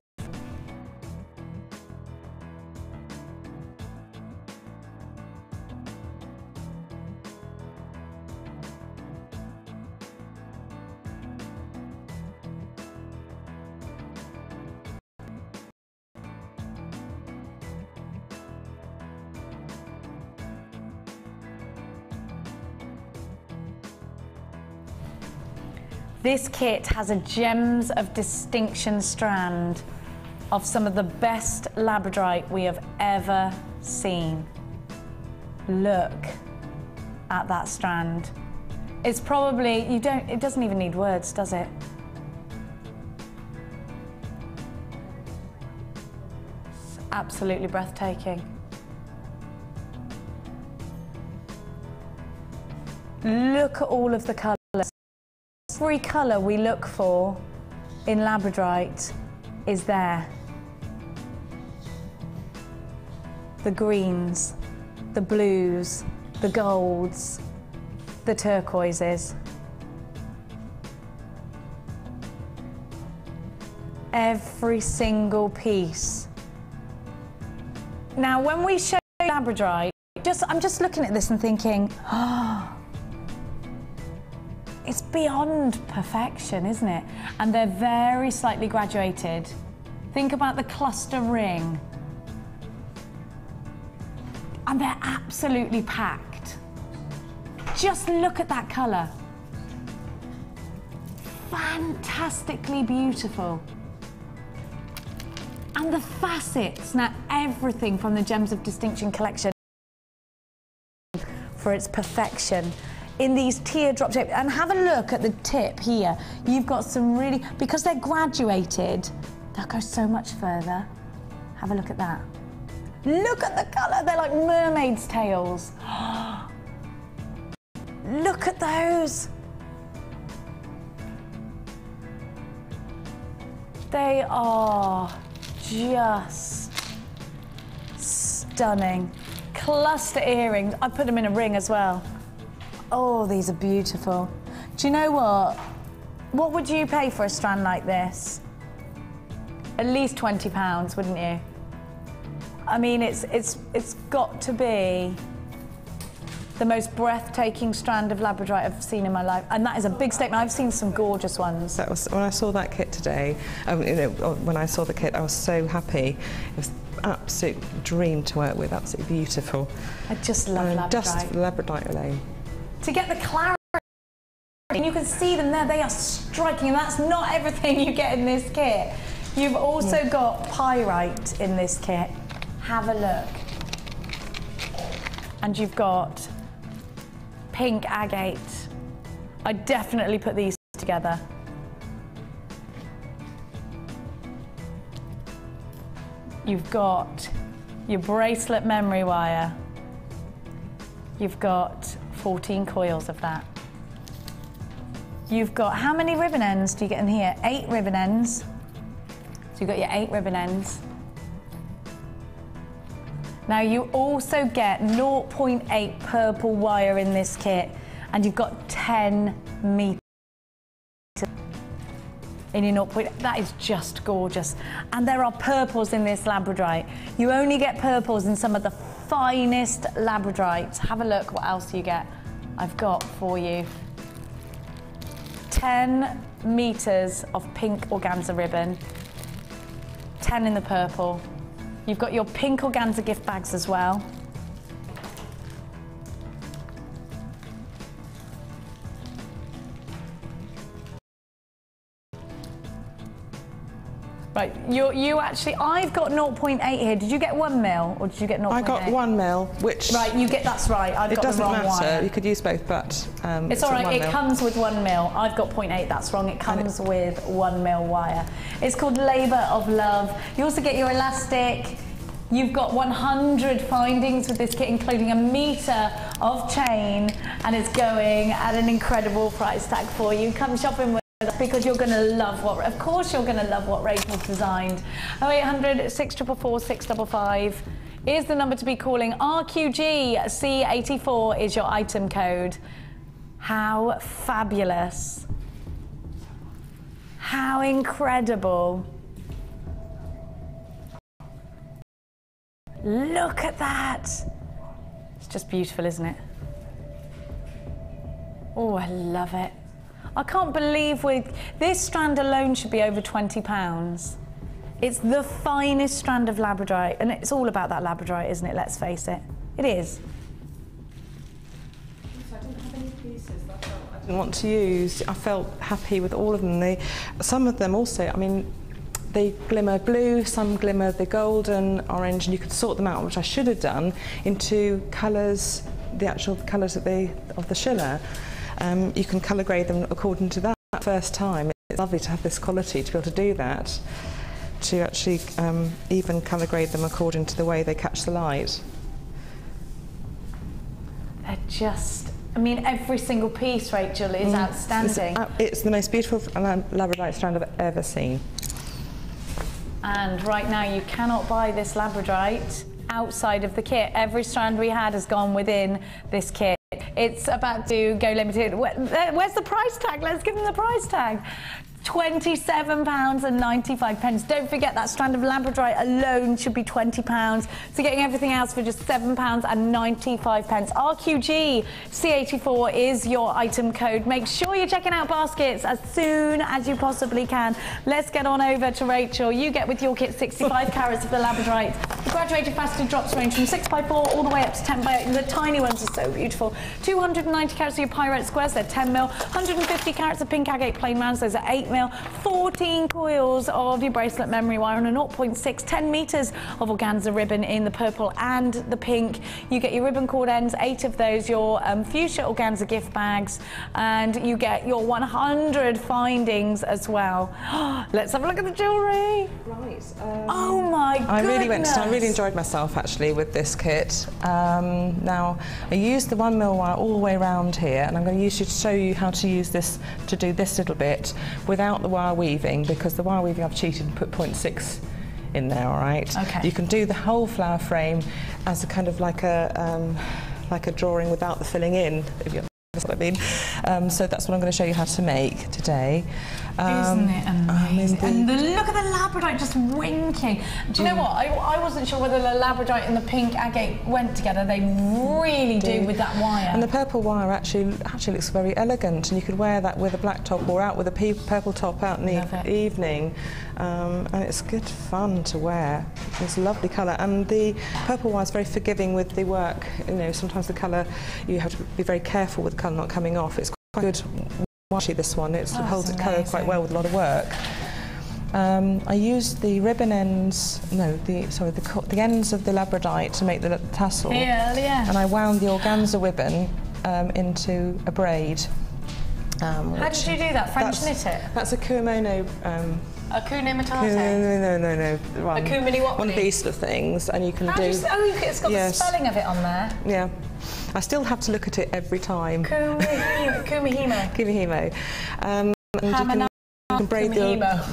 This kit has a Gems of Distinction strand of some of the best labradorite we have ever seen. Look at that strand. It's probably, it doesn't even need words, does it? It's absolutely breathtaking. Look at all of the colours. Every colour we look for in labradorite is there. The greens, the blues, the golds, the turquoises. Every single piece. Now, when we show labradorite, I'm just looking at this and thinking, oh, it's beyond perfection, isn't it? And they're very slightly graduated. Think about the cluster ring. And they're absolutely packed. Just look at that colour. Fantastically beautiful. And the facets, now everything from the Gems of Distinction collection for its perfection. In these teardrop shapes, and have a look at the tip here. You've got some really, because they're graduated, they'll go so much further. Have a look at that. Look at the colour, they're like mermaids' tails. Look at those. They are just stunning. Cluster earrings, I put them in a ring as well. Oh, these are beautiful. Do you know what? What would you pay for a strand like this? At least £20, wouldn't you? I mean, it's got to be the most breathtaking strand of labradorite I've seen in my life, and that is a big statement. I've seen some gorgeous ones. That was when I saw that kit today. You know, when I saw the kit, I was so happy. It was an absolute dream to work with. Absolutely beautiful. I just love labradorite. Just labradorite alone. To get the clarity, and you can see them there. They are striking, and that's not everything you get in this kit. You've also got pyrite in this kit. Have a look. And you've got pink agate. I definitely put these together. You've got your bracelet memory wire. You've got 14 coils of that. You've got, how many ribbon ends do you get in here? 8 ribbon ends. So you've got your 8 ribbon ends. Now you also get 0.8 purple wire in this kit, and you've got 10 meters in your 0.8. That is just gorgeous. And there are purples in this labradorite. You only get purples in some of the finest labradorites. Have a look what else you get. I've got for you 10 meters of pink organza ribbon, 10 in the purple. You've got your pink organza gift bags as well. Right, you actually, I've got 0.8 here. Did you get 1 mil or did you get 0.8? I got 1 mil, which... Right, you get, that's right, I've got the wrong one. It doesn't matter, you could use both, but... it's all right, it comes with 1 mil. I've got 0.8, that's wrong. It comes with 1 mil wire. It's called Labour of Love. You also get your elastic. You've got 100 findings with this kit, including 1 meter of chain, and it's going at an incredible price tag for you. Come shopping with us because you're going to love what, of course you're going to love what Rachel's designed. 0800 644 655 is the number to be calling. RQG C84 is your item code. How fabulous. How incredible. Look at that. It's just beautiful, isn't it? Oh, I love it. I can't believe this strand alone should be over £20. It's the finest strand of labradorite, and it's all about that labradorite, isn't it? Let's face it. It is. I didn't have any pieces that I didn't want to use. I felt happy with all of them. Some of them also, I mean, they glimmer blue, some glimmer the golden, orange, and you could sort them out, which I should have done, into colours, the actual colours of the schiller. You can colour grade them according to that first time. It's lovely to have this quality, to be able to do that, to actually even colour grade them according to the way they catch the light. They're just, I mean, every single piece, Rachel, is outstanding. It's the most beautiful labradorite strand I've ever seen. And right now you cannot buy this labradorite outside of the kit. Every strand we had has gone within this kit. It's about to go limited. Where's the price tag? Let's give them the price tag. £27.95. Don't forget that strand of labradorite alone should be £20. So getting everything else for just £7.95. RQG C84 is your item code. Make sure you're checking out baskets as soon as you possibly can. Let's get on over to Rachel. You get with your kit 65 carats of the labradorite. The graduated faceted drops range from 6x4 all the way up to 10x8. The tiny ones are so beautiful. 290 carats of your pyrite squares, they're 10 mil. 150 carats of pink agate plain rounds, those are 8 mil. 14 coils of your bracelet memory wire on a 0.6, 10 meters of organza ribbon in the purple and the pink. You get your ribbon cord ends, 8 of those, your fuchsia organza gift bags, and you get your 100 findings as well. Let's have a look at the jewellery. Right. Oh my goodness. I really enjoyed myself actually with this kit. Now I used the 1 mil wire all the way around here, and I'm going to show you how to use this to do this little bit without the wire weaving, because the wire weaving I've cheated and put 0.6 in there, all right? Okay. You can do the whole flower frame as a kind of like a drawing without the filling in. That's what I mean. So that's what I'm going to show you how to make today. Isn't it amazing? And look at the labradorite just winking. Do you know what? I wasn't sure whether the labradorite and the pink agate went together. They really do with that wire. And the purple wire actually looks very elegant, and you could wear that with a black top or out with a purple top out in the evening. And it's good fun to wear. It's a lovely colour, and the purple wire is very forgiving with the work. You know, sometimes the colour, you have to be very careful with the colour not coming off. It's quite good. Actually, this one, it holds its colour quite well with a lot of work. I used the ribbon ends, the ends of the labradorite to make the tassel. Yeah. And I wound the organza ribbon into a braid. How did you do that? French knit it? That's a kumono. A kune matate? No. A kumini what? One of these sort of things, and you can do. It's got the spelling of it on there. Yeah. I still have to look at it every time. Kumihimo. Kumihimo. And you can braid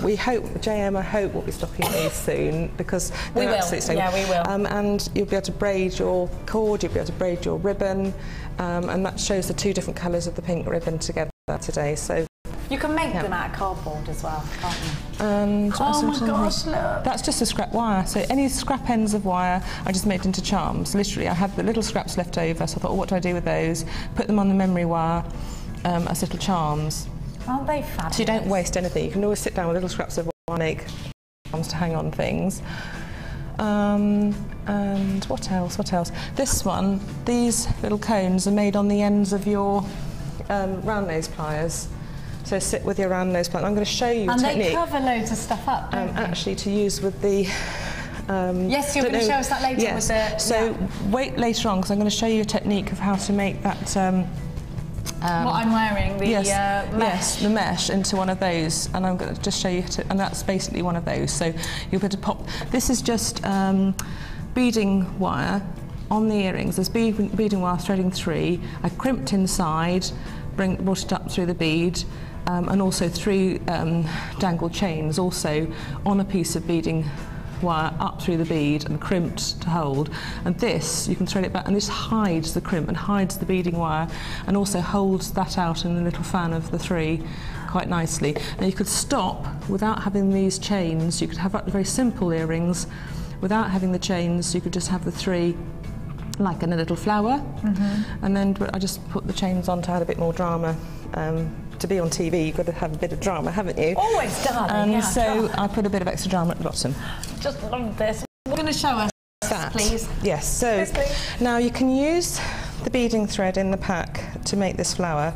we hope, JM, I hope will be stocking these soon, because we will. Yeah, we will. And you'll be able to braid your cord, you'll be able to braid your ribbon, and that shows the two different colours of the pink ribbon together today. So you can make them out of cardboard as well, can't you? And oh my gosh, look! That's just a scrap wire. So any scrap ends of wire, I just made into charms. Literally, I had the little scraps left over, so I thought, oh, what do I do with those? Put them on the memory wire as little charms. Aren't they fabulous? So you don't waste anything. You can always sit down with little scraps of wire and make charms to hang on things. And what else? This one, these little cones are made on the ends of your round nose pliers. So sit with your round nose pliers. I'm going to show you a technique. And they cover loads of stuff up, don't they? Actually, to use with the... yes, you're going to show us that later. Yes. With the... So wait later on, because I'm going to show you a technique of how to make that... what I'm wearing, the mesh. Yes, the mesh into one of those, and I'm going to just show you, and that's basically one of those. So you'll be able to pop... This is just beading wire on the earrings. There's beading wire threading 3. I crimped inside, brought it up through the bead, and also 3 dangled chains also on a piece of beading wire up through the bead and crimped to hold. And this, you can thread it back, and this hides the crimp and hides the beading wire, and also holds that out in the little fan of the 3 quite nicely. Now you could stop without having these chains. You could have very simple earrings without having the chains. You could just have the 3 like in a little flower, and then I just put the chains on to add a bit more drama. To be on TV, you've got to have a bit of drama, haven't you? Always, darling. And so I put a bit of extra drama at the bottom. Just love this. We're going to show us that, please. Yes. So now you can use the beading thread in the pack to make this flower,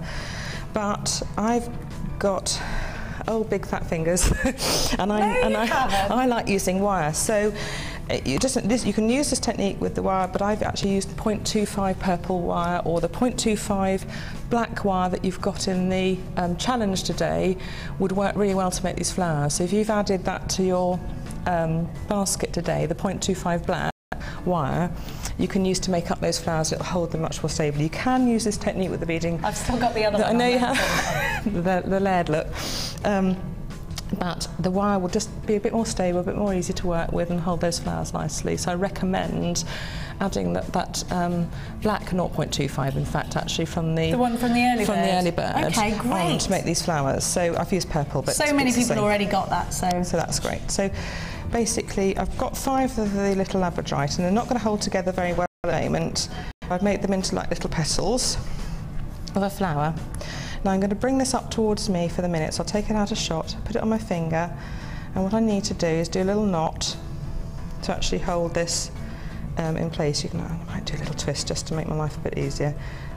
but I've got old big fat fingers, and I like using wire. So you can use this technique with the wire, but I've actually used 0.25 purple wire, or the 0.25 black wire that you've got in the challenge today would work really well to make these flowers. So if you've added that to your basket today, the 0.25 black wire, you can use to make up those flowers. It'll hold them much more stably. You can use this technique with the beading. I've still got the other one. I know you have. the layered look. But the wire will just be a bit more stable, a bit more easy to work with, and hold those flowers nicely. So I recommend adding that black 0.25, in fact, actually from the one from the early bird. Okay, great. To make these flowers. So I've used purple, but so many people already got that. So that's great. So basically, I've got 5 of the little labradorite, and they're not going to hold together very well at the moment. I've made them into like little petals of a flower. Now I'm going to bring this up towards me for the minute, so I'll take it out of shot, put it on my finger, and what I need to do is do a little knot to actually hold this in place. I might do a little twist just to make my life a bit easier.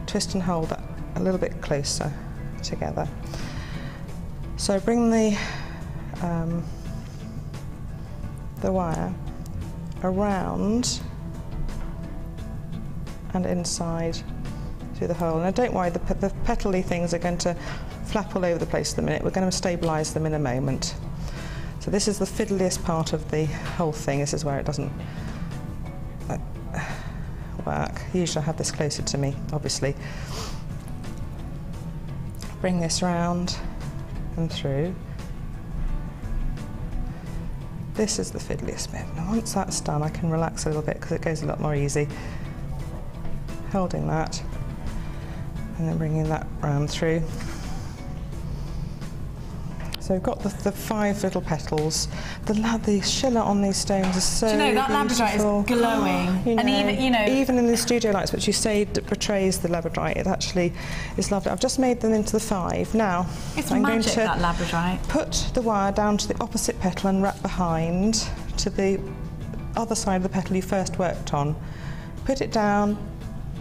Twist and hold that a little bit closer together. So bring the wire around and inside through the hole. Now don't worry, the petally things are going to flap all over the place in a minute. We're going to stabilise them in a moment. So this is the fiddliest part of the whole thing. This is where it doesn't work. Usually I have this closer to me, obviously. Bring this round and through. This is the fiddliest bit. Now once that's done, I can relax a little bit because it goes a lot more easy. Holding that. And then bringing that round through. So we've got the 5 little petals. The schiller on these stones is so beautiful. Do you know, that labradorite is glowing. You know, and even, you know, even in the studio lights, which you say portrays the labradorite, it actually is lovely. I've just made them into the 5. Now, it's I'm magic, going to that labradorite. put the wire down to the opposite petal and wrap behind to the other side of the petal you first worked on. Put it down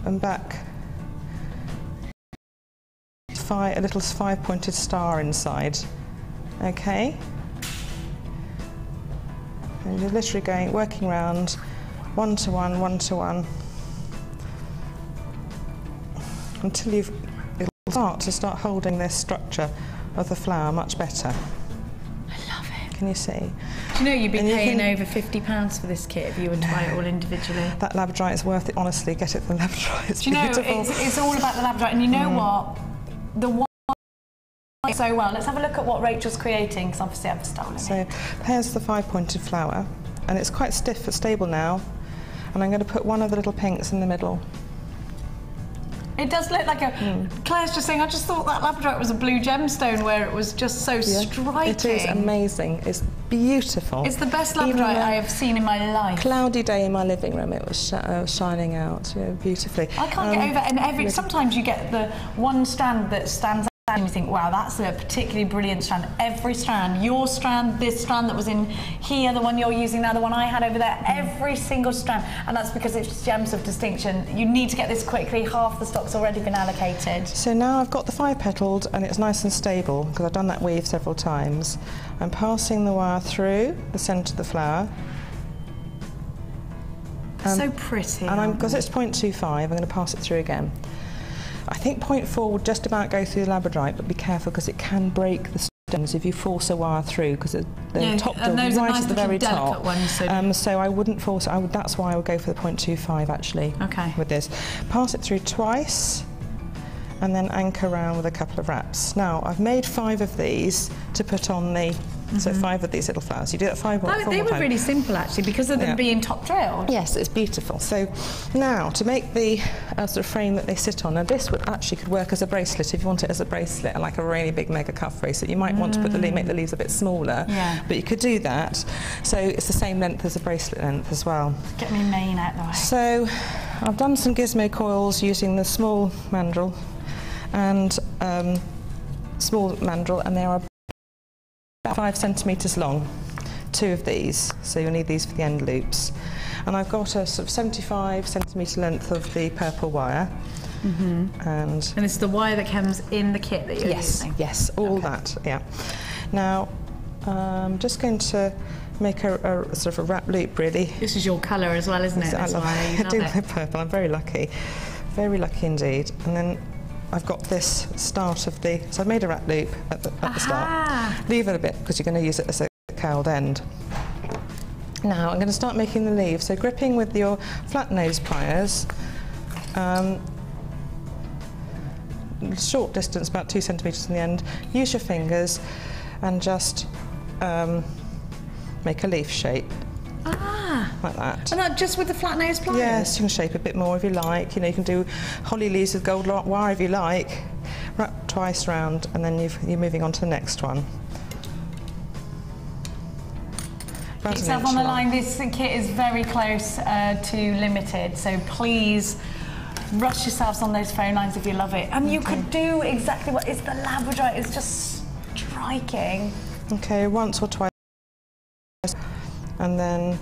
and back. A little 5-pointed star inside. Okay, and you're literally working round 1 to 1, 1 to 1, until it'll start holding this structure of the flower much better. I love it. Can you see? Do you know you'd be paying over £50 for this kit if you were to buy it all individually? That labradorite is worth it, honestly. Get it from labradorite. It's beautiful. Do you know, it's all about the labradorite, and you know what? The one so well. Let's have a look at what Rachel's creating, because obviously I've stolen it. So here's the 5-pointed flower, and it's quite stiff but stable now. And I'm going to put one of the little pinks in the middle. It does look like a... Claire's just saying, I just thought that labradorite was a blue gemstone where it was just so striking. It is amazing. It's beautiful. It's the best labradorite I have seen in my life. Cloudy day in my living room, it was shining out, beautifully. I can't get over, and sometimes you get the one strand that stands out and you think, wow, that's a particularly brilliant strand. Every strand, your strand, this strand that was in here, the one you're using now, the one I had over there, every single strand, and that's because it's gems of distinction. You need to get this quickly, half the stock's already been allocated. So now I've got the 5-petaled and it's nice and stable because I've done that weave several times. I'm passing the wire through the centre of the flower. So pretty. And because it's 0.25, I'm going to pass it through again. I think 0.4 will just about go through the labradorite, but be careful because it can break the stones if you force a wire through, because the top door right nice at the very top. Ones, so I wouldn't force it. That's why I would go for the 0.25 actually. Okay. With this, pass it through twice, and then anchor around with a couple of wraps. Now I've made 5 of these to put on the. So 5 of these little flowers. You do that 5 more times. They were really simple actually because of them being top drilled. Yes, it's beautiful. So now to make the sort of frame that they sit on, now this could work as a bracelet if you want it as a bracelet, like a really big mega cuff bracelet. You might want to make the leaves a bit smaller, but you could do that. So it's the same length as a bracelet length as well. Get me mane out the way. So I've done some gizmo coils using the small mandrel and they are about 5 centimetres long, 2 of these, so you'll need these for the end loops. And I've got a sort of 75 centimetre length of the purple wire. And it's the wire that comes in the kit that you're using? Yes, all that, yeah. Now, I'm just going to make a sort of a wrap loop, really. This is your colour as well, isn't it? I do like purple, I'm very lucky indeed. And then I've got this start of so I've made a wrap loop at the start. Leave it a bit because you're going to use it as a curled end. Now I'm going to start making the leaf. So gripping with your flat nose pliers, short distance, about 2 centimetres from the end, use your fingers and just make a leaf shape. Like that. And that just with the flat nose pliers? Yes, you can shape a bit more if you like. You know, you can do holly leaves with gold wire if you like. Wrap twice round, and then you're moving on to the next one. Keep yourself on the line. This kit is very close to limited, so please rush yourselves on those phone lines if you love it. And you could do exactly what is the labradorite. It's just striking. Okay, once or twice, and then.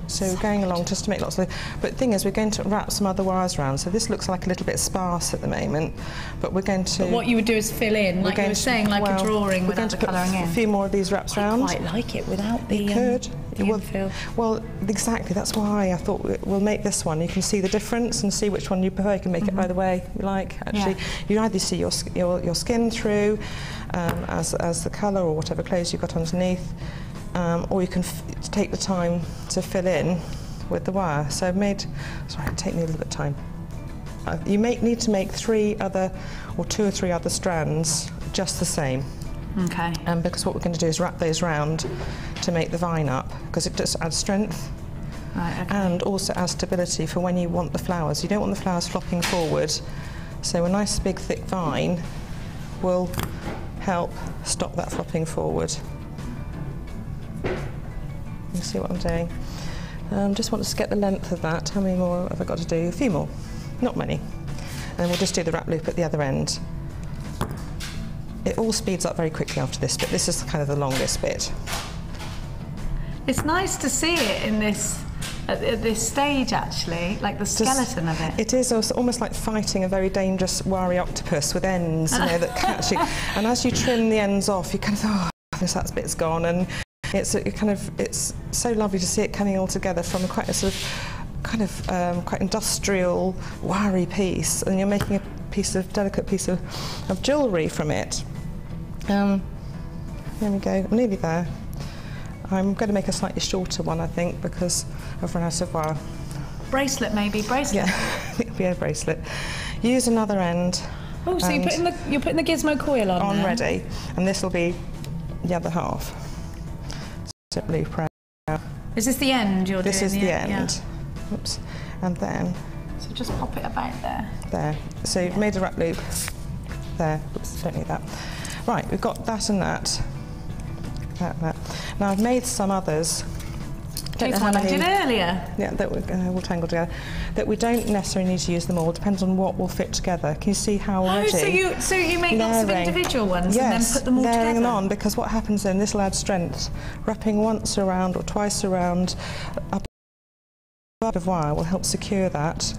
So we're going along just to make lots of... But the thing is, we're going to wrap some other wires around. So this looks like a little bit sparse at the moment, but we're going to... But what you would do is fill in, like you were saying, like a drawing without the colouring in. A few more of these wraps round. I quite like it without the... You could. Infill. Well, exactly. That's why I thought we'll make this one. You can see the difference and see which one you prefer. You can make it by the way you like. Actually, you either see your skin through as the colour or whatever clothes you've got underneath. Or you can take the time to fill in with the wire. So I've made, sorry, take me a little bit of time. You need to make 2 or 3 other strands just the same. Okay. Because what we're going to do is wrap those round to make the vine up, because it just adds strength. Right, okay. and also adds stability for when you want the flowers. You don't want the flowers flopping forward, so a nice big thick vine will help stop that flopping forward. You see what I'm doing? Just want to get the length of that. How many more have I got to do? A few more, not many. And we'll just do the wrap loop at the other end. It all speeds up very quickly after this bit. This is kind of the longest bit. It's nice to see it in this, at this stage actually, like the skeleton of it. It is almost like fighting a very dangerous wiry octopus with ends, you know, that catch you. And as you trim the ends off, you kind of, oh, that bit's gone. And it's so lovely to see it coming all together from quite a sort of quite industrial, wiry piece, and you're making a delicate piece of jewellery from it. There we go, I'm nearly there. I'm going to make a slightly shorter one, I think, because I've run out of wire. Bracelet, maybe, bracelet? Yeah, I think it'll be a bracelet. Use another end. Oh, so you're putting the gizmo coil on there? Ready, and this will be the other half. So loop round. Is this the end you're doing? This is the end. Yeah. Oops, and then. So just pop it about there. There. So you've made a wrap loop. There. Oops, don't need that. Right, we've got that and that. That. Now I've made some others. Here's one I did earlier. Yeah, that we'll tangle together. That we don't necessarily need to use them all. Depends on what will fit together. Can you see how already? Oh, so you make lots of individual ones and then put them all layering together? them on, because what happens then, this will add strength. Wrapping once around or twice around up of wire will help secure that.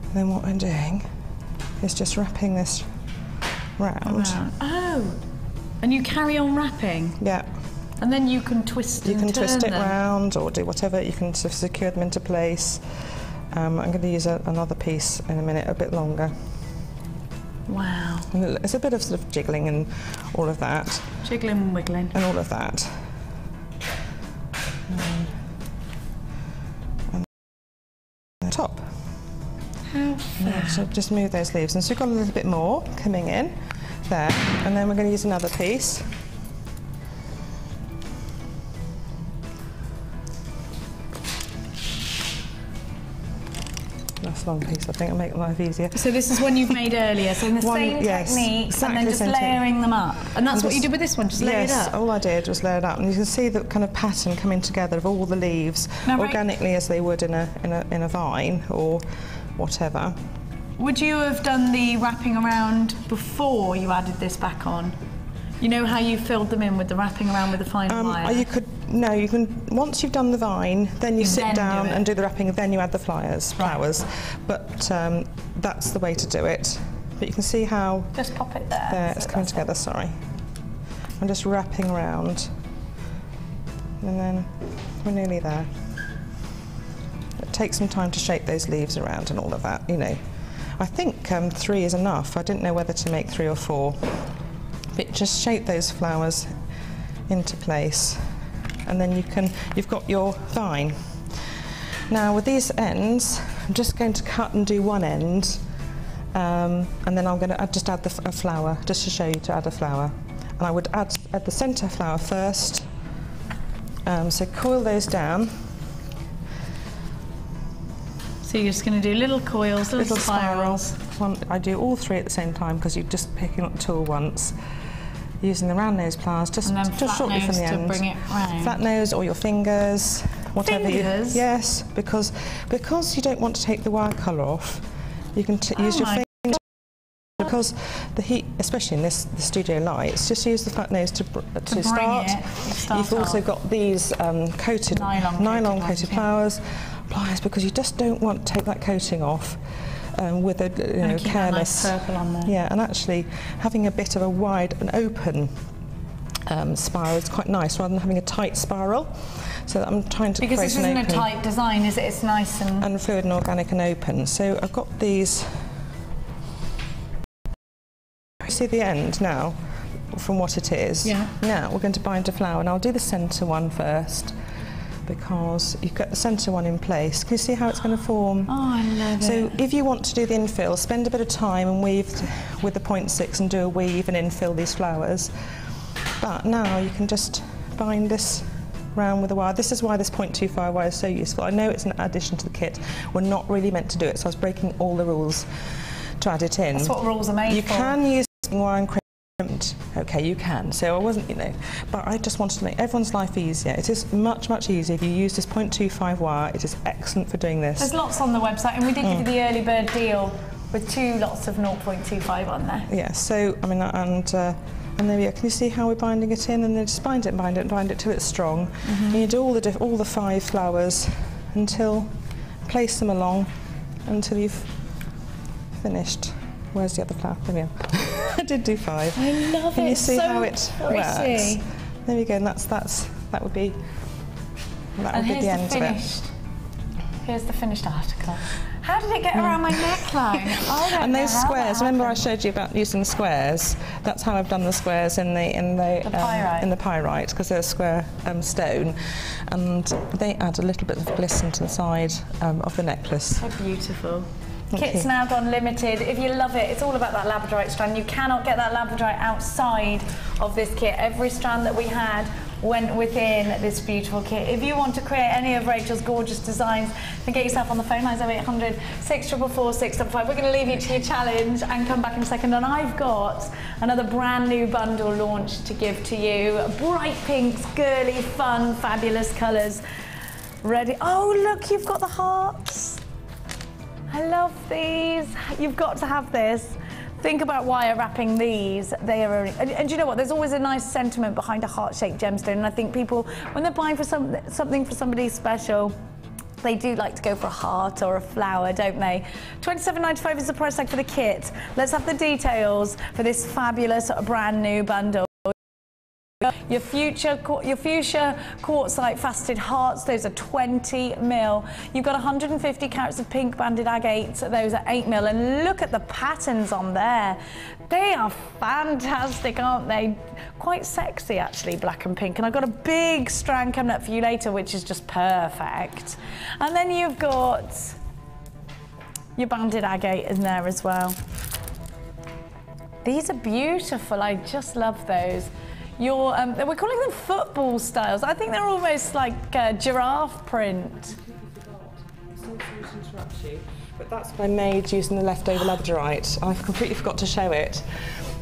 And then what I'm doing is just wrapping this round. Oh, and you carry on wrapping? Yeah. And then you can twist and turn them. You can twist it round or do whatever. You can sort of secure them into place. I'm going to use another piece in a minute, a bit longer. Wow. And it's a bit of sort of jiggling and all of that. Jiggling and wiggling. And all of that. And the top. How far? So just move those leaves. And so we've got a little bit more coming in there. And then we're going to use another piece. That's a long piece, I think. It'll make life easier. So this is one you've made earlier, so in the same technique, exactly, and then just layering them up. And that's what you did with this one, just lay it up? Yes, all I did was lay it up. And you can see the kind of pattern coming together of all the leaves, organically as they would in a vine or whatever. Would you have done the wrapping around before you added this back on? You know how you filled them in with the wrapping around with the fine wire? You can, once you've done the vine, then you sit down and do the wrapping, and then you add the flowers. But that's the way to do it. But you can see how... Just pop it there. There, it's coming together, sorry. I'm just wrapping around. And then we're nearly there. It takes some time to shape those leaves around and all of that, you know. I think 3 is enough. I didn't know whether to make 3 or 4. But just shape those flowers into place, and then you've got your vine. Now with these ends, I'm just going to cut and do one end, and then I'm going to just add a flower, just to show you to add a flower. And I would add the centre flower first. So coil those down. So you're just going to do little coils, little spirals. I do all 3 at the same time because you're just picking up the tool once. Using the round nose pliers, just shortly from the end. To bring it round. Flat nose or your fingers, whatever. Fingers? Yes, because you don't want to take the wire colour off. You can use your fingers, because the heat, especially in the studio lights, just use the flat nose to start. You've also got these coated nylon coated pliers, because you just don't want to take that coating off. With a careless nice purple on there. Yeah, and actually having a bit of a wide and open spiral is quite nice, rather than having a tight spiral. So I'm trying to because this isn't a tight design, is it? It's nice and fluid and organic and open. So I've got these. See the end now, from what it is. Yeah. Now we're going to bind a flower, and I'll do the centre one first, because you've got the centre one in place. Can you see how it's going to form? Oh, I love it. So if you want to do the infill, spend a bit of time and weave with the 0.6 and do a weave and infill these flowers. But now you can just bind this round with the wire. This is why this 0.25 wire is so useful. I know it's an addition to the kit. We're not really meant to do it, so I was breaking all the rules to add it in. That's what rules are made for. You can use wire and crimped. Okay, you can. So I wasn't, you know, but I just wanted to make everyone's life easier. It is much, much easier if you use this 0.25 wire. It is excellent for doing this. There's lots on the website, and we did give you the early bird deal with 2 lots of 0.25 on there. Yeah, so, I mean, and there we go. Can you see how we're binding it in? And then just bind it and bind it and bind it till it's strong. And you do all the 5 flowers until, place them along until you've finished. Where's the other flower? There we are. I did do 5. I love it. Can you see so how it works? There we go, and that would be the end of it. Here's the finished article. How did it get around my neckline? And those squares, remember I showed you about using squares? That's how I've done the squares in the pyrite, because they're a square stone, and they add a little bit of glisten to the side of the necklace. So beautiful. Kit's now gone limited. If you love it, it's all about that labradorite strand. You cannot get that labradorite outside of this kit. Every strand that we had went within this beautiful kit. If you want to create any of Rachel's gorgeous designs, then get yourself on the phone lines 0800 644 655. We're going to leave you to your challenge and come back in a second. And I've got another brand new bundle launched to give to you. Bright pinks, girly, fun, fabulous colours. Ready? Oh, look, you've got the hearts. I love these. You've got to have this. Think about wire wrapping these. They are, and you know what? There's always a nice sentiment behind a heart-shaped gemstone, and I think people, when they're buying for something for somebody special, they do like to go for a heart or a flower, don't they? £27.95 is the price tag for the kit. Let's have the details for this fabulous brand new bundle. Your fuchsia quartzite faceted hearts, those are 20mm. You've got 150 carats of pink banded agates, those are 8mm. And look at the patterns on there. They are fantastic, aren't they? Quite sexy, actually, black and pink. And I've got a big strand coming up for you later, which is just perfect. And then you've got your banded agate in there as well. These are beautiful. I just love those. We're calling them football styles. I think they're almost like a giraffe print. Sorry to interrupt you, but that's what I made using the leftover labradorite. I completely forgot to show it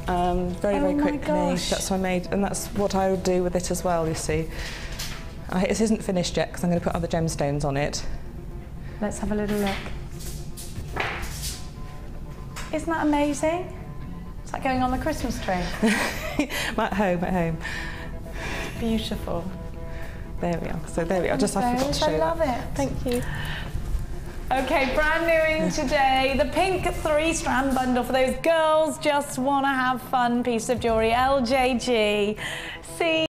very quickly. Gosh. That's what I made, and that's what I would do with it as well, you see. This isn't finished yet because I'm going to put other gemstones on it. Let's have a little look. Isn't that amazing? It's like going on the Christmas tree. at home. Beautiful. There we are. So there we are. I forgot to show I love it. Thank you. Okay, brand new in today, the pink 3-strand bundle for those girls just want to have fun piece of jewellery. LJG. See,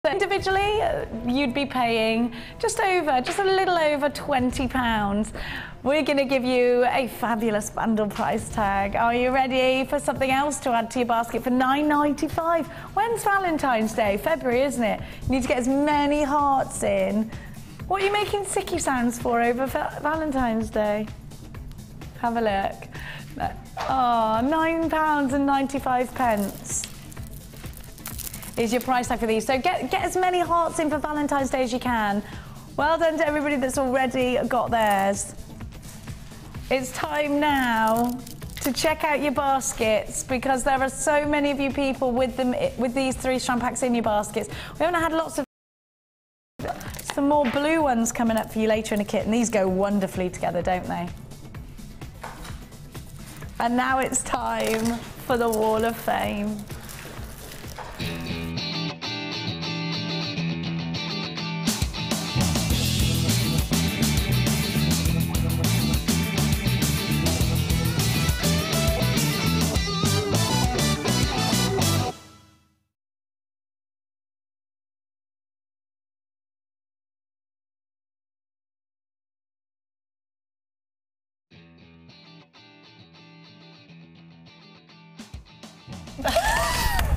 individually, you'd be paying just a little over £20. We're going to give you a fabulous bundle price tag. Are you ready for something else to add to your basket for £9.95? When's Valentine's Day? February, isn't it? You need to get as many hearts in. What are you making sicky sounds for over Valentine's Day? Have a look. Oh, £9.95 is your price tag for these. So get as many hearts in for Valentine's Day as you can. Well done to everybody that's already got theirs. It's time now to check out your baskets, because there are so many of you people with these 3-strand packs in your baskets. We haven't had lots of some more blue ones coming up for you later in the kit, and these go wonderfully together, don't they? And now it's time for the Wall of Fame.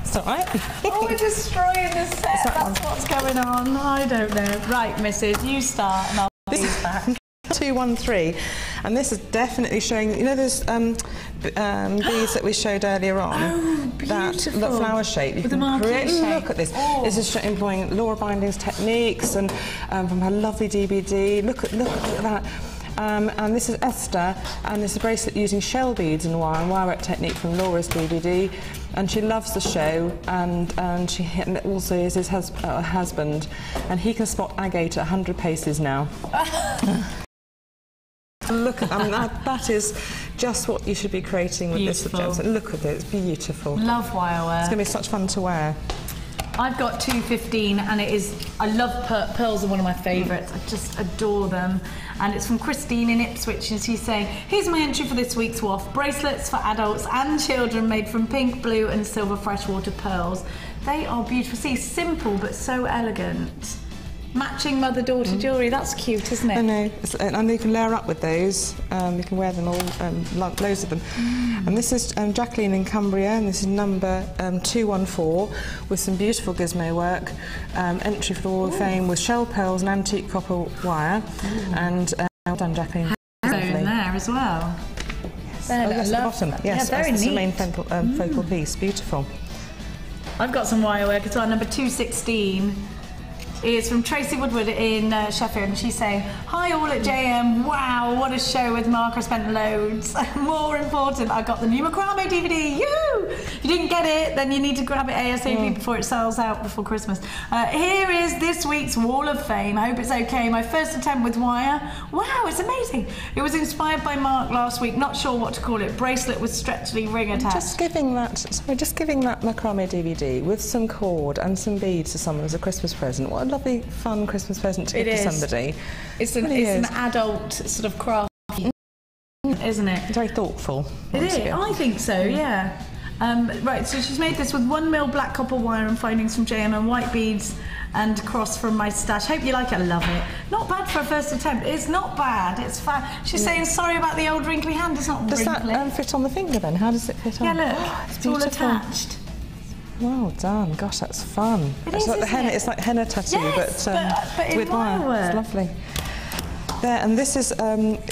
It's all right. Oh, we're destroying the set. That's what's going on. I don't know. Right, Mrs. You start and I'll be back. 213, and this is definitely showing, you know, those beads that we showed earlier on, that flower shape. You can really look at this. This is employing Laura Binding's techniques and from her lovely DBD. Look at that. And this is Esther, and this is a bracelet using shell beads and wire work technique from Laura's DBD, and she loves the show, and she also is his husband, and he can spot agate at 100 paces now. Look at that is just what you should be creating with this gemstone. Look at it, it's beautiful. Love wire work. It's going to be such fun to wear. I've got 215, and it is, I love pearls, are one of my favourites. I just adore them. And it's from Christine in Ipswich, and she's saying, here's my entry for this week's waft. Bracelets for adults and children made from pink, blue and silver freshwater pearls. They are beautiful. See, simple but so elegant. Matching mother-daughter jewellery, that's cute, isn't it? I know, and you can layer up with those. You can wear them all, loads of them. And this is Jacqueline in Cumbria, and this is number 214, with some beautiful gizmo work. Entry for the Wall of Fame with shell pearls and antique copper wire. And well done, Jacqueline. In there as well. Yes. Yes, the bottom. Yes, very that's neat. the main focal piece. Beautiful. I've got some wire work as well, number 216. Is from Tracy Woodward in Sheffield, and she's saying, hi all at JM, wow, what a show with Mark, I spent loads. More important, I got the new macrame DVD, If you didn't get it, then you need to grab it ASAP before it sells out before Christmas. Here is this week's Wall of Fame. I hope it's okay. My first attempt with wire. Wow, it's amazing. It was inspired by Mark last week, not sure what to call it. Bracelet with stretchly ring attached. Just giving that macrame DVD with some cord and some beads to someone as a Christmas present. What a lovely, fun Christmas present to give to somebody. It's an adult sort of craft, isn't it? It's very thoughtful. It is. I think so. Yeah. Right. So she's made this with 1 mil black copper wire and findings from JM and white beads and cross from my stash. Hope you like it. I love it. Not bad for a first attempt. It's not bad. It's fine. She's saying sorry about the old wrinkly hand. It's not wrinkly. Does that fit on the finger then? How does it fit on? Yeah. Look. It's all attached. Well done. Gosh, that's fun. It's like the henna. It's like henna tattoo, yes, but with wire. It's lovely. There, and this is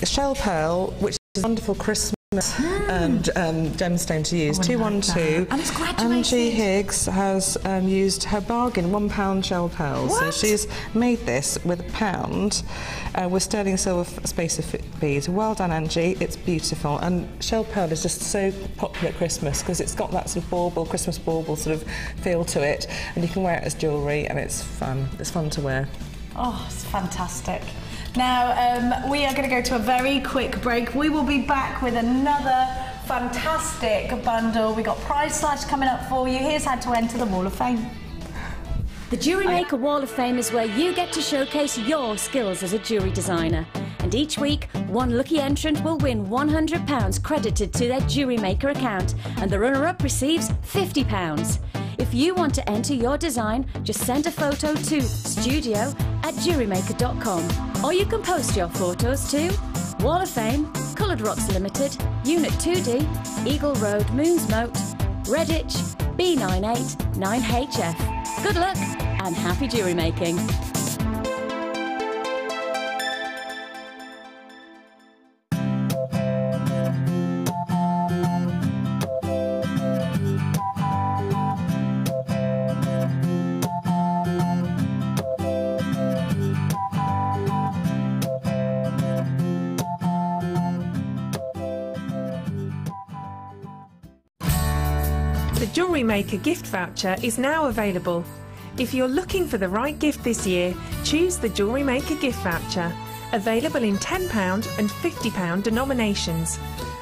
shell pearl, which is a wonderful Christmas gemstone to use. 212. And it's graduated. Angie Higgs has used her bargain £1 shell pearls. What? So she's made this with £1 with sterling silver spacer beads. Well done, Angie. It's beautiful. And shell pearl is just so popular at Christmas because it's got that sort of bauble, Christmas bauble sort of feel to it, and you can wear it as jewellery, and it's fun. It's fun to wear. Oh, it's fantastic. Now, we are going to go to a very quick break. We will be back with another fantastic bundle. We've got Prize Slash coming up for you. Here's how to enter the Wall of Fame. The Jewellery Maker Wall of Fame is where you get to showcase your skills as a jewellery designer. And each week, one lucky entrant will win £100 credited to their Jewellery Maker account, and the runner-up receives £50. If you want to enter your design, just send a photo to studio@jewellerymaker.com, or you can post your photos to Wall of Fame, Coloured Rocks Limited, Unit 2D, Eagle Road, Moonsmote, Redditch, B98 9HF. Good luck and happy jewellery making. The Jewellery Maker gift voucher is now available. If you're looking for the right gift this year, choose the Jewellery Maker gift voucher. Available in £10 and £50 denominations.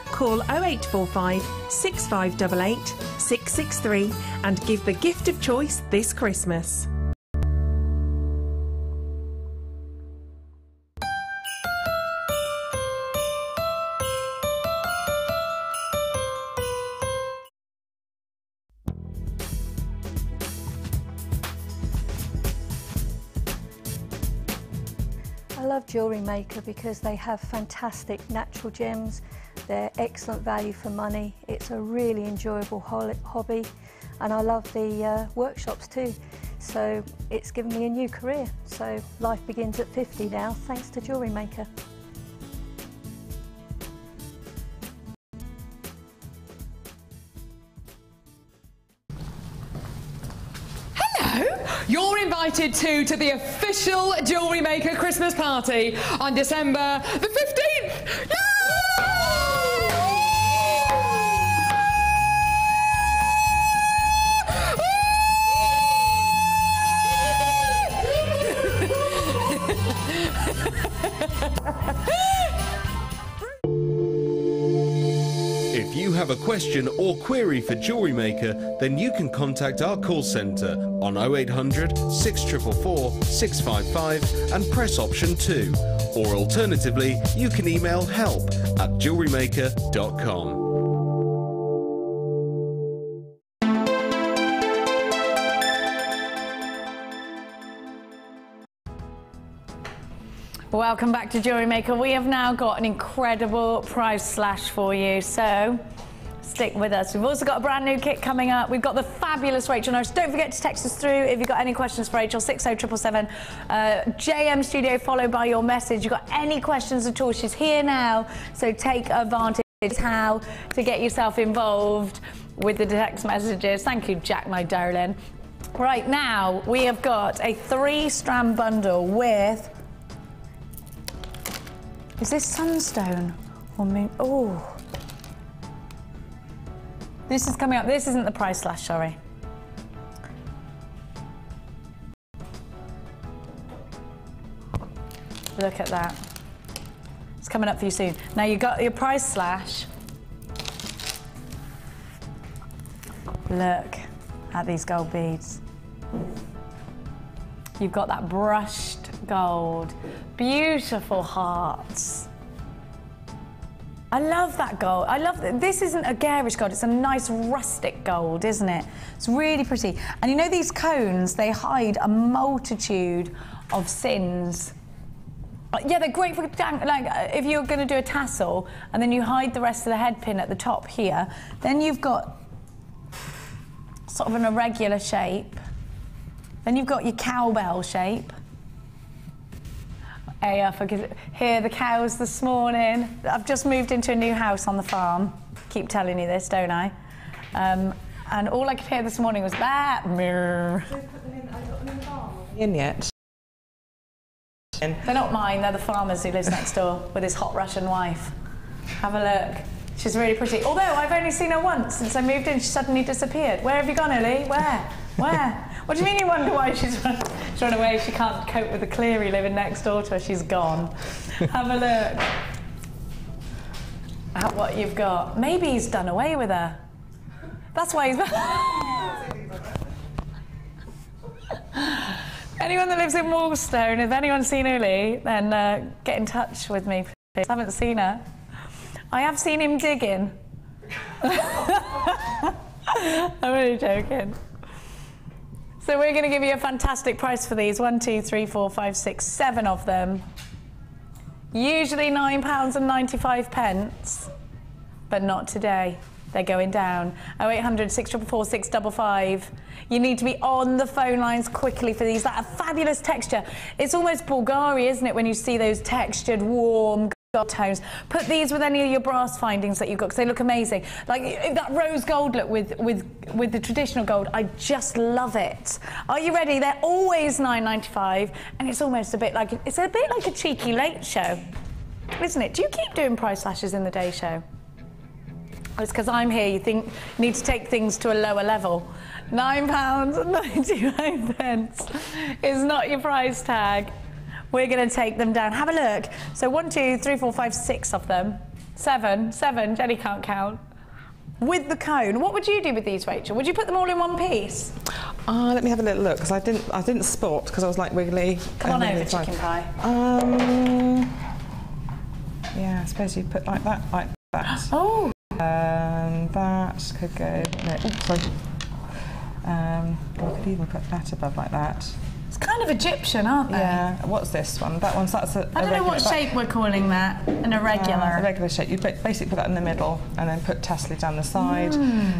Call 0845 6588 663 and give the gift of choice this Christmas. I love Jewellery Maker because they have fantastic natural gems. They're excellent value for money. It's a really enjoyable hobby, and I love the workshops too. So it's given me a new career. So life begins at 50 now, thanks to Jewellery Maker. invited to the official Jewellery Maker Christmas party on December the 15th. If you have a question or query for Jewellery Maker, then you can contact our call centre on 0800 644 655 and press option 2. Or alternatively, you can email help@jewellerymaker.com. Welcome back to Jewellery Maker. We have now got an incredible price slash for you, so stick with us. We've also got a brand new kit coming up. We've got the fabulous Rachel Norris. Don't forget to text us through if you've got any questions for Rachel, 60777 JM Studio, followed by your message. You've got any questions at all, she's here now, so take advantage of how to get yourself involved with the text messages. Thank you, Jack, my darling. Right now, we have got a 3-strand bundle with... Is this Sunstone or moon? Oh. This is coming up. This isn't the price slash, sorry. Look at that. It's coming up for you soon. Now you got your price slash. Look at these gold beads. You've got that brushed gold, beautiful hearts. I love that gold. I love that. This isn't a garish gold, it's a nice rustic gold, isn't it? It's really pretty. And you know these cones, they hide a multitude of sins. Yeah, they're great for, like, if you're going to do a tassel and then you hide the rest of the head pin at the top here, then you've got sort of an irregular shape. Then you've got your cowbell shape. Hey, I hear the cows this morning. I've just moved into a new house on the farm. Keep telling you this, don't I? And all I could hear this morning was that mirror. In yet? They're not mine, they're the farmer's who lives next door with his hot Russian wife. Have a look. She's really pretty. Although I've only seen her once since I moved in, she suddenly disappeared. Where have you gone, Ellie? Where? Where? What do you mean you wonder why she's run away? She can't cope with the Cleary living next door to her. She's gone. Have a look at what you've got. Maybe he's done away with her. That's why he's... Anyone that lives in Wallstone, if anyone's seen Uli, then get in touch with me, please. I haven't seen her. I have seen him digging. I'm only joking. So we're going to give you a fantastic price for these. 1, 2, 3, 4, 5, 6, 7 of them. Usually £9.95, but not today. They're going down. 0800 644 655. You need to be on the phone lines quickly for these. That a fabulous texture. It's almost Bulgari, isn't it, when you see those textured, warm gold tones. Put these with any of your brass findings that you've got, because they look amazing. Like that rose gold look with the traditional gold. I just love it. Are you ready? They're always £9.95, and it's almost a bit like a cheeky late show, isn't it? Do you keep doing price slashes in the day show? It's because I'm here. You think you need to take things to a lower level. £9.95 is not your price tag. We're going to take them down. Have a look. So 1, 2, 3, 4, 5, 6 of them. 7. Jenny can't count. With the cone. What would you do with these, Rachel? Would you put them all in one piece? Let me have a little look, because I didn't spot, because I was like wiggly. Come on over, chicken pie. Yeah, I suppose you put like that. Oh. That could go. No, sorry. We could even put that above like that. It's kind of Egyptian, aren't they? Yeah. What's this one? That's a I don't know what shape we're calling that. An irregular. Irregular shape. You basically put that in the middle and then put tassel down the side.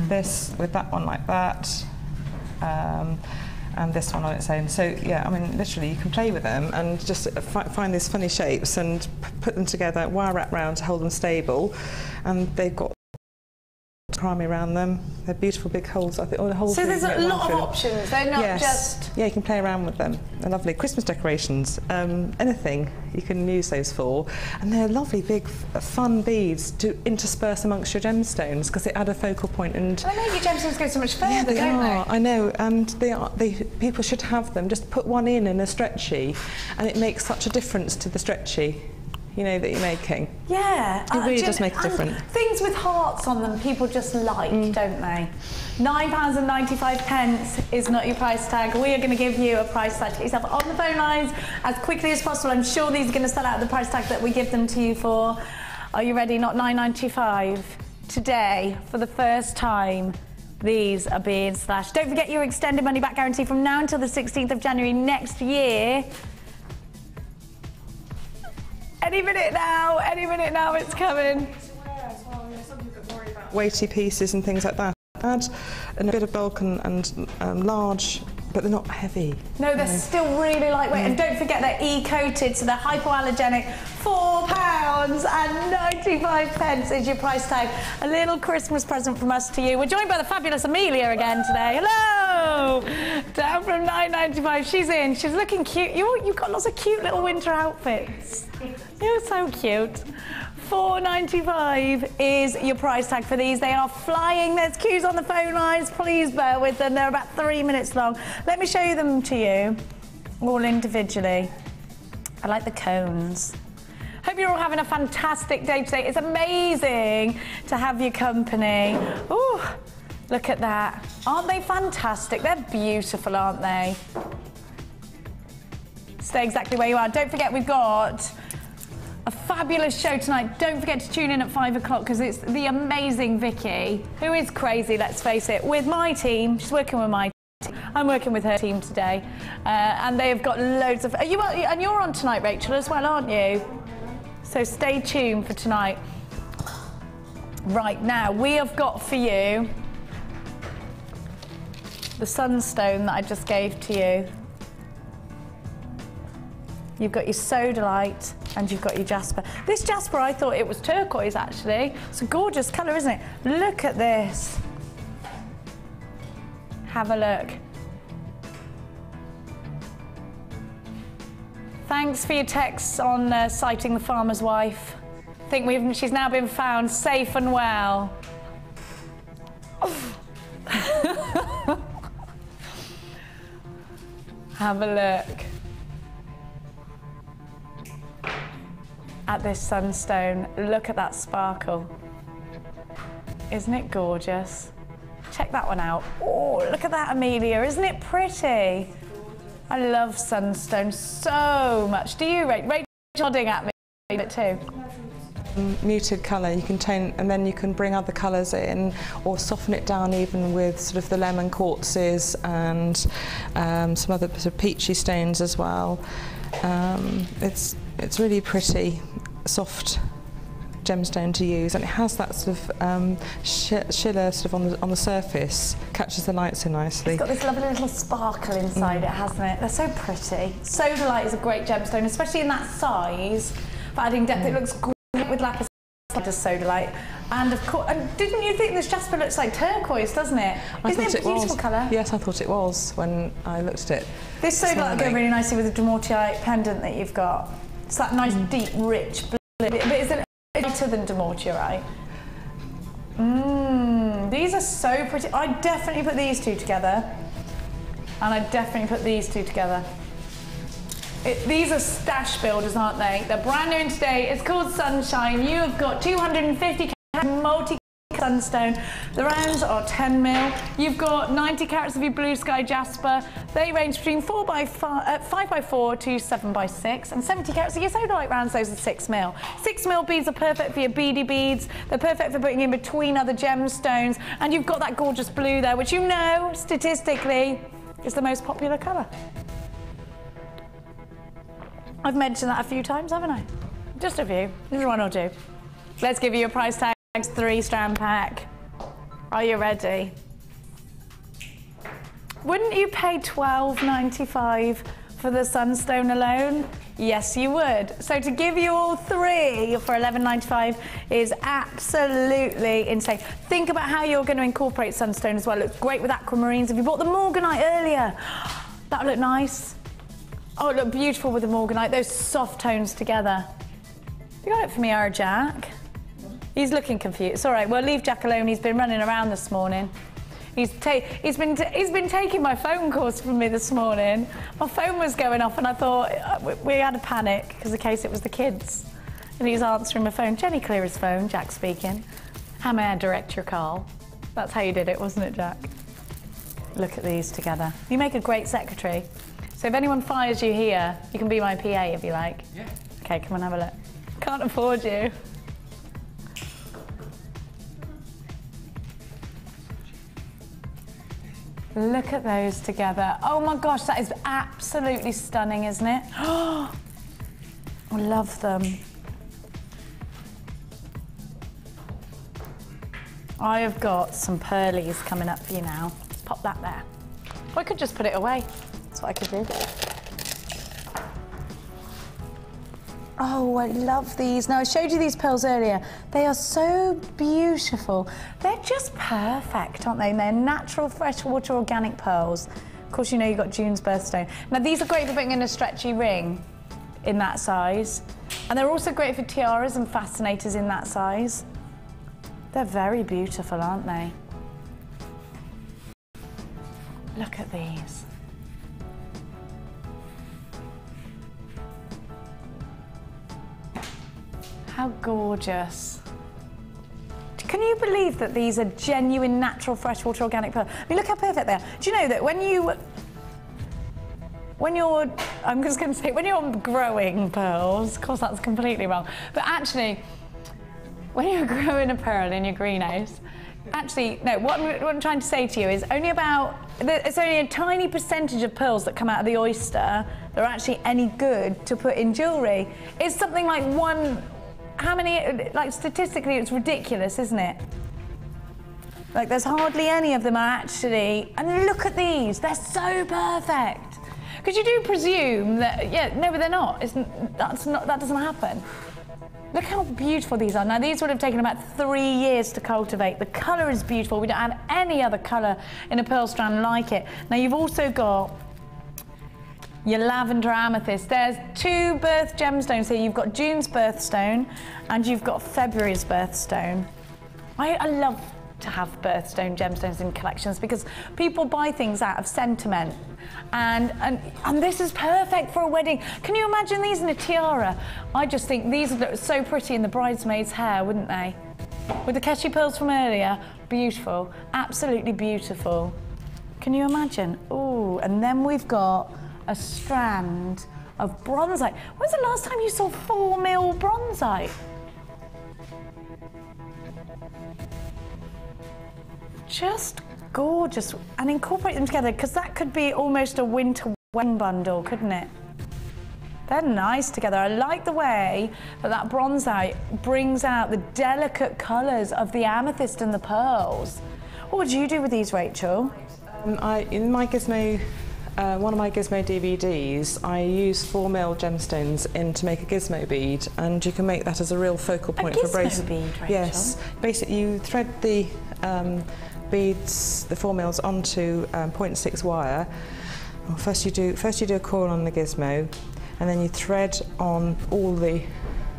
This with that one like that. And this one on its own. So yeah, I mean, literally, you can play with them and just find these funny shapes and put them together, wire wrap round to hold them stable, and they've got primary around them. They're beautiful big holes. I think all the holes. So there's a lot of options. They're not just. Yeah, you can play around with them. They're lovely. Christmas decorations, anything you can use those for. And they're lovely big fun beads to intersperse amongst your gemstones because they add a focal point and. Well, maybe gemstones go so much further, don't they? I know, and people should have them. Just put one in a stretchy, and it makes such a difference to the stretchy. You know, that you're making. Yeah. It really does make a difference. Things with hearts on them, people just like, don't they? £9.95 is not your price tag. We are going to give you a price tag. Get yourself on the phone lines as quickly as possible. I'm sure these are going to sell out the price tag that we give them to you for. Are you ready? Not £9.95. Today, for the first time, these are being slashed. Don't forget your extended money back guarantee from now until the 16th of January next year. Any minute now, it's coming. Weighty pieces and things like that. Add a bit of bulk and large, but they're not heavy. No, they're still really lightweight. And don't forget they're E-coated, so they're hypoallergenic. £4.95 is your price tag. A little Christmas present from us to you. We're joined by the fabulous Amelia again today. Hello! Down from £9.95. She's in. She's looking cute. You've got lots of cute little winter outfits. You're so cute. £4.95 is your price tag for these. They are flying. There's queues on the phone lines. Please bear with them. They're about 3 minutes long. Let me show you them to you, all individually. I like the cones. Hope you're all having a fantastic day today. It's amazing to have your company. Ooh, look at that. Aren't they fantastic? They're beautiful, aren't they? Stay exactly where you are. Don't forget we've got a fabulous show tonight. Don't forget to tune in at 5 o'clock because it's the amazing Vicky, who is crazy, let's face it, with my team. She's working with my team. I'm working with her team today. And they have got loads of... and you're on tonight, Rachel, as well, aren't you? So stay tuned for tonight. Right, now, we have got for you the Sunstone that I just gave to you. You've got your sodalite and you've got your jasper. This jasper, I thought it was turquoise, actually. It's a gorgeous colour, isn't it? Look at this. Have a look. Thanks for your texts on citing the farmer's wife. I think she's now been found safe and well. Have a look at this sunstone. Look at that sparkle. Isn't it gorgeous? Check that one out. Oh, look at that, Amelia. Isn't it pretty? I love sunstone so much. Do you, Rachel? Nodding at me too. Muted colour, you can tone, and then you can bring other colours in or soften it down even with sort of the lemon quartzes and some other sort of peachy stones as well. It's really pretty, soft gemstone to use, and it has that sort of shiller sort of on the surface, catches the light so nicely. It's got this lovely little sparkle inside it, hasn't it? They're so pretty. Sodalite is a great gemstone, especially in that size. For adding depth, it looks great with lapis sodalite. And of course, didn't you think this jasper looks like turquoise, doesn't it? Isn't it a beautiful colour? Yes, I thought it was when I looked at it. This sodalite will go really nicely with the Demortierite pendant that you've got. It's that nice, deep, rich blue. But is it lighter than Demortierite? These are so pretty. I definitely put these two together. And I definitely put these two together. These are stash builders, aren't they? They're brand new in today. It's called Sunshine. You have got 250 carat multi sunstone. The rounds are 10 mil. You've got 90 carats of your blue sky jasper. They range between 5x4 to 7x6, and 70 carats of your sodalite rounds. Those are 6 mil. 6 mil beads are perfect for your beady beads. They're perfect for putting in between other gemstones. And you've got that gorgeous blue there, which you know, statistically, is the most popular colour. I've mentioned that a few times, haven't I? Just a few, just one or two. Let's give you a price tag, 3-strand pack. Are you ready? Wouldn't you pay £12.95 for the Sunstone alone? Yes, you would. So to give you all three for $11.95 is absolutely insane. Think about how you're going to incorporate Sunstone as well. It looks great with aquamarines. If you bought the Morganite earlier, that would look nice. Oh, it looked beautiful with the Morganite, those soft tones together. You got it for me, our Jack? He's looking confused. It's all right, we'll leave Jack alone. He's been running around this morning. He's been taking my phone calls from me this morning. My phone was going off and I thought we had a panic because in case it was the kids. And he's answering my phone. Jenny, clear his phone, Jack speaking. How may I direct your call? That's how you did it, wasn't it, Jack? Look at these together. You make a great secretary. So if anyone fires you here, you can be my PA if you like. Yeah. Okay, come on, have a look. Can't afford you. Look at those together. Oh my gosh, that is absolutely stunning, isn't it? Oh, I love them. I have got some pearlies coming up for you now. Let's pop that there. Or I could just put it away. That's what I could do. Oh, I love these. Now, I showed you these pearls earlier. They are so beautiful. They're just perfect, aren't they? And they're natural, freshwater, organic pearls. Of course, you know you've got June's birthstone. Now, these are great for putting in a stretchy ring in that size. And they're also great for tiaras and fascinators in that size. They're very beautiful, aren't they? Look at these. How gorgeous. Can you believe that these are genuine, natural, freshwater, organic pearls? I mean, look how perfect they are. Do you know that when you're growing pearls, of course that's completely wrong, but actually, when you're growing a pearl in your greenhouse, actually, no, what I'm trying to say to you is it's only a tiny percentage of pearls that come out of the oyster that are actually any good to put in jewellery. It's something like statistically it's ridiculous, isn't it? Like there's hardly any of them are actually, and look at these, they're so perfect. Because you do presume that, yeah, no, but they're not. That doesn't happen. Look how beautiful these are. Now these would have taken about 3 years to cultivate. The colour is beautiful. We don't have any other colour in a pearl strand like it. Now you've also got your lavender amethyst. There's 2 birth gemstones here. You've got June's birthstone and you've got February's birthstone. I love to have birthstone gemstones in collections because people buy things out of sentiment. And this is perfect for a wedding. Can you imagine these in a tiara? I just think these would look so pretty in the bridesmaid's hair, wouldn't they? With the Keshi pearls from earlier, beautiful, absolutely beautiful. Can you imagine? Ooh, and then we've got a strand of bronzite. When's the last time you saw 4 mil bronzite? Just gorgeous. And incorporate them together because that could be almost a winter wedding bundle, couldn't it? They're nice together. I like the way that bronzite brings out the delicate colours of the amethyst and the pearls. What would you do with these, Rachel? In my Gizmo, one of my Gizmo DVDs, I use 4 mil gemstones in to make a Gizmo bead, and you can make that as a real focal point for bracelet. Bead, Rachel? Yes, basically you thread the beads, the 4 mils, onto 0.6 wire. Well, first you do a coil on the Gizmo, and then you thread on all the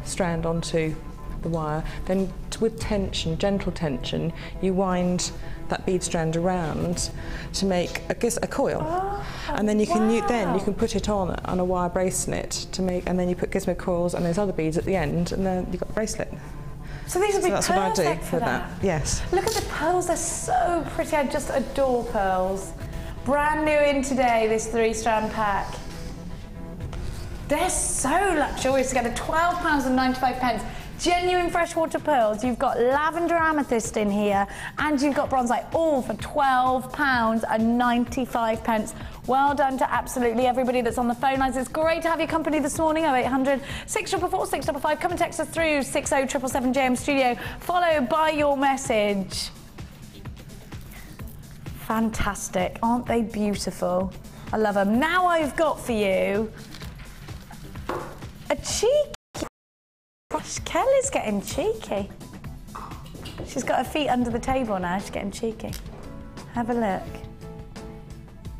strand onto the wire. Then with tension, gentle tension, you wind that bead strand around to make a coil. Oh, and then you can you can put it on a wire bracelet to make, and then you put Gizmo coils and those other beads at the end, and then you've got a bracelet. So these would be that's perfect what I do for that. Yes. Look at the pearls, they're so pretty. I just adore pearls. Brand new in today, this 3-strand pack. They're so luxurious together, £12.95. Genuine freshwater pearls. You've got lavender amethyst in here, and you've got bronzite, all for £12.95. Well done to absolutely everybody that's on the phone lines. It's great to have your company this morning. 0800 644 655. Come and text us through 60777 JM Studio, followed by your message. Fantastic, aren't they beautiful? I love them. Now I've got for you a cheeky. Gosh, Kelly's getting cheeky. She's got her feet under the table now. She's getting cheeky. Have a look.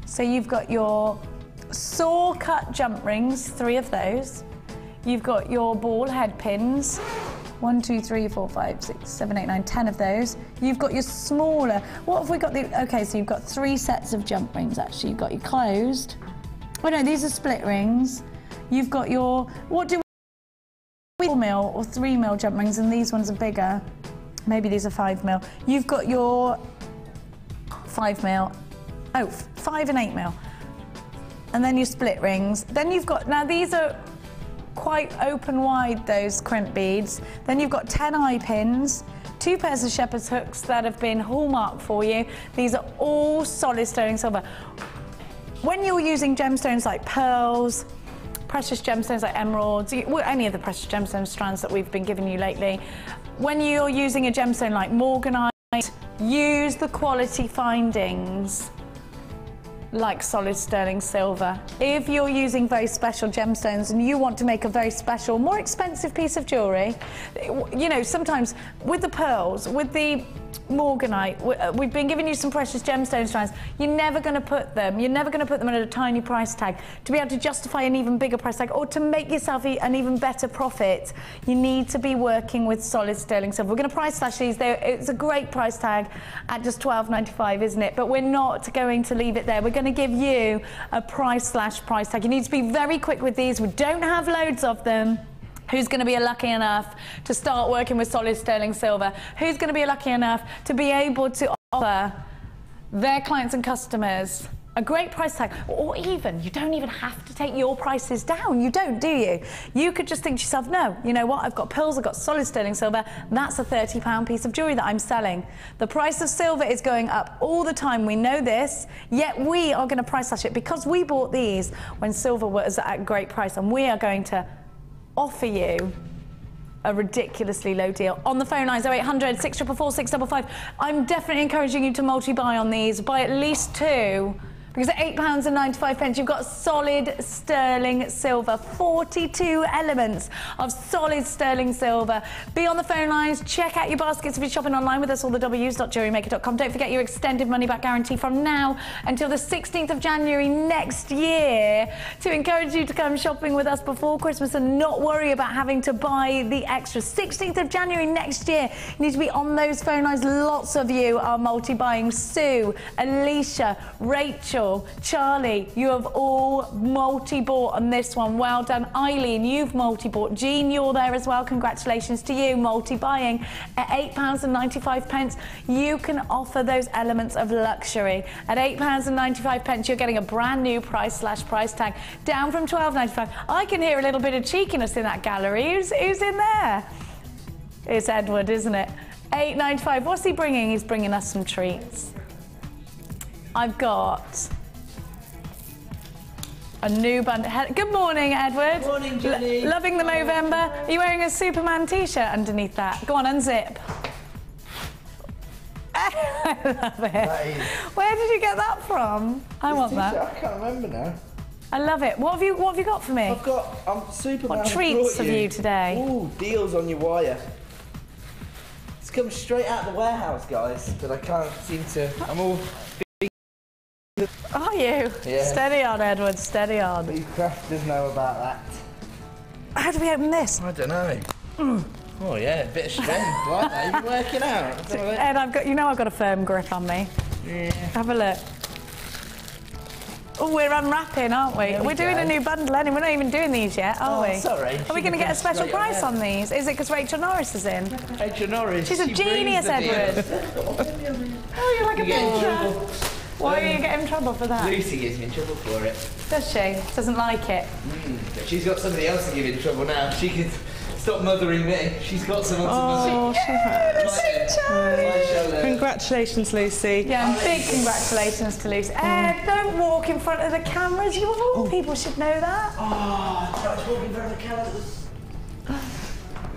So you've got your saw cut jump rings, 3 of those. You've got your ball head pins. 1, 2, 3, 4, 5, 6, 7, 8, 9, 10 of those. You've got your smaller. What have we got? Okay, so you've got 3 sets of jump rings actually. You've got your closed. Oh no, these are split rings. You've got your, what do we, 4mm or 3mm jump rings, and these ones are bigger. Maybe these are 5mm. You've got your 5mm. Oh, 5 and 8mm. And then your split rings. Then you've got, now these are quite open wide, those crimp beads. Then you've got 10 eye pins, 2 pairs of shepherd's hooks that have been hallmarked for you. These are all solid sterling silver. When you're using gemstones like pearls, precious gemstones like emeralds, any of the precious gemstone strands that we've been giving you lately, when you're using a gemstone like Morganite, use the quality findings like solid sterling silver. If you're using very special gemstones and you want to make a very special, more expensive piece of jewellery, you know, sometimes with the pearls, with the Morganite, we've been giving you some precious gemstone strands. You're never going to put them at a tiny price tag. To be able to justify an even bigger price tag or to make yourself an even better profit, you need to be working with solid sterling silver. We're going to price slash these. It's a great price tag at just $12.95, isn't it? But we're not going to leave it there. We're going to give you a price slash price tag. You need to be very quick with these. We don't have loads of them. Who's going to be lucky enough to start working with solid sterling silver? Who's going to be lucky enough to be able to offer their clients and customers a great price tag? Or even, you don't even have to take your prices down. You don't, do you? You could just think to yourself, no, you know what? I've got pearls, I've got solid sterling silver. That's a £30 piece of jewellery that I'm selling. The price of silver is going up all the time. We know this, yet we are going to price slash it because we bought these when silver was at a great price, and we are going to offer you a ridiculously low deal. On the phone lines, 0800 644 655. I'm definitely encouraging you to multi-buy on these. Buy at least 2, because at £8.95 you've got solid sterling silver, 42 elements of solid sterling silver. Be on the phone lines, check out your baskets if you're shopping online with us, all the w's.jewellerymaker.com. Don't forget your extended money back guarantee from now until the 16th of January next year, to encourage you to come shopping with us before Christmas and not worry about having to buy the extra. 16th of January next year, you need to be on those phone lines. Lots of you are multi-buying. Sue, Alicia, Rachel, Charlie, you have all multi-bought on this one. Well done. Eileen, you've multi-bought. Jean, you're there as well. Congratulations to you, multi-buying. At £8.95, you can offer those elements of luxury. At £8.95, you're getting a brand new price slash price tag, down from £12.95. I can hear a little bit of cheekiness in that gallery. Who's in there? It's Edward, isn't it? £8.95. What's he bringing? He's bringing us some treats. I've got a new bundle. Good morning, Edward. Good morning, Jenny. Loving the Movember. Are you wearing a Superman t-shirt underneath that? Go on, unzip. I love it. Where did you get that from? I want that. I can't remember now. I love it. What have you got for me? I've got Superman. What treats have you today? Ooh, deals on your wire. It's come straight out of the warehouse, guys, but I can't seem to. I'm all. Are you? Yeah. Steady on, Edward, steady on. These crafters know about that. How do we open this? I don't know. Oh yeah, a bit of strength, like that. You've been working out. Ed, I've got a firm grip on me. Yeah. Have a look. Oh, we're unwrapping, aren't we? We're doing a new bundle anyway. We're not even doing these yet, are we? Sorry. Are we going to get a special price on these? Is it because Rachel Norris is in? Rachel Norris. She's a genius, Edward. Oh, you're like a picture. Why are you getting in trouble for that? Lucy gives me in trouble for it. Does she? Doesn't like it. But she's got somebody else to give in trouble now. She can stop mothering me. She's got someone to mother. Congratulations, Lucy. Yeah, and big congratulations to Lucy. Ed, don't walk in front of the cameras. You of all people should know that. Oh, don't walk in front of the cameras.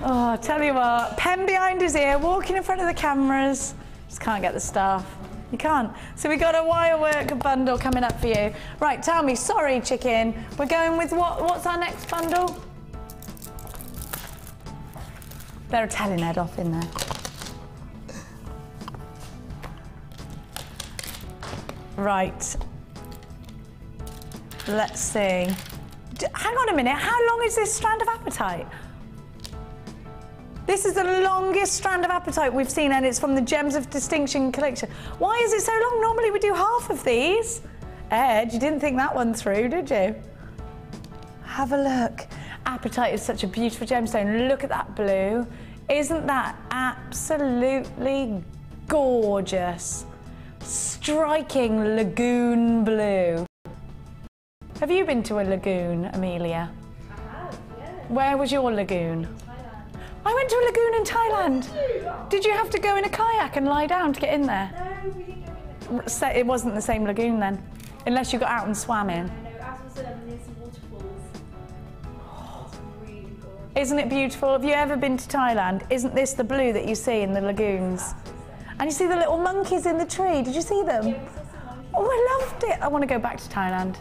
Oh, tell you what, pen behind his ear, walking in front of the cameras. Just can't get the staff. You can't. So we got a wirework bundle coming up for you. Right, tell me, sorry chicken, we're going with what's our next bundle? They're a telling head off in there. Right. Let's see. Hang on a minute, how long is this strand of apatite? This is the longest strand of apatite we've seen, and it's from the Gems of Distinction collection. Why is it so long? Normally we do half of these. Ed, you didn't think that one through, did you? Have a look. Apatite is such a beautiful gemstone. Look at that blue. Isn't that absolutely gorgeous? Striking lagoon blue. Have you been to a lagoon, Amelia? I have, yeah. Where was your lagoon? Thailand. I went to a lagoon in Thailand. Did you have to go in a kayak and lie down to get in there? No, we didn't go in it. So it wasn't the same lagoon then, unless you got out and swam in. No, Assorted and near some waterfalls. It's really gorgeous. Isn't it beautiful? Have you ever been to Thailand? Isn't this the blue that you see in the lagoons? And you see the little monkeys in the tree. Did you see them? Yeah, we saw some monkeys. Oh, I loved it. I want to go back to Thailand.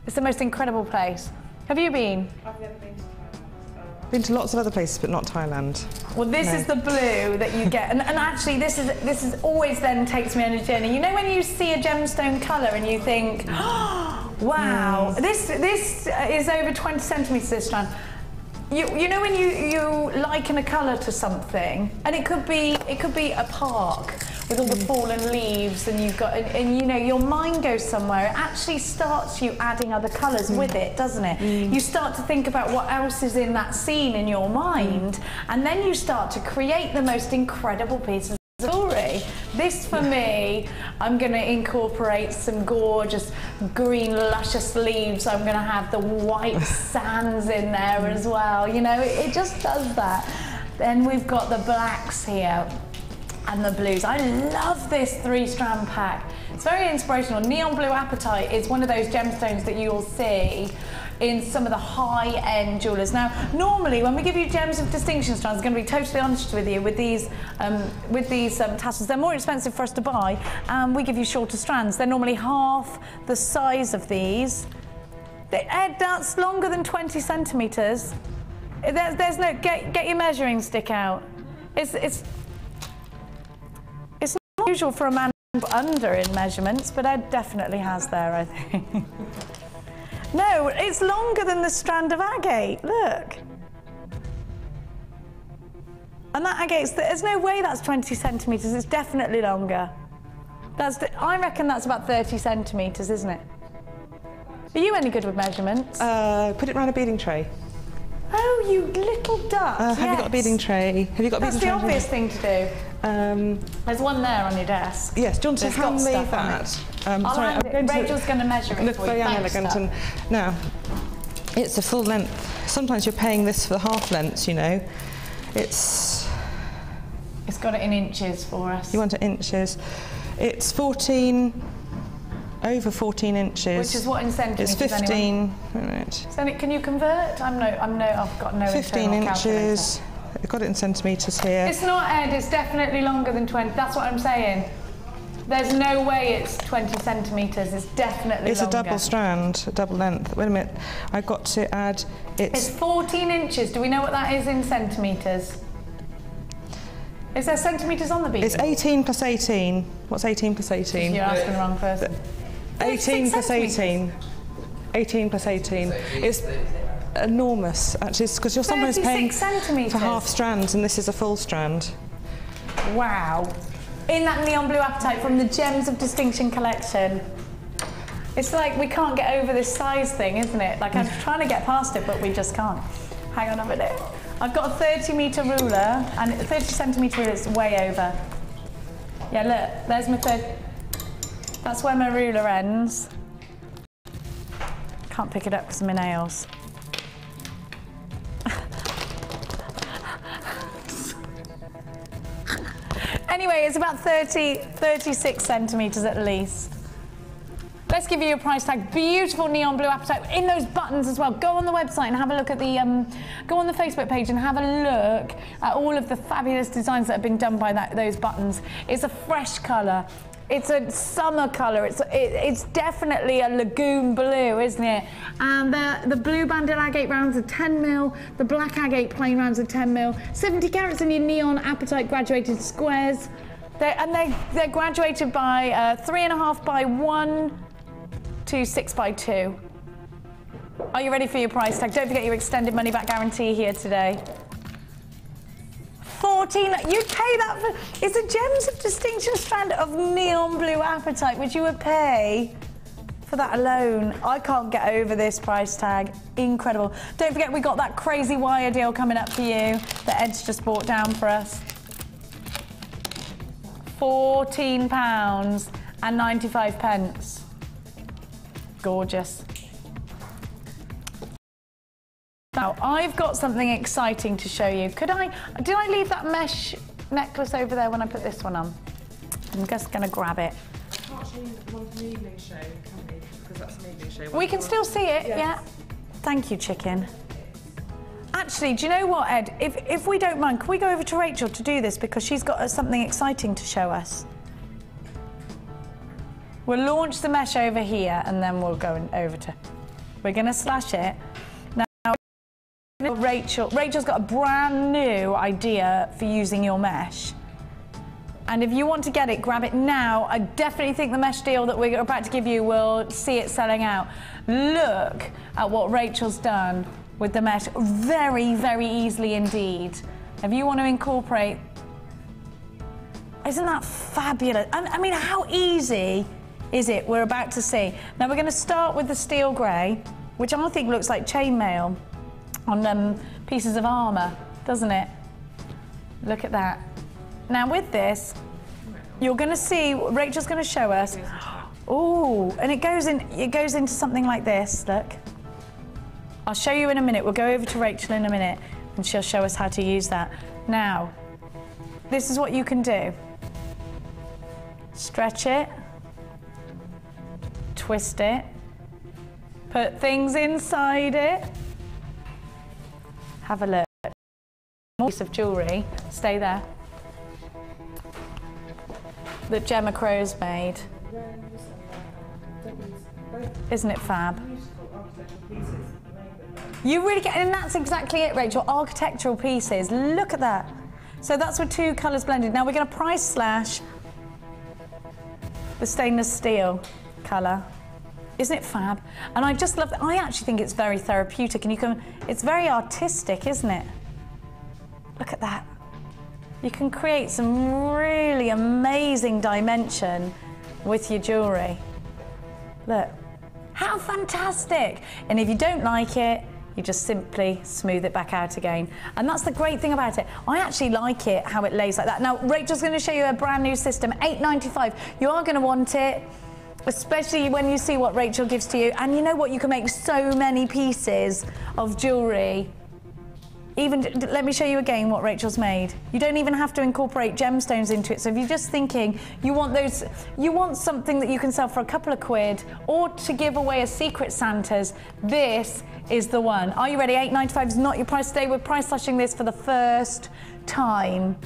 It's the most incredible place. Have you been? I've never been to Thailand. Been to lots of other places, but not Thailand. Well, this is the blue that you get, and actually, this is always then takes me on a journey. You know when you see a gemstone colour and you think, oh, wow, this is over 20 centimetres. This strand. You know when you liken a colour to something, and it could be a park with all the fallen leaves, and you've got and you know your mind goes somewhere. It actually starts you adding other colours with it, doesn't it? You start to think about what else is in that scene in your mind, and then you start to create the most incredible pieces of jewellery. This for me, I'm going to incorporate some gorgeous green luscious leaves. I'm going to have the white sands in there as well. You know, it just does that. Then we've got the blacks here and the blues. I love this 3-strand pack. It's very inspirational. Neon blue apatite is one of those gemstones that you'll see in some of the high-end jewellers. Now, normally when we give you Gems of Distinction strands, I'm going to be totally honest with you, with these tassels, they're more expensive for us to buy, and we give you shorter strands. They're normally half the size of these. Ed, that's longer than 20 centimetres. There's no, get your measuring stick out. It's not usual for a man under in measurements, but Ed definitely has there, I think. No, it's longer than the strand of agate, look. And that agate, there's no way that's 20 centimetres, it's definitely longer. I reckon that's about 30 centimetres, isn't it? Are you any good with measurements? Put it around a beading tray. Oh, you little duck, yes. Have you got a beading tray? Have you got a beading tray? That's the obvious thing to do. There's one there on your desk. Yes, do you want to hand me that? Rachel's going to measure it look for you. very elegant. And now, it's a full length. Sometimes you're paying this for the half lengths, you know. It's got it in inches for us. You want it inches. It's over 14 inches. Which is what in centimetres? It's 15. Anyway? Right. So can you convert? I've got no 15 internal inches. calculator. I've got it in centimetres here. It's not, Ed, it's definitely longer than 20. That's what I'm saying. There's no way it's 20 centimetres. It's definitely It's longer. a double strand, a double length. Wait a minute. I've got to add. It's 14 inches. Do we know what that is in centimetres? Is there centimetres on the bead? It's 18 plus 18. What's 18 plus 18? You're asking the wrong person. 18 plus 18. 18 plus 18. It's enormous, actually, because you're sometimes paying for half strands, and this is a full strand. Wow. In that neon blue apatite from the Gems of Distinction collection. It's like we can't get over this size thing, isn't it? Like I'm trying to get past it, but we just can't. Hang on a minute. I've got a 30-metre ruler, and 30 centimetre ruler is way over. Yeah, look, there's my 30. That's where my ruler ends. Can't pick it up because of my nails. Anyway, it's about 36 centimetres at least. Let's give you a price tag. Beautiful neon blue apatite in those buttons as well. Go on the website and have a look at the, go on the Facebook page and have a look at all of the fabulous designs that have been done by those buttons. It's a fresh colour. It's a summer colour. It's definitely a lagoon blue, isn't it? And the blue banded agate rounds are 10mm, the black agate plain rounds are 10mm, 70 carats in your neon apatite graduated squares. They're graduated by 3.5 by 1 to 6 by 2. Are you ready for your price tag? Don't forget your extended money back guarantee here today. 14, you'd pay that for, it's a Gems of Distinction strand of neon blue apatite, which you would pay for that alone. I can't get over this price tag, incredible. Don't forget we got that crazy wire deal coming up for you that Ed's just bought down for us. £14 and 95 pence. Gorgeous. Now, I've got something exciting to show you. Did I leave that mesh necklace over there when I put this one on? I'm just going to grab it. Can't show you one from the evening show, can we? Because that's an evening show. We can still see it, yeah. Thank you, chicken. Actually, do you know what, Ed? If we don't mind, can we go over to Rachel to do this because she's got something exciting to show us? We'll launch the mesh over here and then we'll go over to... We're going to slash it. Rachel's got a brand new idea for using your mesh. And if you want to get it, grab it now. I definitely think the mesh deal that we're about to give you will see it selling out. Look at what Rachel's done with the mesh. Very, very easily indeed. If you want to incorporate... Isn't that fabulous? I mean, how easy is it? We're about to see. Now we're going to start with the steel grey, which I think looks like chainmail on pieces of armour, doesn't it? Look at that. Now with this, you're going to see, Rachel's going to show us. Oh, and it goes into something like this, look. I'll show you in a minute. We'll go over to Rachel in a minute and she'll show us how to use that. Now, this is what you can do. Stretch it, twist it, put things inside it. Have a look. More piece of jewellery, stay there, that Gemma Crow's made. Isn't it fab? You really get, and that's exactly it, Rachel, architectural pieces. Look at that. So that's with 2 colours blended. Now we're going to price slash the stainless steel colour. Isn't it fab? And I just love that. I actually think it's very therapeutic and it's very artistic, isn't it? Look at that. You can create some really amazing dimension with your jewellery. Look, how fantastic. And if you don't like it, you just simply smooth it back out again. And that's the great thing about it. I actually like it, how it lays like that. Now, Rachel's gonna show you a brand new system, $8.95. You are gonna want it, especially when you see what Rachel gives to you. And you know what? You can make so many pieces of jewellery. Even, let me show you again what Rachel's made. You don't even have to incorporate gemstones into it. So if you're just thinking you want something that you can sell for a couple of quid or to give away as secret Santas, this is the one. Are you ready? $8.95 is not your price today. We're price slashing this for the first time.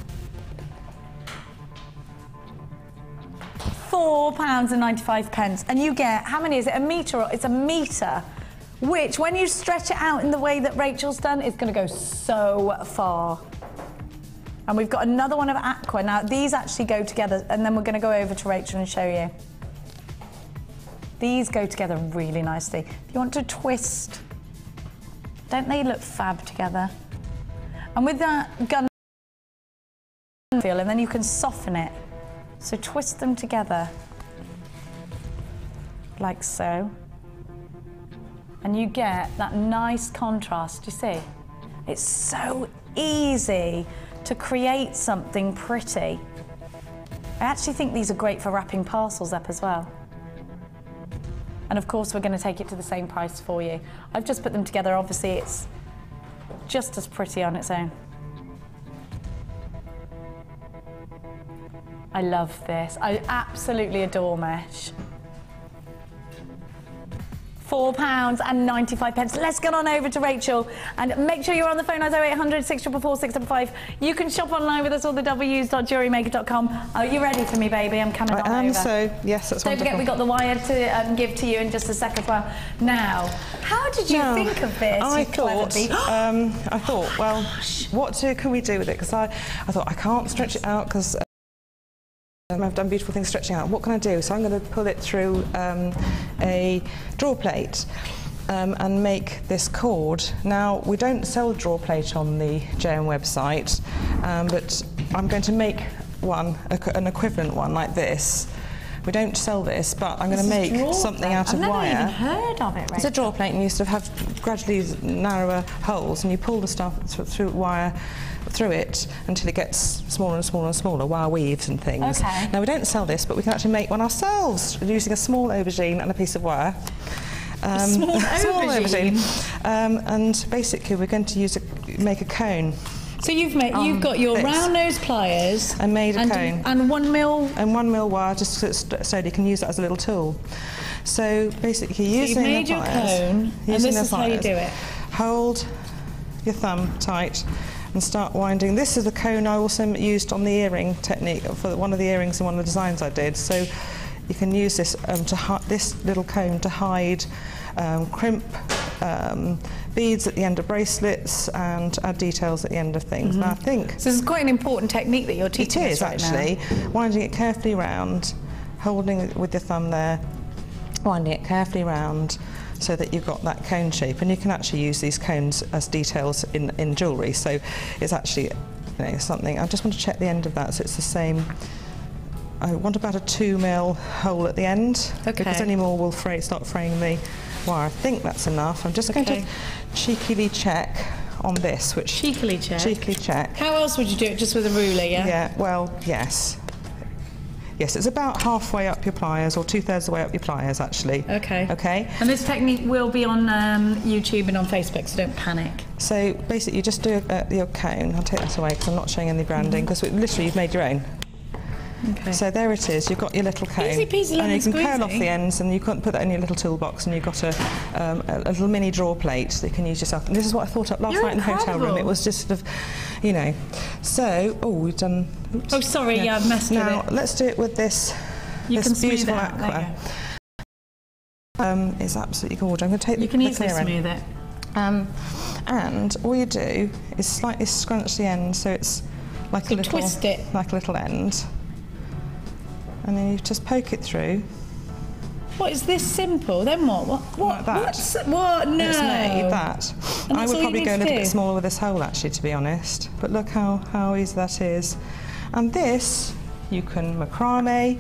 £4.95, and you get, how many is it? A metre? It's a metre, which when you stretch it out in the way that Rachel's done, is going to go so far. And we've got another one of aqua. Now these actually go together, and then we're going to go over to Rachel and show you. These go together really nicely. If you want to twist, don't they look fab together? And with that gun feel, and then you can soften it. So twist them together, like so. And you get that nice contrast, you see? It's so easy to create something pretty. I actually think these are great for wrapping parcels up as well. And of course, we're going to take it to the same price for you. I've just put them together. Obviously, it's just as pretty on its own. I love this. I absolutely adore mesh. £4.95. Let's get on over to Rachel and make sure you're on the phone as 0800 644 655. You can shop online with us, all the W's.jewellerymaker.com. Are you ready for me, baby? I'm coming on over. So, yes, that's Don't forget, we've got the wire to give to you in just a sec as well. Now, how did you think of this? I thought, well, what can we do with it? Because I thought I can't stretch it out because I've done beautiful things stretching out. What can I do? So I'm going to pull it through a drawer plate and make this cord. Now, we don't sell drawer plate on the JM website, but I'm going to make one, an equivalent one like this. We don't sell this, but I'm going to make something out of wire. I've never even heard of it, Rachel. It's a drawer plate, and you sort of have gradually narrower holes, and you pull the stuff through wire through it until it gets smaller and smaller and smaller, wire weaves and things. Okay. Now, we don't sell this, but we can actually make one ourselves using a small aubergine and a piece of wire. Small aubergine. And basically, we're going to make a cone. So you've got your round nose pliers and made a cone and 1 mil wire, just so you can use that as a little tool. So basically, using you've made your cone, and this is how you do it. Hold your thumb tight and start winding. This is the cone I also used on the earring technique for one of the earrings in one of the designs I did. So you can use this this little cone to hide crimp. Beads at the end of bracelets and add details at the end of things. Now I think so. This is quite an important technique that you're teaching us right now. It is actually winding it carefully round, holding it with your thumb there, winding it carefully round, so that you've got that cone shape. And you can actually use these cones as details in jewellery. So it's actually something. I just want to check the end of that so it's the same. I want about a 2 mil hole at the end, because any more will start fraying the wire. I think that's enough. I'm just going to cheekily check on this, which cheekily check. How else would you do it? Just with a ruler, yeah? Yeah. Well, yes. Yes, it's about halfway up your pliers, or 2/3 of the way up your pliers, actually. Okay. Okay. And this technique will be on YouTube and on Facebook, so don't panic. So basically, you just do your cone. I'll take that away because I'm not showing any branding, because literally you've made your own. Okay. So there it is. You've got your little cone, easy peasy, and you can squeezy. curl off the ends, and you can put that in your little toolbox, and you've got a little mini drawer plate that you can use yourself. And this is what I thought up last night in the hotel room. It was just sort of, So, we've done. Oops, oh, sorry, yeah, I've messed with it. Now let's do it with this. This beautiful aqua. It's absolutely gorgeous. I'm going to take you the can easily clear end. smooth it. And all you do is slightly scrunch the end so it's like a little twist it, like a little end. And then you just poke it through. What, is this simple? Then what? Like that. What? No. It's made that. And I would probably go a little bit smaller with this hole, actually, to be honest. But look how easy that is. And this, you can macrame.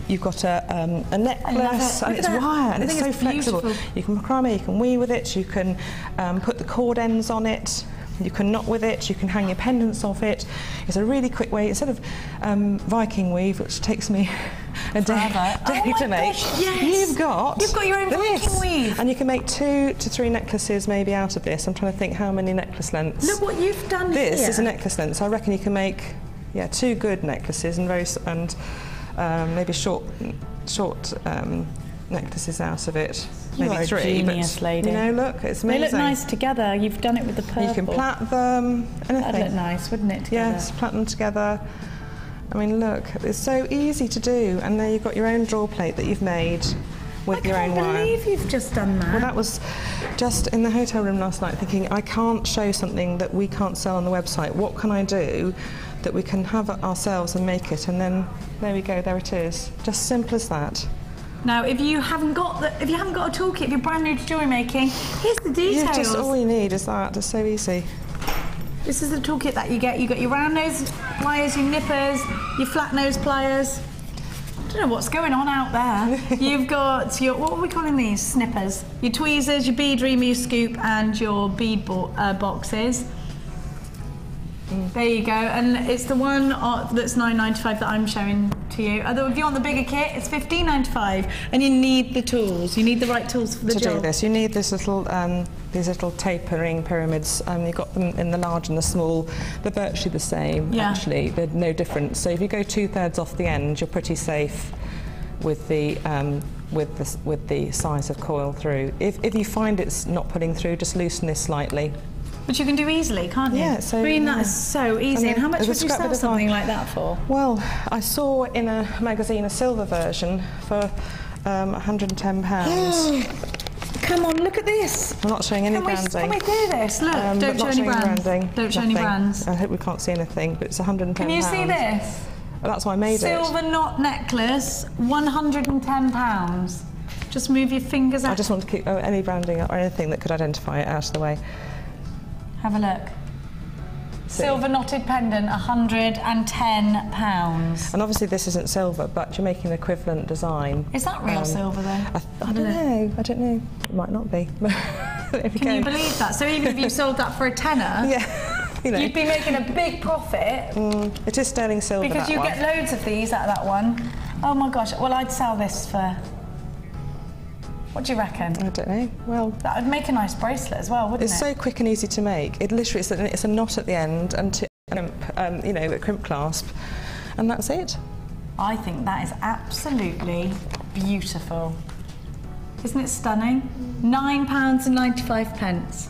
You've got a necklace, and it's wire, and it's so flexible. You can macrame, you can weave with it, you can put the cord ends on it. You can knot with it, you can hang your pendants off it. It's a really quick way, instead of Viking weave, which takes me a day to make. Yes. You've got your own Viking weave. And you can make 2 to 3 necklaces maybe out of this. I'm trying to think how many necklace lengths. Look what you've done here. This is a necklace length, so I reckon you can make 2 good necklaces and maybe short necklaces out of it. You maybe are 3, a genius, lady. Look, it's amazing. They look nice together. You've done it with the purple. You can plait them, anything. That'd look nice, wouldn't it, together? Yes, plait them together. I mean, look, it's so easy to do. And there you've got your own drawer plate that you've made with your own wire. I can't believe you've just done that. Well, that was just in the hotel room last night, thinking, I can't show something that we can't sell on the website. What can I do that we can have it ourselves and make it? And then there we go, there it is. Just simple as that. Now, if you haven't got a toolkit, if you're brand new to jewellery making, here's the details. All you need is that. It's so easy. This is the toolkit that you get. You've got your round nose pliers, your nippers, your flat nose pliers. I don't know what's going on out there. You've got your, what are we calling these? Snippers. Your tweezers, your bead reamer, your scoop, and your bead boxes. There you go, and it's the one that's £9.95 that I'm showing to you. Although if you want the bigger kit, it's £15.95, and you need the tools. You need the right tools for the job. To do this, you need this little, these little tapering pyramids. You've got them in the large and the small. They're virtually the same. Actually, they're no different. So if you go 2/3 off the end, you're pretty safe with the with the size of coil through. If you find it's not pulling through, just loosen this slightly. Which you can do easily, can't you? Yeah, so that is so easy. And how much would you sell something like that for? Well, I saw in a magazine a silver version for £110. Come on, look at this. I'm not showing any branding. Can we do this? Look, don't show any brands. Don't show any brands. I hope we can't see anything, but it's £110. Can you see this? Well, that's why I made it. Silver knot necklace, £110. Just move your fingers out. I just want to keep any branding or anything that could identify it out of the way. Have a look. Silver knotted pendant, £110. And obviously this isn't silver, but you're making an equivalent design. Is that real silver though? I don't know. I don't know. It might not be. Can you believe that? So even if you sold that for a tenner, yeah, you know, you'd be making a big profit. It is sterling silver. Because you get loads of these out of that one. Oh my gosh! Well, I'd sell this for. What do you reckon? I don't know. Well, that would make a nice bracelet as well, wouldn't it? It's so quick and easy to make. It literally it's a knot at the end and you know, a crimp clasp, and that's it. I think that is absolutely beautiful. Isn't it stunning? £9.95.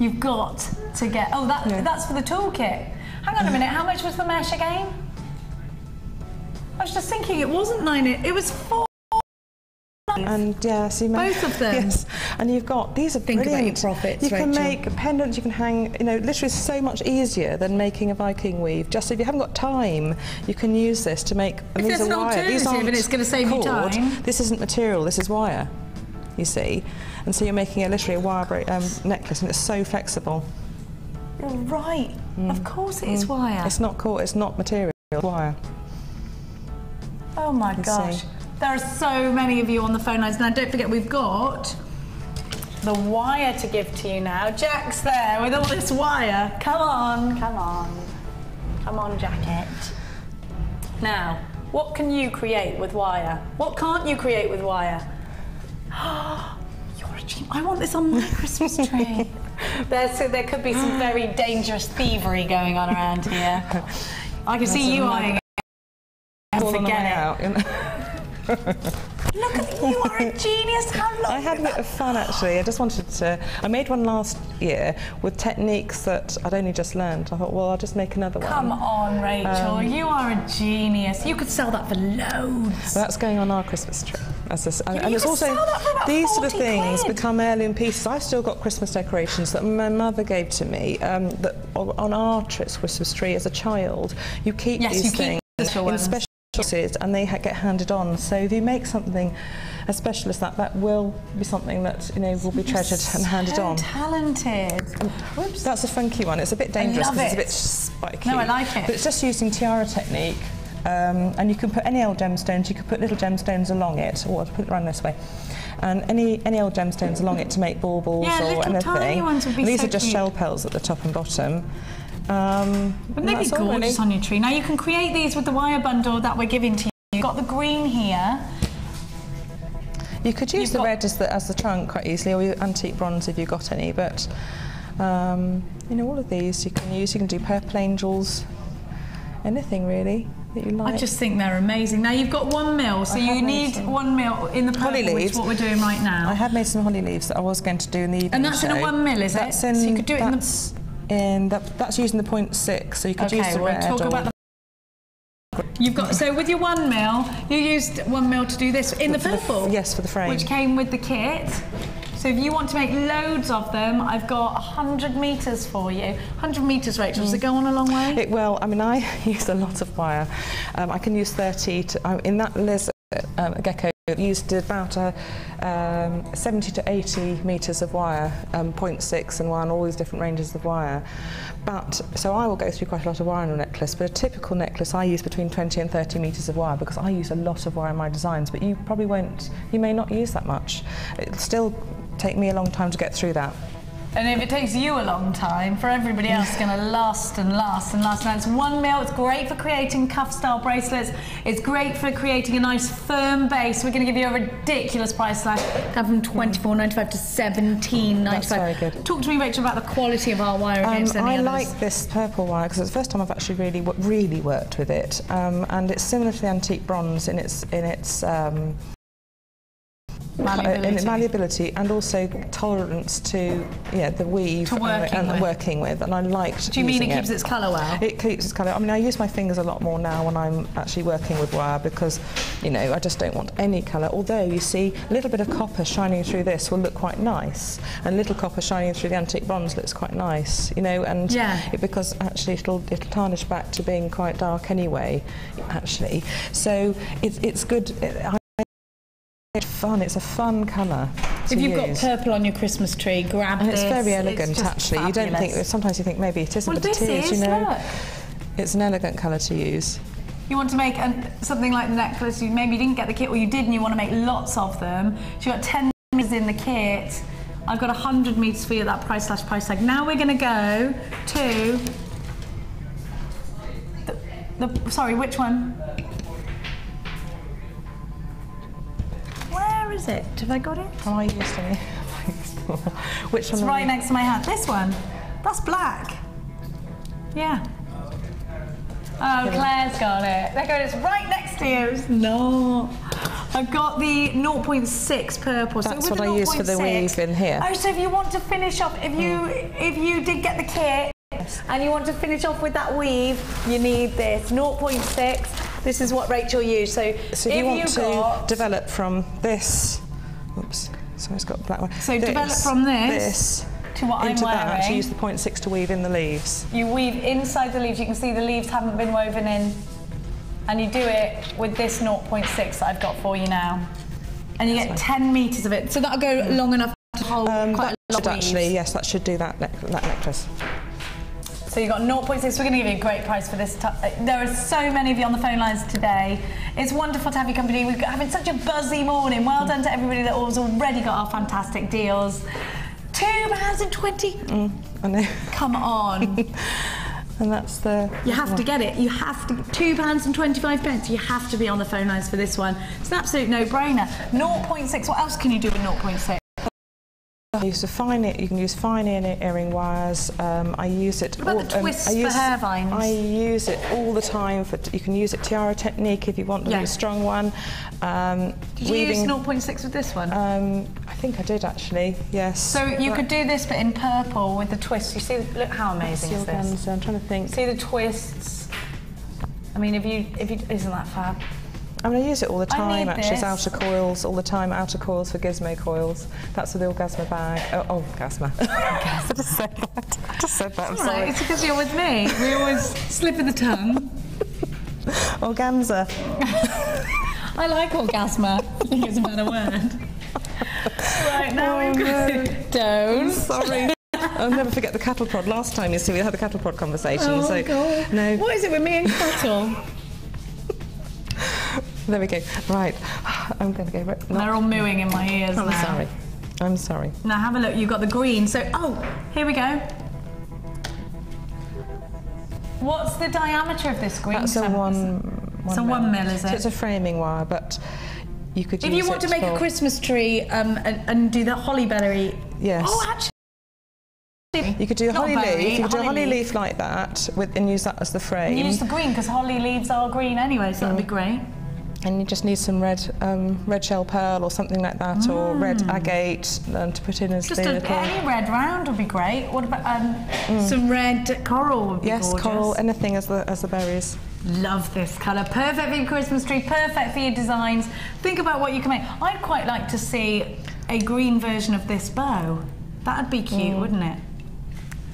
You've got to get. Oh, that's for the toolkit. Hang on a minute. How much was the mesh again? I was just thinking it wasn't 9. It was 4. And yes, you both of them. Yes, and you've got these are brilliant. Think about your profits, you can Rachel. make pendants. You can hang. You know, literally so much easier than making a Viking weave. Just if you haven't got time, you can use this to make. If there's an alternative and it's going to save you time. This isn't material. This is wire. You see, and so you're making literally a wire necklace, and it's so flexible. You're right. Of course, it is wire. It's not It's not material. It's wire. Oh my gosh. There are so many of you on the phone lines. Now, don't forget, we've got the wire to give to you now. Jack's there with all this wire. Come on, come on. Come on, Jacket. Now, what can you create with wire? What can't you create with wire? You're a genius. I want this on my Christmas tree. There could be some very dangerous thievery going on around here. I can see you eyeing it. Forget it. Look at you, are a genius. How long? I had a bit of fun actually. I just wanted to. I made one last year with techniques that I'd only just learned. I thought, well, I'll just make another one. Come on, Rachel. You are a genius. You could sell that for loads. Well, that's going on our Christmas tree. And it's also these sort of things become heirloom pieces. I've still got Christmas decorations that my mother gave to me. That on our Christmas tree as a child, you keep these things in special boxes and they get handed on. So if you make something as special as that, that will be something that will be treasured and handed on. Talented. Whoops. That's a funky one. It's a bit dangerous because it's a bit spiky. No, I like it. But it's just using tiara technique. And you can put any old gemstones. You could put little gemstones along it. Or I'll put it around this way. And any old gemstones along it to make baubles or anything. Tiny ones would be these so are just cute. shell pearls at the top and bottom. Wouldn't they be gorgeous on your tree? Now you can create these with the wire bundle that we're giving to you. You've got the green here. You could use the red as the trunk quite easily, or your antique bronze if you've got any. But all of these you can use. You can do purple angels, anything really that you like. I just think they're amazing. Now you've got 1 mil, so you need 1 mil in the purple, which is what we're doing right now. I have made some holly leaves that I was going to do in the evening. And that's in a 1 mil, is it? So you could do it that's using the 0.6, so you could use the red. Talk about you've got with your 1 mil, you used 1 mil to do this in the purple. Yes, for the frame, which came with the kit. So if you want to make loads of them, I've got 100 metres for you. 100 metres, Rachel. Does it go on a long way? It will. I mean, I use a lot of wire. I can use 30 in that lizard gecko. Used about 70 to 80 metres of wire, 0.6 and 1, all these different ranges of wire. But so I will go through quite a lot of wire in a necklace. But a typical necklace, I use between 20 and 30 metres of wire because I use a lot of wire in my designs. But you probably won't. You may not use that much. It'll still take me a long time to get through that. And if it takes you a long time, for everybody else it's going to last and last and last. Now it's 1 mil, it's great for creating cuff-style bracelets, it's great for creating a nice firm base. We're going to give you a ridiculous price slash, from £24.95 to £17.95. That's very good. Talk to me, Rachel, about the quality of our wire against any others. I like this purple wire because it's the first time I've actually really worked with it, and it's similar to the antique bronze in its malleability and also tolerance to the weave and working with, and I liked. Do you mean it keeps its colour well? It keeps its colour. I mean, I use my fingers a lot more now when I'm actually working with wire because, you know, I just don't want any colour. Although you see a little bit of copper shining through this will look quite nice, and little copper shining through the antique bronze looks quite nice, you know, and because actually it'll tarnish back to being quite dark anyway, actually. So it's good. It's fun. It's a fun colour. If you've got purple on your Christmas tree, grab this. And it's very elegant, actually. Fabulous. You don't think. Sometimes you think maybe it isn't, but it is. You know, it's an elegant colour to use. You want to make something like the necklace. Maybe you didn't get the kit, or you did, and you want to make lots of them. So you've got 10 meters in the kit. I've got 100 meters for you at that price tag. Now we're going to go to sorry, which one? Where is it? Have I got it? Oh, I used to. Which one? It's right next to my hand. This one. That's black. Yeah. Oh, Claire's got it. There goes. It's right next to you. No. I've got the 0.6 purple. That's so with what I use for the weave in here. Oh, so if you want to finish off, if you did get the kit and you want to finish off with that weave, you need this 0.6. This is what Rachel used. So if you want to develop from this, oops, so it's got black one. So develop from this to what I'm wearing. That, to use the 0.6 to weave in the leaves. You weave inside the leaves. You can see the leaves haven't been woven in, and you do it with this 0.6 that I've got for you now, and you get 10 meters of it. So that'll go long enough to hold quite a lot of leaves. Actually, yes, that should do that necklace. So you've got 0.6. We're going to give you a great price for this. There are so many of you on the phone lines today. It's wonderful to have your company. We're having such a buzzy morning. Well done to everybody that has already got our fantastic deals. £2.20. I know. Come on. And that's the... You have to get it. You have to. £2.25. You have to be on the phone lines for this one. It's an absolute no-brainer. 0.6. What else can you do with 0.6? You can use fine earring wires. I use it. What about the twists for hair vines? I use it all the time. You can use it tiara technique if you want to do a strong one. Did you use 0.6 with this one? I think I did actually. Yes. So you could do this, but in purple with the twists. You see? Look how amazing is this. I'm trying to think. See the twists. I mean, if you isn't that fab? I mean, I use it all the time, actually, as outer coils, all the time, outer coils for gizmo coils. That's for the orgasma bag. Oh, orgasma. I just said that. I'm sorry. It's because you're with me. We always slip of the tongue. Organza. I like orgasma. I think it's a better word. Right, now we've got... Don't. Sorry. I'll never forget the cattle prod. Last time, you see, we had the cattle prod conversation. Oh, my God. No. What is it with me and cattle? There we go. Right, I'm going to go. They're all mooing in my ears now. Sorry. I'm sorry. Now have a look. You've got the green. So, here we go. What's the diameter of this green? That's a 1 mil, is it? So it's a framing wire, but you could use it. If you want to make a Christmas tree and do the holly berry. Yes. Oh, actually. You could do a holly leaf. You could do a holly leaf like that, and use that as the frame. And use the green because holly leaves are green anyway, so that'd be great. And you just need some red shell pearl or something like that, or red agate to put in as just any red round would be great. What about some red coral would be gorgeous. Yes, coral, anything as the berries. Love this colour. Perfect for your Christmas tree, perfect for your designs. Think about what you can make. I'd quite like to see a green version of this bow. That'd be cute, wouldn't it?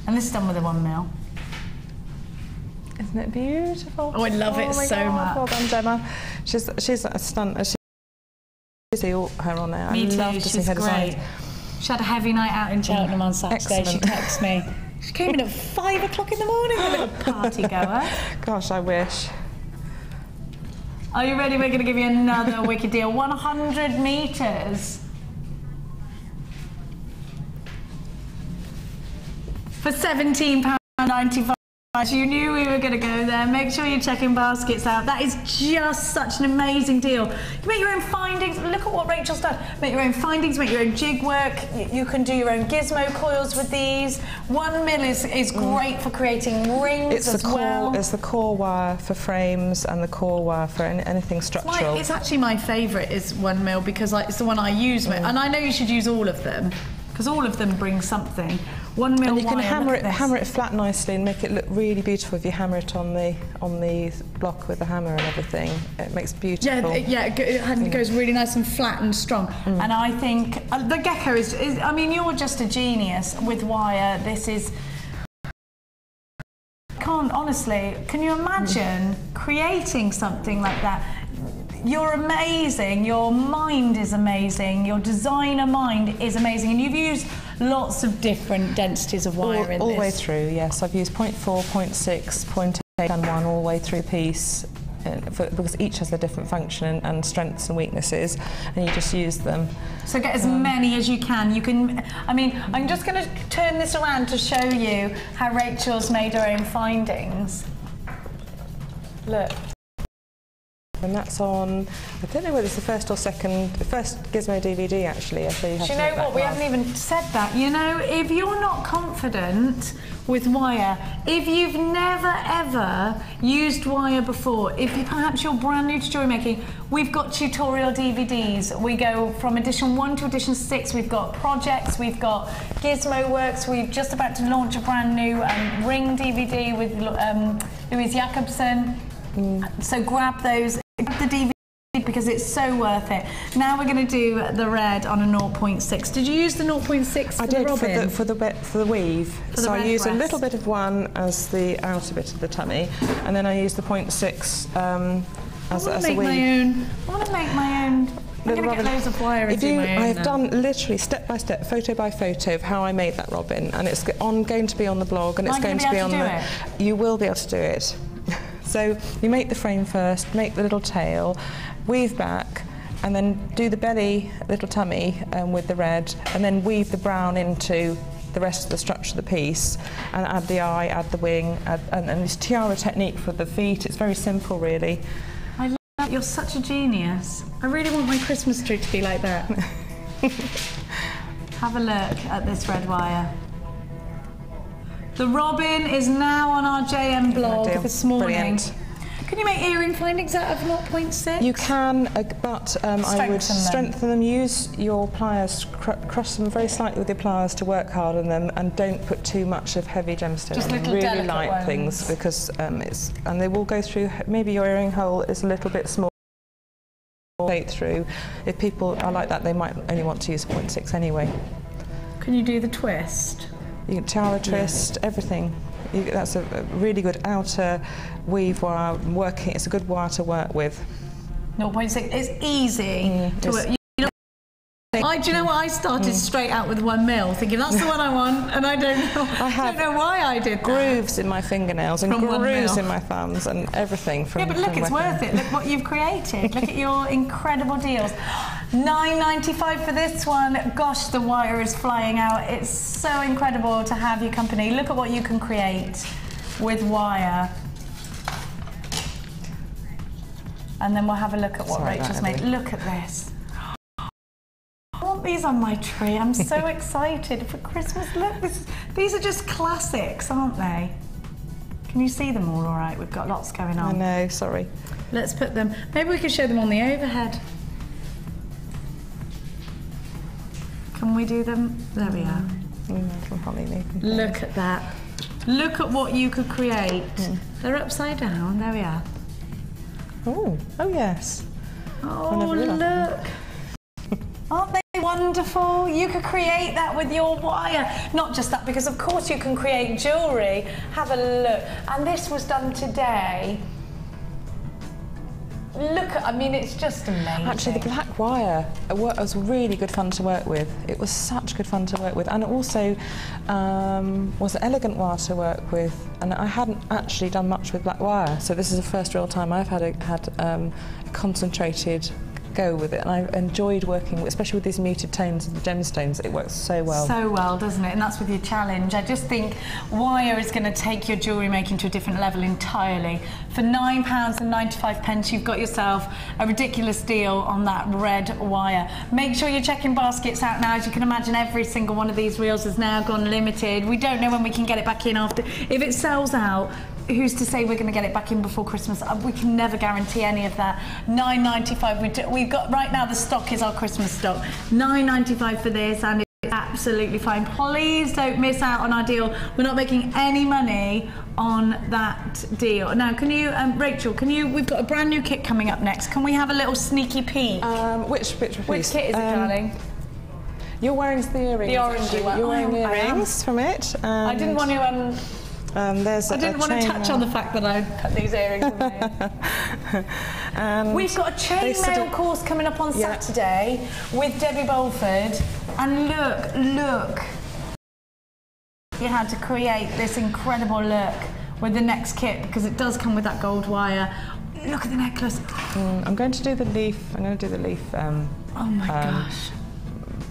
And this is done with a 1 mil. Isn't it beautiful? Oh, I love it so much. Well done, Gemma. She's a stunt. She see all her on there. Me I too. love to see her great. She had a heavy night out in Cheltenham on Saturday. Excellent. She texted me. She came in at 5 o'clock in the morning, a little party goer. Gosh, I wish. Are you ready? We're going to give you another wicked deal. 100 metres. For £17.95. You knew we were going to go there. Make sure you're checking baskets out. That is just such an amazing deal. You make your own findings. Look at what Rachel's done. Make your own findings, make your own jig work. You can do your own gizmo coils with these. 1 mil is great for creating rings as well. It's the core wire for frames and the core wire for anything structural. It's actually my favourite is 1 mil because it's the one I use. And I know you should use all of them because all of them bring something. 1 mil and you can wire, hammer it flat nicely and make it look really beautiful if you hammer it on the block with the hammer and everything. It makes beautiful. It goes really nice and flat and strong. And I think the gecko is. I mean, you're just a genius with wire. This is. Honestly, can you imagine creating something like that? You're amazing, your mind is amazing, your designer mind is amazing, and you've used lots of different densities of wire in this. All the way through, yes. I've used 0.4, 0.6, 0.8 and 1 all the way through piece because each has a different function and strengths and weaknesses, and you just use them. So get as many as you can. You can. I mean, I'm just going to turn this around to show you how Rachel's made her own findings. Look. And that's on, I don't know whether it's the first or second, the first Gizmo DVD actually. I Do you know what, we haven't even said that. You know, if you're not confident with wire, if you've never ever used wire before, if perhaps you're brand new to jewellery making, we've got tutorial DVDs. We go from edition 1 to edition 6. We've got projects, we've got Gizmo Works. We're just about to launch a brand new ring DVD with Louise Jacobson. So grab those. The DVD because it's so worth it. Now we're going to do the red on a 0.6. Did you use the 0.6 for the robin? for the weave. So I use a little bit of 1 as the outer bit of the tummy, and then I use the 0.6 as a weave. I want to make my own. I'm going to get loads of wire and do my own. I've done literally step by step, photo by photo of how I made that robin, and it's going to be on the blog, and it's going to be on the. You will be able to do it. So you make the frame first, make the little tail, weave back, and then do the belly, little tummy with the red, and then weave the brown into the rest of the structure of the piece, and add the eye, add the wing, and this tiara technique for the feet. It's very simple, really. I love that. You're such a genius. I really want my Christmas tree to be like that. Have a look at this red wire. The robin is now on our JM blog this morning. Brilliant. Can you make earring findings out of 0.6? You can, but I would strengthen them. Use your pliers, crush them very slightly with your pliers to work hard on them, and don't put too much of heavy gemstone. Just little really light things because and they will go through. Maybe your earring hole is a little bit small. Straight through. If people are like that, they might only want to use 0.6 anyway. Can you do the twist? You can tiara twist, everything. That's a really good outer weave wire. It's a good wire to work with. 0.6. It's easy to work. Do you know what? I started straight out with 1 mil, thinking that's the one I want, and I don't know. I don't know why I did that. Grooves in my fingernails and grooves in my thumbs and everything. Yeah, but look, it's worth it. Look what you've created. Look at your incredible deals. £9.95 for this one. Gosh, the wire is flying out. It's so incredible to have your company. Look at what you can create with wire. And then we'll have a look at what Rachel's made. Look at this. I want these on my tree. I'm so excited for Christmas. Look, these are just classics, aren't they? Can you see them all right? We've got lots going on. I know, sorry. Let's put them, maybe we could show them on the overhead. Can we do them? There we are. Look at that. Look at what you could create. They're upside down. There we are. Oh yes. Oh, look. Aren't they wonderful? You could create that with your wire. Not just that, because of course you can create jewellery. Have a look. And this was done today. Look at, I mean, it's just amazing. Actually, the black wire was really good fun to work with. It was such good fun to work with, and it also was an elegant wire to work with. And I hadn't actually done much with black wire, so this is the first real time I've had a concentrated go with it, and I've enjoyed working, especially with these muted tones of the gemstones. It works so well. So well, doesn't it? And that's with your challenge. I just think wire is going to take your jewellery making to a different level entirely. For £9.95, you've got yourself a ridiculous deal on that red wire. Make sure you're checking baskets out now. As you can imagine, every single one of these reels has now gone limited. We don't know when we can get it back in after. If it sells out, who's to say we're going to get it back in before Christmas? We can never guarantee any of that. £9.95. We've got right now, the stock is our Christmas stock. £9.95 for this, and it's absolutely fine. Please don't miss out on our deal. We're not making any money on that deal. Now, can you, Rachel, we've got a brand new kit coming up next. Can we have a little sneaky peek? Which kit is it, darling? You're wearing the earrings. The orangey one. You're wearing earrings from it. I didn't want to. I didn't want to touch on the fact that I put these earrings in there. We've got a chainmail course coming up on Saturday with Debbie Bolford, and look, you had to create this incredible look with the next kit, because it does come with that gold wire. Look at the necklace. I'm going to do the leaf. Oh my gosh.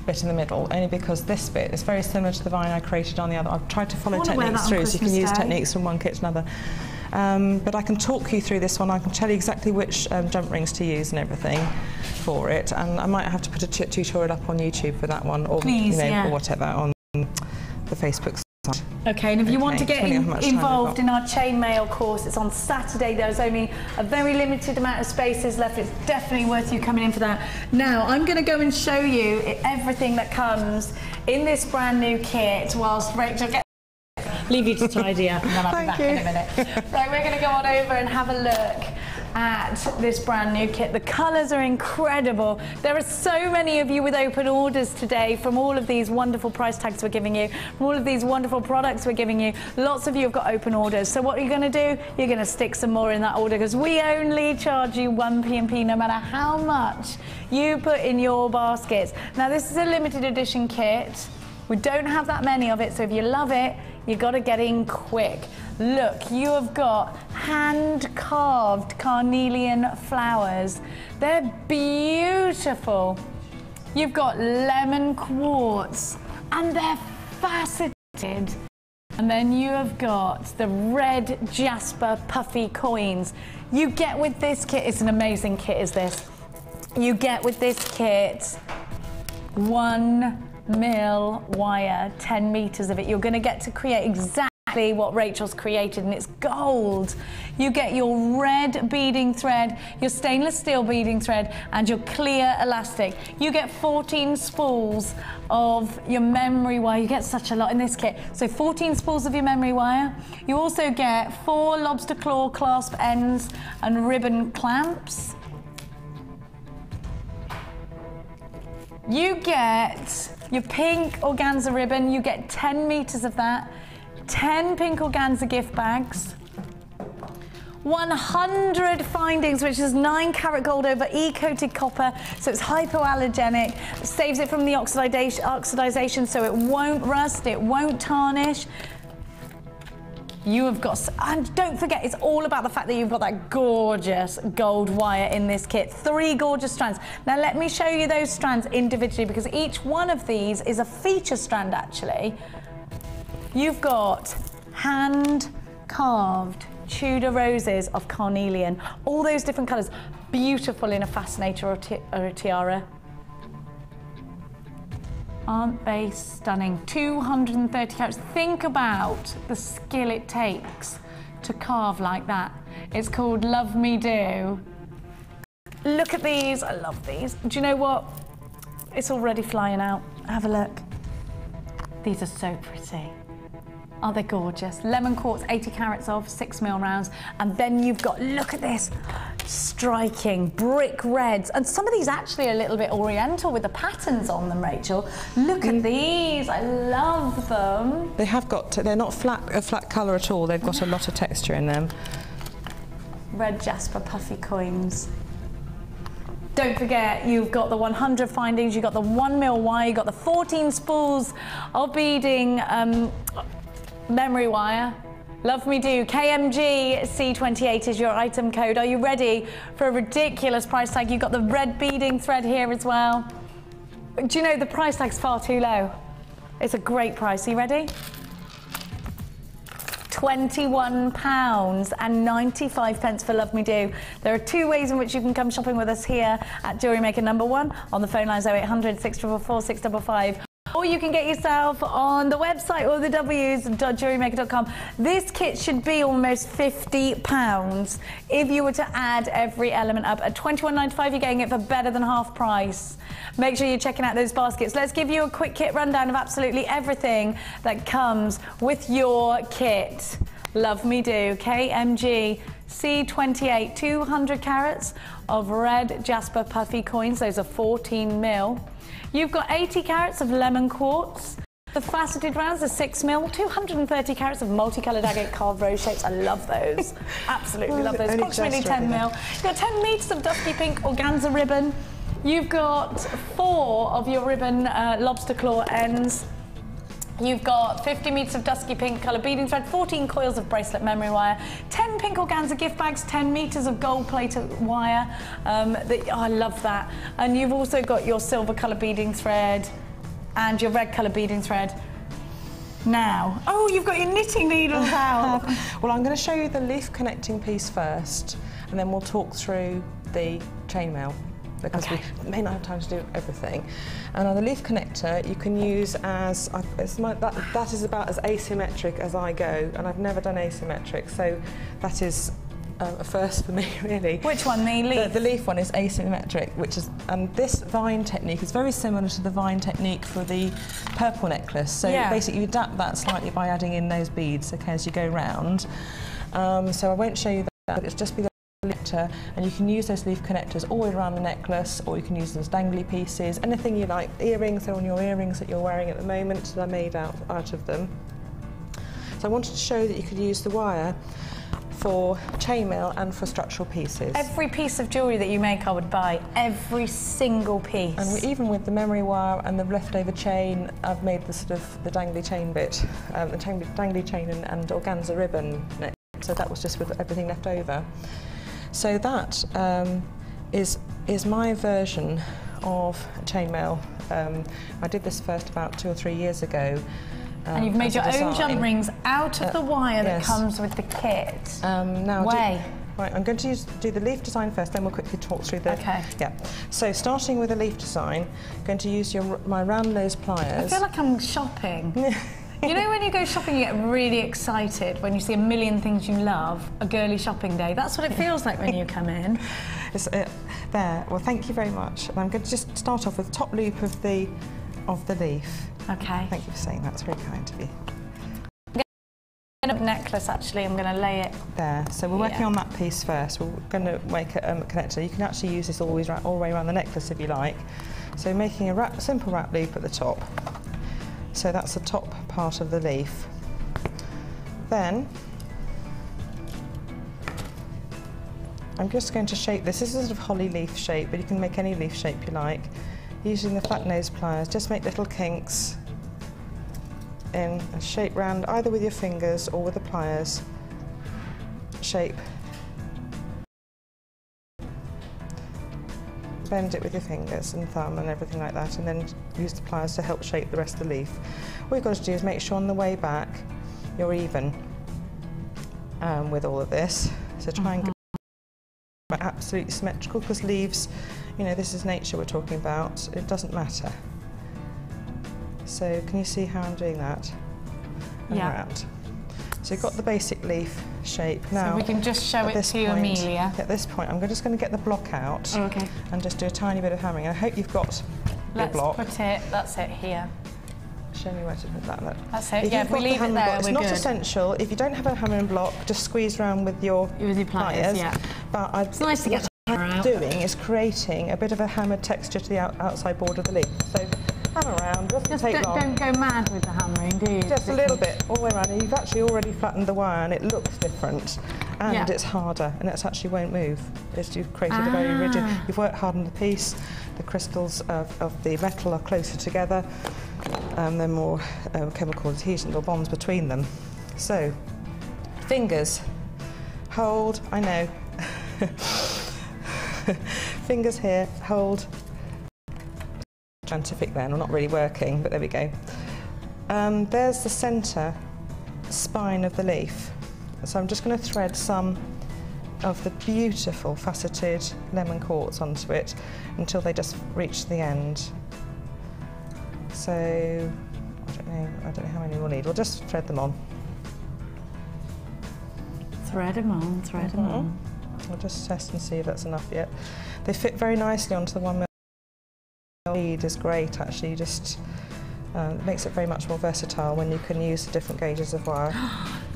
Bit in the middle, only because this bit is very similar to the vine I created on the other. I've tried to follow techniques through, so you can use techniques from one kit to another. But I can talk you through this one. I can tell you exactly which jump rings to use and everything for it. And I might have to put a tutorial up on YouTube for that one, or or whatever on the Facebook side. Okay, and if you want to get involved in our chainmail course, it's on Saturday. There's only a very limited amount of spaces left. It's definitely worth you coming in for that. Now, I'm going to go and show you everything that comes in this brand new kit whilst Rachel gets... Leave you to tidy up, and then I'll be back in a minute. Right, we're going to go on over and have a look at this brand new kit. The colours are incredible. There are so many of you with open orders today from all of these wonderful price tags we're giving you, from all of these wonderful products we're giving you. Lots of you have got open orders. So what are you going to do? You're going to stick some more in that order, because we only charge you 1 P&P no matter how much you put in your baskets. Now, this is a limited edition kit. We don't have that many of it, so if you love it, you've got to get in quick. Look, you have got hand-carved carnelian flowers. They're beautiful. You've got lemon quartz, and they're faceted. And then you have got the red jasper puffy coins. You get with this kit, it's an amazing kit, is this. You get with this kit 1 mil wire, 10 meters of it. You're going to get to create exactly what Rachel's created, and it's gold. You get your red beading thread, your stainless steel beading thread, and your clear elastic. You get 14 spools of your memory wire. You get such a lot in this kit. So 14 spools of your memory wire. You also get 4 lobster claw clasp ends and ribbon clamps. You get your pink organza ribbon. You get 10 meters of that. 10 pink organza gift bags. 100 findings, which is 9 karat gold over E-coated copper, so it's hypoallergenic, saves it from the oxidization, so it won't rust, it won't tarnish. You have got, and don't forget, it's all about the fact that you've got that gorgeous gold wire in this kit. 3 gorgeous strands. Now let me show you those strands individually, because each one of these is a feature strand actually. You've got hand-carved Tudor roses of carnelian, all those different colours, beautiful in a fascinator or a tiara. Aren't they stunning? 230 carats. Think about the skill it takes to carve like that. It's called Love Me Do. Look at these, I love these. Do you know what? It's already flying out. Have a look. These are so pretty. Are they gorgeous? Lemon quartz, 80 carats of 6 mil rounds. And then you've got, look at this, striking brick reds. And some of these actually are a little bit oriental with the patterns on them, Rachel. Look at these, I love them. They have got, they're not a flat colour at all. They've got a lot of texture in them. Red jasper puffy coins. Don't forget, you've got the 100 findings, you've got the 1 mil wire, you've got the 14 spools of beading memory wire. Love me do. KMG C28 is your item code. Are you ready for a ridiculous price tag? You've got the red beading thread here as well. Do you know the price tag's far too low? It's a great price. Are you ready? £21.95 for Love Me Do. There are two ways in which you can come shopping with us here at Jewellery Maker. Number one, on the phone lines 0800 644 655. Or you can get yourself on the website, all the w's.jewellerymaker.com. This kit should be almost £50 if you were to add every element up. At £21.95, you're getting it for better than half price. Make sure you're checking out those baskets. Let's give you a quick kit rundown of absolutely everything that comes with your kit. Love Me Do, KMG C28, 200 carats of red Jasper puffy coins. Those are 14 mil. You've got 80 carats of lemon quartz. The faceted rounds are 6 mil, 230 carats of multicoloured agate carved rose shapes. I love those. Absolutely love those. Approximately 10 mil. You've got 10 metres of dusky pink organza ribbon. You've got 4 of your ribbon lobster claw ends. You've got 50 metres of dusky pink colour beading thread, 14 coils of bracelet memory wire, 10 pink organza gift bags, 10 metres of gold plated wire. I love that. And you've also got your silver colour beading thread and your red colour beading thread. Now, oh, you've got your knitting needles out. Well, I'm going to show you the leaf connecting piece first, and then we'll talk through the chainmail, because we may not have time to do everything. And on the leaf connector, you can use as, that is about as asymmetric as I go, and I've never done asymmetric, so that is a first for me, really. Which one, the leaf? The leaf one is asymmetric, which is, and this vine technique is very similar to the vine technique for the purple necklace. So basically you adapt that slightly by adding in those beads, okay, as you go round. So I won't show you that, but it's just be connector, and you can use those leaf connectors all the way around the necklace, or you can use them as dangly pieces, anything you like. Earrings, they're on your earrings that you're wearing at the moment, so they're made out of them. So I wanted to show that you could use the wire for chainmail and for structural pieces. Every piece of jewellery that you make I would buy, every single piece. And even with the memory wire and the leftover chain, I've made the sort of the dangly chain bit, the dangly chain and organza ribbon. So that was just with everything left over. So that is my version of chainmail. I did this first about 2 or 3 years ago. And you've made your own jump rings out of the wire that comes with the kit. Right, I'm going to do the leaf design first, then we'll quickly talk through the... Okay. Yeah. So starting with the leaf design, I'm going to use my round nose pliers. I feel like I'm shopping. You know when you go shopping you get really excited when you see a million things you love, a girly shopping day. That's what it feels like when you come in. There, well thank you very much. And I'm going to just start off with the top loop of the leaf. Okay. Thank you for saying that, it's very kind of you. I'm going to necklace actually, I'm going to lay it there. So we're working on that piece first. We're going to make a connector. You can actually use this all the way around the necklace if you like. So making a simple wrap loop at the top. So that's the top part of the leaf. Then I'm just going to shape this. This is a sort of holly leaf shape, but you can make any leaf shape you like. Using the flat nose pliers, just make little kinks in and shape round either with your fingers or with the pliers. Shape. Bend it with your fingers and thumb and everything like that, and then use the pliers to help shape the rest of the leaf. What you've got to do is make sure on the way back you're even with all of this. So try and get absolutely symmetrical, because leaves, you know, this is nature we're talking about, it doesn't matter. So can you see how I'm doing that? And around. So you've got the basic leaf shape. Now, so we can just show it to Amelia. At this point, I'm just going to get the block out and just do a tiny bit of hammering. I hope you've got your block. Let's put it, that's it here. Show me where to put that. That's it, if we leave it there, it's not essential. If you don't have a hammering block, just squeeze around with your pliers. But it's nice to get the hammer out. What I'm doing is creating a bit of a hammered texture to the outside border of the leaf. So hammer around, doesn't take long. Don't go mad with the hammering, do you? Just a little bit, all the way around. And you've actually already flattened the wire and it looks different. And it's harder, and it actually won't move. You've created a very rigid, you've worked hard on the piece. The crystals of the metal are closer together. There are more chemical adhesions or bonds between them. So, Fingers. Hold, I know. Fingers here, hold. Scientific then, or not really working, but there we go. There's the centre spine of the leaf. So I'm just going to thread some of the beautiful faceted lemon quartz onto it until they just reach the end. So I don't know how many we'll need. We'll just thread them on. Thread them on, thread them on. I'll just test and see if that's enough yet. They fit very nicely onto the 1 mil bead. Is great actually. Just it makes it very much more versatile when you can use the different gauges of wire.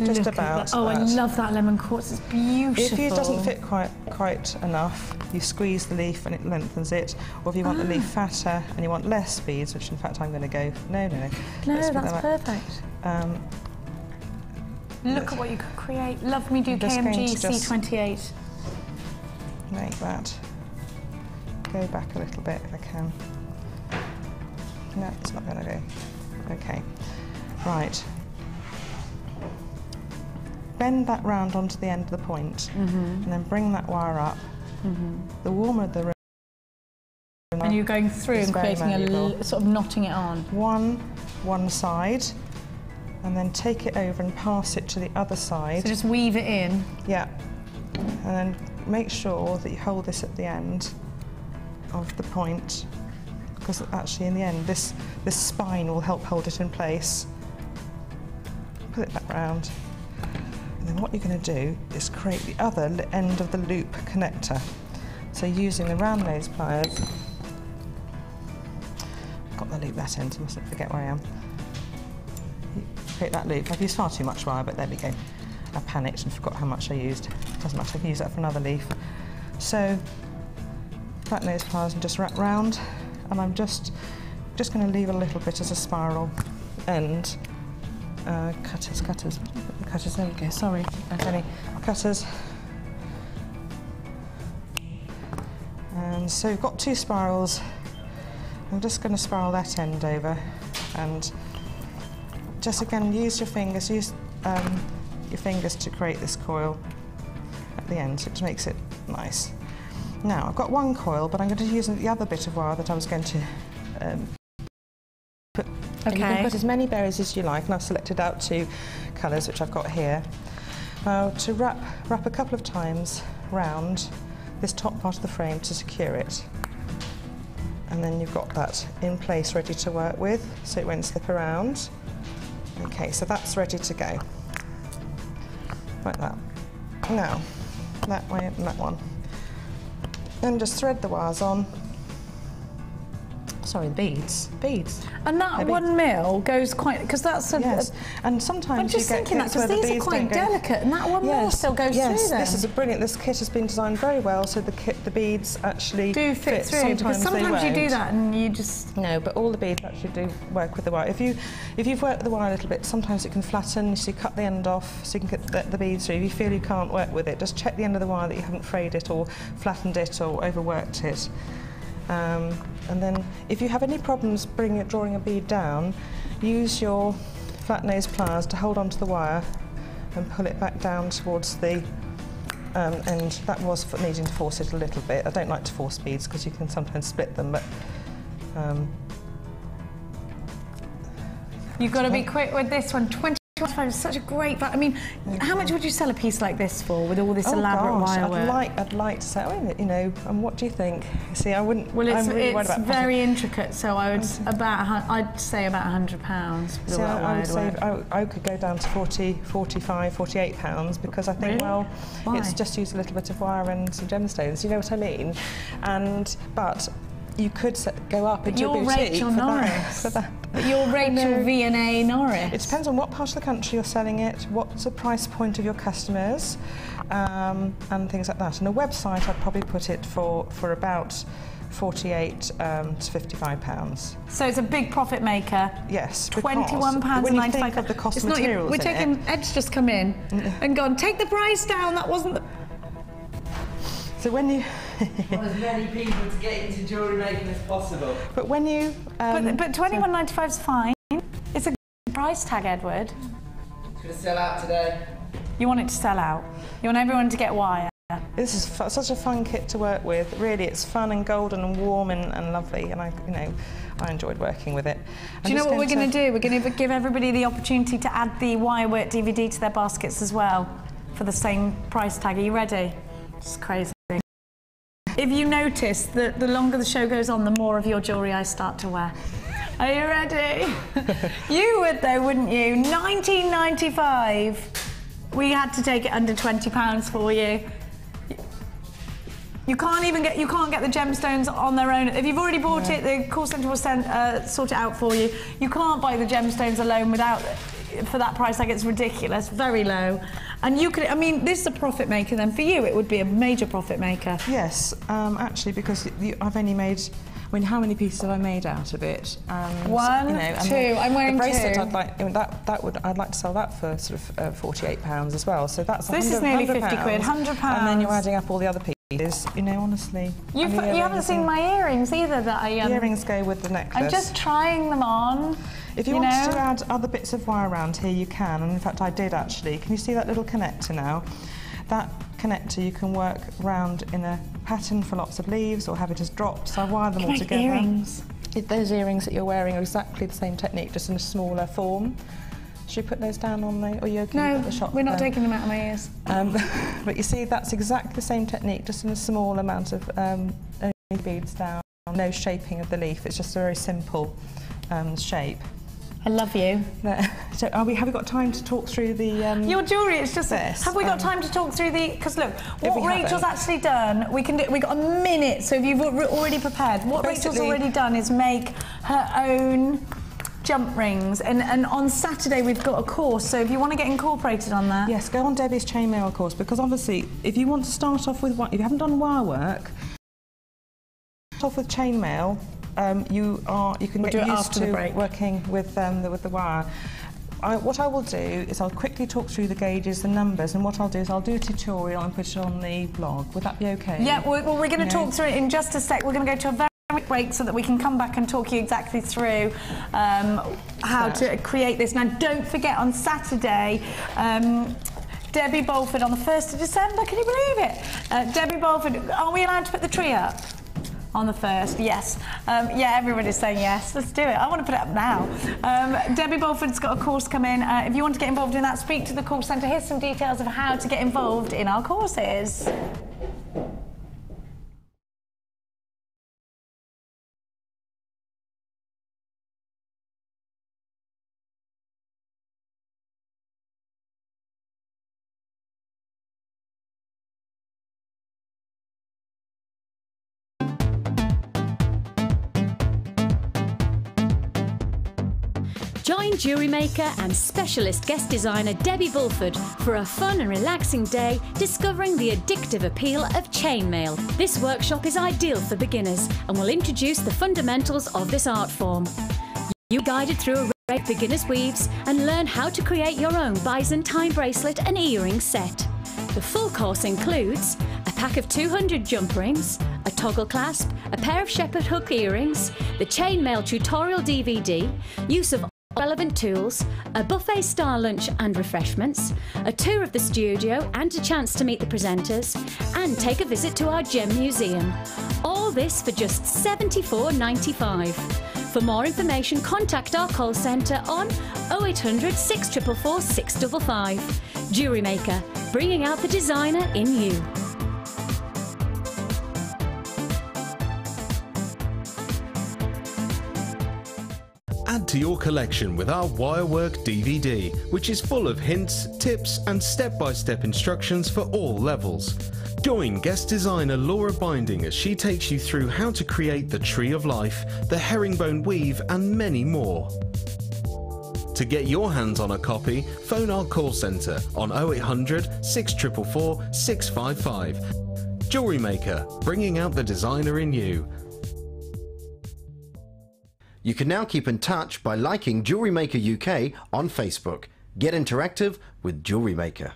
Just about. Oh, I love that lemon quartz. It's beautiful. If it doesn't fit quite enough, you squeeze the leaf and it lengthens it. Or if you want the leaf fatter and you want less beads, which in fact I'm going to go. No, that's perfect. Look at what you could create. Love me do KMG C28. Make that go back a little bit if I can. No, it's not going to go. Okay, right. Bend that round onto the end of the point, and then bring that wire up. The warmer the room, and you're going through and creating a sort of knotting it on. One side, and then take it over and pass it to the other side. So just weave it in. Yeah, and then make sure that you hold this at the end of the point, because actually in the end this spine will help hold it in place. Put it back round. And then what you're going to do is create the other end of the loop connector. So using the round nose pliers, I've got the loop that end, so I mustn't forget where I am. Create that loop. I've used far too much wire, but there we go. I panicked and forgot how much I used. Doesn't matter, I can use that for another leaf. So, flat nose pliers and just wrap round, and I'm just going to leave a little bit as a spiral end. Cutters, there we go, sorry, okay, cutters. And so we've got 2 spirals. I'm just going to spiral that end over, and just again use your fingers, to create this coil at the end, which makes it nice. Now I've got 1 coil, but I'm going to use the other bit of wire that I was going to put. Okay. You can put as many berries as you like, and I've selected out 2 colours, which I've got here. Now to wrap a couple of times round this top part of the frame to secure it. And then you've got that in place ready to work with, so it won't slip around. Okay, so that's ready to go. Like that. Now, that way and that one. Then just thread the wires on. Sorry, beads. And that 1 mil goes quite, because that's a... Yes, and sometimes I'm just thinking that, because these are quite delicate, and that 1 mil still goes through them. Yes, this is brilliant. This kit has been designed very well, so the beads actually do fit through. Sometimes you do that and you just... No, but all the beads actually do work with the wire. If you've worked with the wire a little bit, sometimes it can flatten, so you cut the end off so you can get the beads through. If you feel you can't work with it, just check the end of the wire that you haven't frayed it or flattened it or overworked it. And then if you have any problems drawing a bead down, use your flat nose pliers to hold onto the wire and pull it back down towards the end. That was for needing to force it a little bit. I don't like to force beads because you can sometimes split them, but you've got to be quick with this one. 25 is such a great value. I mean, how much would you sell a piece like this for with all this elaborate wire work? I'd like to sell, you know, and what do you think? See, I wouldn't. Well, it's really very intricate, so I'd say about £100. So I would say I could go down to 40, 45, 48 pounds, because I think, well, it's just use a little bit of wire and some gemstones. You know what I mean? But you could go up into a boutique for that. But you're Rachel V&A Norris. It depends on what part of the country you're selling it, what's the price point of your customers, and things like that. And a website, I'd probably put it for about 48 to £55. So it's a big profit maker. Yes, £21.95. When you think of the cost of materials we're taking Ed's just come in and gone, take the price down. That wasn't the... So when you want as many people to get into jewellery making as possible. But when you but £21.95 is fine. It's a good price tag, Edward. It's gonna sell out today. You want it to sell out. You want everyone to get wire. This is such a fun kit to work with. Really, it's fun and golden and warm and lovely, and I enjoyed working with it. Do you know what we're going to do? We're going to give everybody the opportunity to add the wire work DVD to their baskets as well for the same price tag. Are you ready? It's crazy. If you notice that the longer the show goes on, the more of your jewellery I start to wear. Are you ready? You would though, wouldn't you? 19.95. We had to take it under £20 for you. You can't get the gemstones on their own. If you've already bought it, the call centre will sort it out for you. You can't buy the gemstones alone for that price. Like, it's ridiculous, very low. And you could, I mean, this is a profit maker. Then for you, it would be a major profit maker. Yes, actually, because I've only made. I mean, how many pieces have I made out of it? And, One, two. I'm wearing the bracelet, two. I'd like to sell that for sort of £48 as well. So that's this is nearly 50 quid, £100. And then you're adding up all the other pieces. Honestly. You haven't seen my earrings either. The earrings go with the necklace. I'm just trying them on. If you want to add other bits of wire around here, you can. And in fact, I did actually. Can you see that little connector now? That connector you can work round in a pattern for lots of leaves or have it as dropped, so I wire them all together. Earrings. Those earrings that you're wearing are exactly the same technique, just in a smaller form. Should you put those down on the, or you okay at the shop? No, we're not taking them out of my ears. But you see, that's exactly the same technique, just in a small amount of beads down. No shaping of the leaf, it's just a very simple shape. I love you. So have we got time to talk through the... Your jewellery, it's just this. Have we got time to talk through the... Because look, what Rachel's actually done, we got a minute, so if you've already prepared, what Rachel's already done is make her own jump rings, and on Saturday we've got a course, so if you want to get incorporated on that... Yes, go on Debbie's chainmail course, because obviously, if you want to start off with... If you haven't done wire work, start off with chainmail, you can get used to working with the wire. What I will do is I'll quickly talk through the gauges, the numbers, and what I'll do is I'll do a tutorial and put it on the blog. Would that be okay? Yeah, we're going to talk through it in just a sec. We're going to go to a very quick break so that we can come back and talk you exactly through how to create this. Now, don't forget on Saturday, Debbie Bolford on the 1st of December, can you believe it? Debbie Bolford, are we allowed to put the tree up? On the 1st, yes. Yeah, everybody's saying yes. Let's do it. I want to put it up now. Debbie Bolford's got a course coming. If you want to get involved in that, speak to the call centre. Here's some details of how to get involved in our courses. Join Jewellery Maker and specialist guest designer Debbie Bulford for a fun and relaxing day discovering the addictive appeal of chainmail. This workshop is ideal for beginners and will introduce the fundamentals of this art form. You'll be guided through a array of beginners' weaves and learn how to create your own Byzantine bracelet and earring set. The full course includes a pack of 200 jump rings, a toggle clasp, a pair of shepherd hook earrings, the chainmail tutorial DVD, use of relevant tools, a buffet-style lunch and refreshments, a tour of the studio and a chance to meet the presenters, and take a visit to our gem museum. All this for just $74.95. For more information, contact our call centre on 0800 644 655. Jewellery Maker, bringing out the designer in you. Add to your collection with our Wirework DVD, which is full of hints, tips and step-by-step instructions for all levels. Join guest designer Laura Binding as she takes you through how to create the Tree of Life, the herringbone weave and many more. To get your hands on a copy, phone our call centre on 0800 644 655. Jewellery Maker, bringing out the designer in you. You can now keep in touch by liking Jewellery Maker UK on Facebook. Get interactive with Jewellery Maker.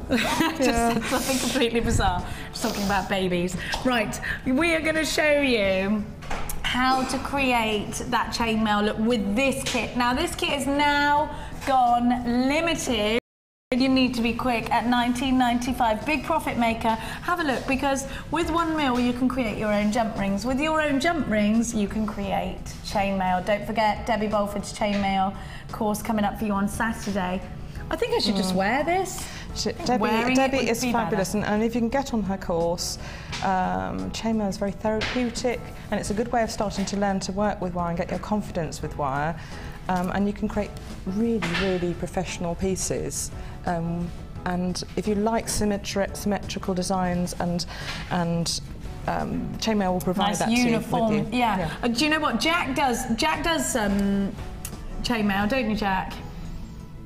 Just said something completely bizarre. Just talking about babies. Right, we are going to show you how to create that chainmail look with this kit. Now this kit is now gone limited. You need to be quick at £19.95. Big profit maker. Have a look, because with 1 mil you can create your own jump rings. With your own jump rings you can create chainmail. Don't forget Debbie Bolford's chainmail course coming up for you on Saturday. I think I should just wear this. Debbie is fabulous, and if you can get on her course, chainmail is very therapeutic, and it's a good way of starting to learn to work with wire and get your confidence with wire, and you can create really, really professional pieces. And if you like symmetrical designs, and chainmail will provide nice that uniform. to you. Yeah. Do you know what Jack does? Jack does chainmail, don't you, Jack?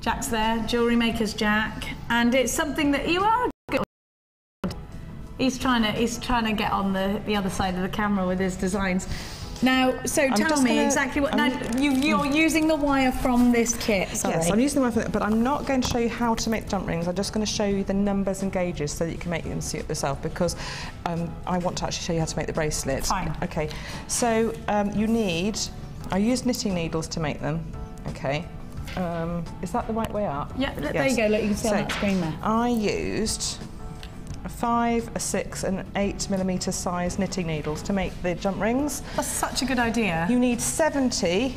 Jack's there, Jewellery Maker's Jack, and it's something that you are good. He's trying to get on the other side of the camera with his designs. Now, so tell me exactly what. Now, you're using the wire from this kit. Sorry. Yes, I'm using the wire from it, but I'm not going to show you how to make jump rings. I'm just going to show you the numbers and gauges so that you can make them suit yourself, because I want to actually show you how to make the bracelet. Fine. Okay. So you need. I used knitting needles to make them. Okay. Is that the right way up? Yeah, there you go, look, you can see on that screen there. I used a 5, a 6 and 8mm size knitting needles to make the jump rings. That's such a good idea. You need 70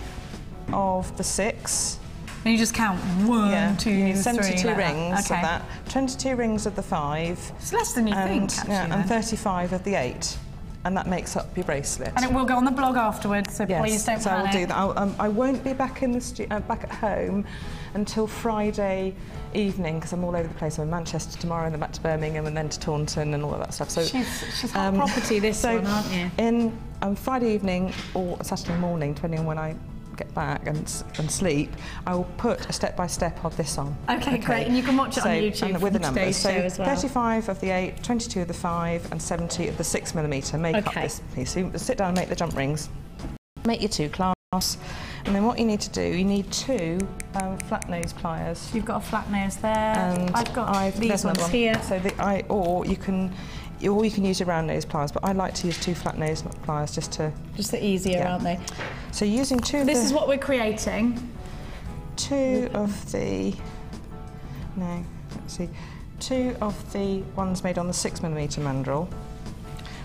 of the 6. And you just count 1, 2, you need 72 3, rings of that, 22 rings of the 5. It's less than you think, actually. Yeah, and 35 of the 8. And that makes up your bracelet. And it will go on the blog afterwards, so please don't panic. So I will do that. I won't be back in the back at home until Friday evening, because I'm all over the place. I'm in Manchester tomorrow, and then back to Birmingham, and then to Taunton, and all of that stuff. So she's hot property this one, aren't you? In Friday evening or Saturday morning, depending on when I get back and sleep, I will put a step-by-step of this on. Okay, great, and you can watch it on YouTube with the numbers. show as well. 35 of the 8, 22 of the 5 and 70 of the 6mm make up this piece. So you sit down and make the jump rings. Make your 2 clasps, and then what you need to do, you need 2 flat nose pliers. You've got a flat nose there, and I've got these ones here. So or you can use your round nose pliers, but I like to use 2 flat nose pliers just to... Just the easier, aren't they? So using 2 of This is what we're creating. 2 of the... No, let's see. 2 of the ones made on the 6mm mandrel,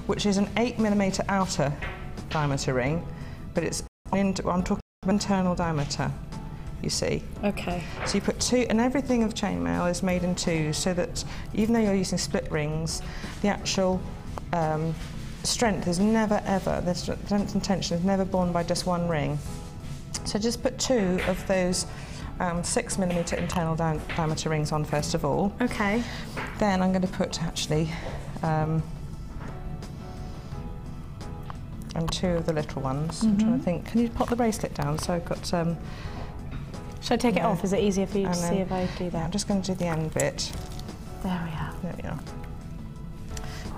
which is an 8mm outer diameter ring, but I'm talking internal diameter, you see. Okay. So you put 2, and everything of chainmail is made in 2, so that even though you're using split rings, the actual strength is never ever, the strength and tension is never borne by just 1 ring. So just put 2 of those 6mm internal diameter rings on first of all. Okay. Then I'm going to put actually and 2 of the little ones. I'm trying to think. Can you pop the bracelet down? So I've got. Should I take it off? Is it easier for you to see if I do that? Yeah, I'm just going to do the end bit. There we are. There we are.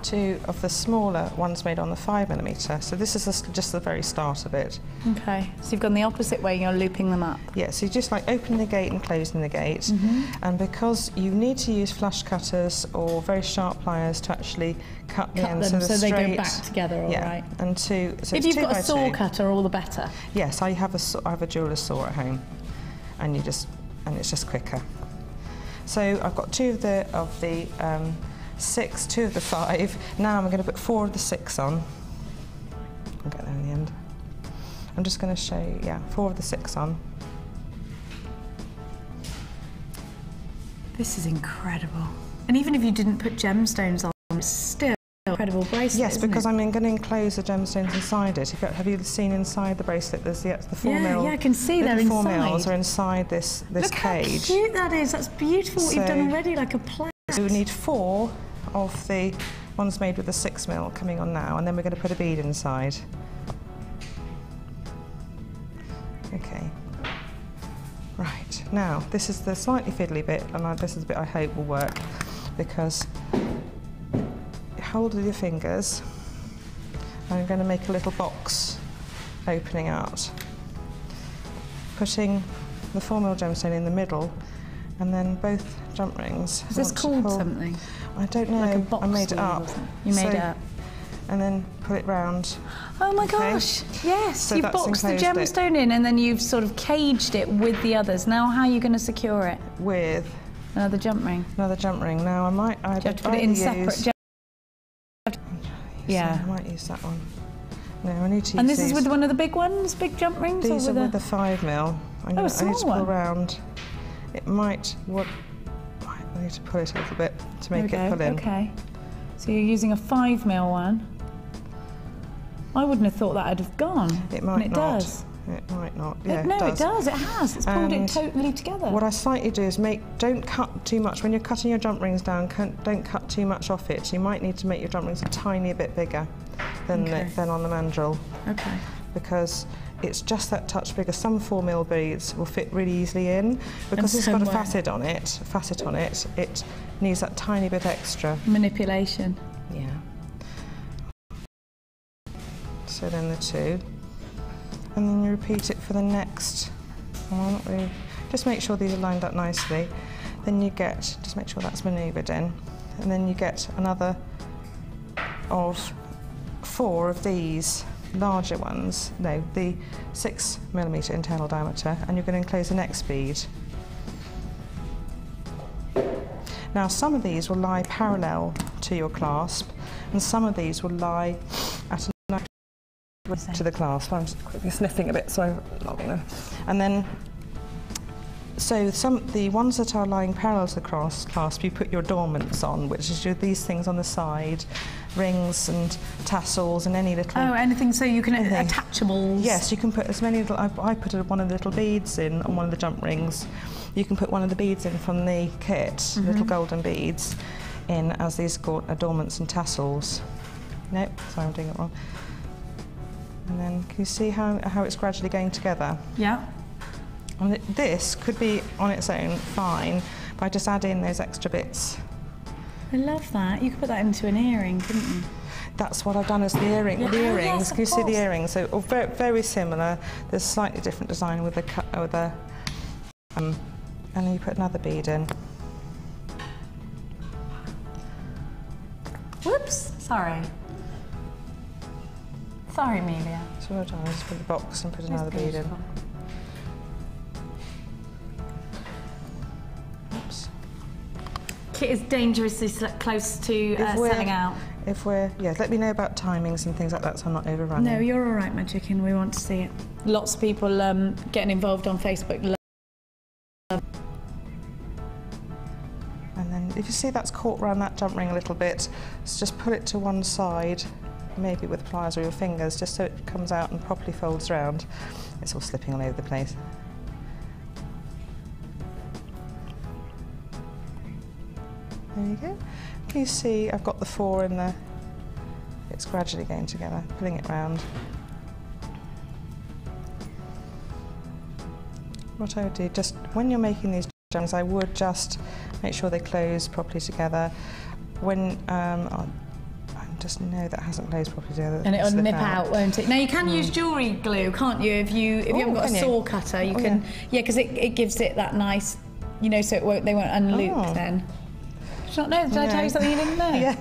2 of the smaller ones made on the 5mm. So this is just the very start of it. Okay. So you've gone the opposite way. You're looping them up. Yeah. So you just like opening the gate and closing the gate, and because you need to use flush cutters or very sharp pliers to actually cut the ends them so they straight. go back together. All right. And 2. So if you've got a saw cutter, all the better. Yes, I have a jeweler's saw at home, and it's just quicker. So I've got 2 of the 6, 2 of the 5. Now I'm going to put 4 of the 6 on. I'll get there in the end. I'm just going to show you, 4 of the 6 on. This is incredible. And even if you didn't put gemstones on, it's still an incredible bracelet. Yes, because I'm going to enclose the gemstones inside it. Have you seen inside the bracelet? There's the 4 mil. Yeah, I can see they're inside. 4 mils are inside this Look cage. Look how cute that is. That's beautiful what you've done already, like a plaque. So we need 4 of the ones made with the 6mm coming on now, and then we're going to put a bead inside. Okay. Right, now this is the slightly fiddly bit, and this is the bit I hope will work, because hold with your fingers. I'm going to make a little box opening out, putting the 4mm gemstone in the middle, and then both jump rings. Is this called something? I don't know. Like a box I made it up. You made it up. and then pull it round. Oh my gosh, yes, So you've that's boxed the enclosed gemstone in and then you've sort of caged it with the others. Now how are you going to secure it? With another jump ring. Another jump ring. Now I might Do you have to put it in separate? Yeah. So I might use that one. No, I need to use And this is these. with one of the big ones, big jump rings? These or are with with the 5mm. I need to pull around. It might. I need to pull it a little bit to make it pull in. Okay. So you're using a 5mm one. I wouldn't have thought that would have gone. It might and not. Does. It might not. Yeah, no, it does. It has. It's pulled it totally together. What I slightly do is don't cut too much. When you're cutting your jump rings down, don't cut too much off it. You might need to make your jump rings a tiny bit bigger than on the mandrel. Okay. Because it's just that touch bigger. Some 4mm beads will fit really easily in. Because it's got a facet on it, it needs that tiny bit extra. Manipulation. Yeah. So then the two. And then you repeat it for the next one. Just make sure these are lined up nicely. Then you get, just make sure that's manoeuvred in. And then you get another of 4 of these larger ones. No, the 6mm internal diameter. And you're going to enclose the next bead. Now some of these will lie parallel to your clasp, and some of these will lie at to the clasp. I'm just quickly sniffing a bit, so I'm not going to. And then, so the ones that are lying parallel to the clasp, you put your adornments on, which is these things on the side, rings and tassels and any little. Oh, anything so you can attachables. Yes, you can put as many little. I put one of the little beads in on one of the jump rings. You can put one of the beads in from the kit, little golden beads, in as these adornments and tassels. Nope, sorry, I'm doing it wrong. And then can you see how it's gradually going together? Yeah. And this could be on its own fine by just adding those extra bits. I love that. You could put that into an earring, couldn't you? That's what I've done as the earring. Yeah. The earrings, Yes, can you see the earrings? So very, very similar. There's slightly different design with the and then you put another bead in. Whoops, sorry. Sorry, Amelia. So what I've done is put the box and put another bead in. Oops. Kit is dangerously close to selling out. Let me know about timings and things like that so I'm not overrunning. No, you're all right, my chicken. We want to see it. Lots of people getting involved on Facebook. And then if you see that's caught around that jump ring a little bit, so just put it to one side, maybe with pliers or your fingers, just so it comes out and properly folds around. It's all slipping all over the place. There you go. Can you see I've got the 4 in there? It's gradually going together, pulling it round. What I would do, just when you're making these gems, I would just make sure they close properly together. When I just know that hasn't closed properly together. And it'll nip out, won't it? Now you can use jewellery glue, can't you? If you haven't got a saw cutter, you can. Yeah, because it gives it that nice, so they won't unloop then. Did you not know? Did I tell you something you didn't know? Yeah.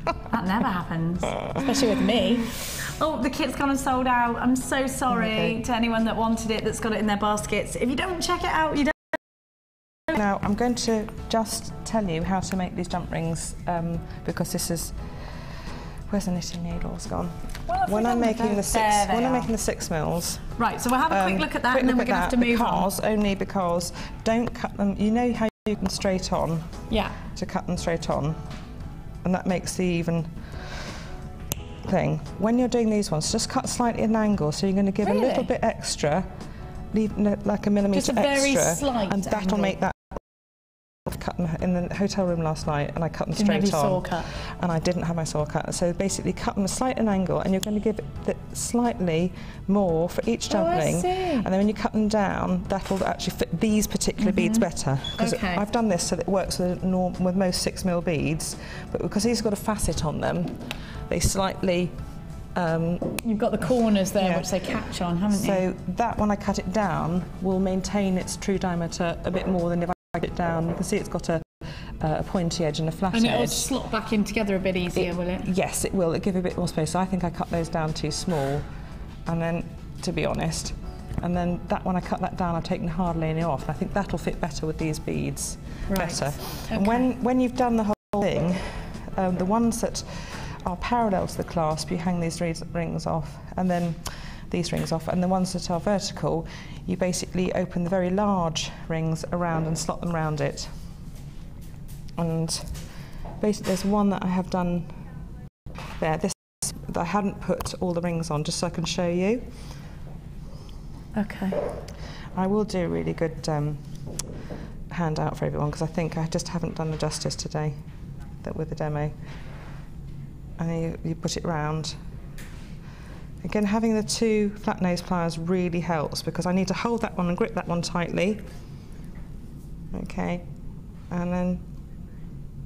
That never happens, especially with me. Oh, the kit's gone and sold out. I'm so sorry to anyone that wanted it, that's got it in their baskets. If you don't check it out, you don't. Now, I'm going to just tell you how to make these jump rings, because this is... Where's the knitting needles gone? Well, when I'm making the 6 mils. Right, so we'll have a quick look at that, and then we're going to have to move on. Only because don't cut them. You know how you can straight on. Yeah. To cut them straight on, and that makes the even thing. When you're doing these ones, just cut slightly at an angle, so you're going to give a little bit extra, leave like a millimetre extra. Just a very slight and that'll make that. Cut them in the hotel room last night, and I cut them straight on. Saw cut. And I didn't have my saw cut, so basically cut them a slight angle, and you're going to give it slightly more for each jump ring. And then when you cut them down, that'll actually fit these particular beads better. Because I've done this so that it works with most 6mm beads, but because these have got a facet on them, they slightly. You've got the corners there which they catch on, haven't you? So that, when I cut it down, will maintain its true diameter a bit more than if I cut it down. You can see it's got a a pointy edge and a flat edge. And it'll slot back in together a bit easier, will it? Yes, it will. It'll give a bit more space. So I think I cut those down too small, and then, to be honest, and then that one I cut that down, I've taken the hard lining off. And I think that'll fit better with these beads, better. Okay. And when you've done the whole thing, the ones that are parallel to the clasp, you hang these rings off, and then these rings off, and the ones that are vertical, you basically open the very large rings around and slot them around it. And basically there's one that I have done there, this that I hadn't put all the rings on, just so I can show you. Okay. I will do a really good handout for everyone, because I think I just haven't done the justice today with the demo. And then you put it round. Again, having the two flat nose pliers really helps, because I need to hold that one and grip that one tightly. Okay, and then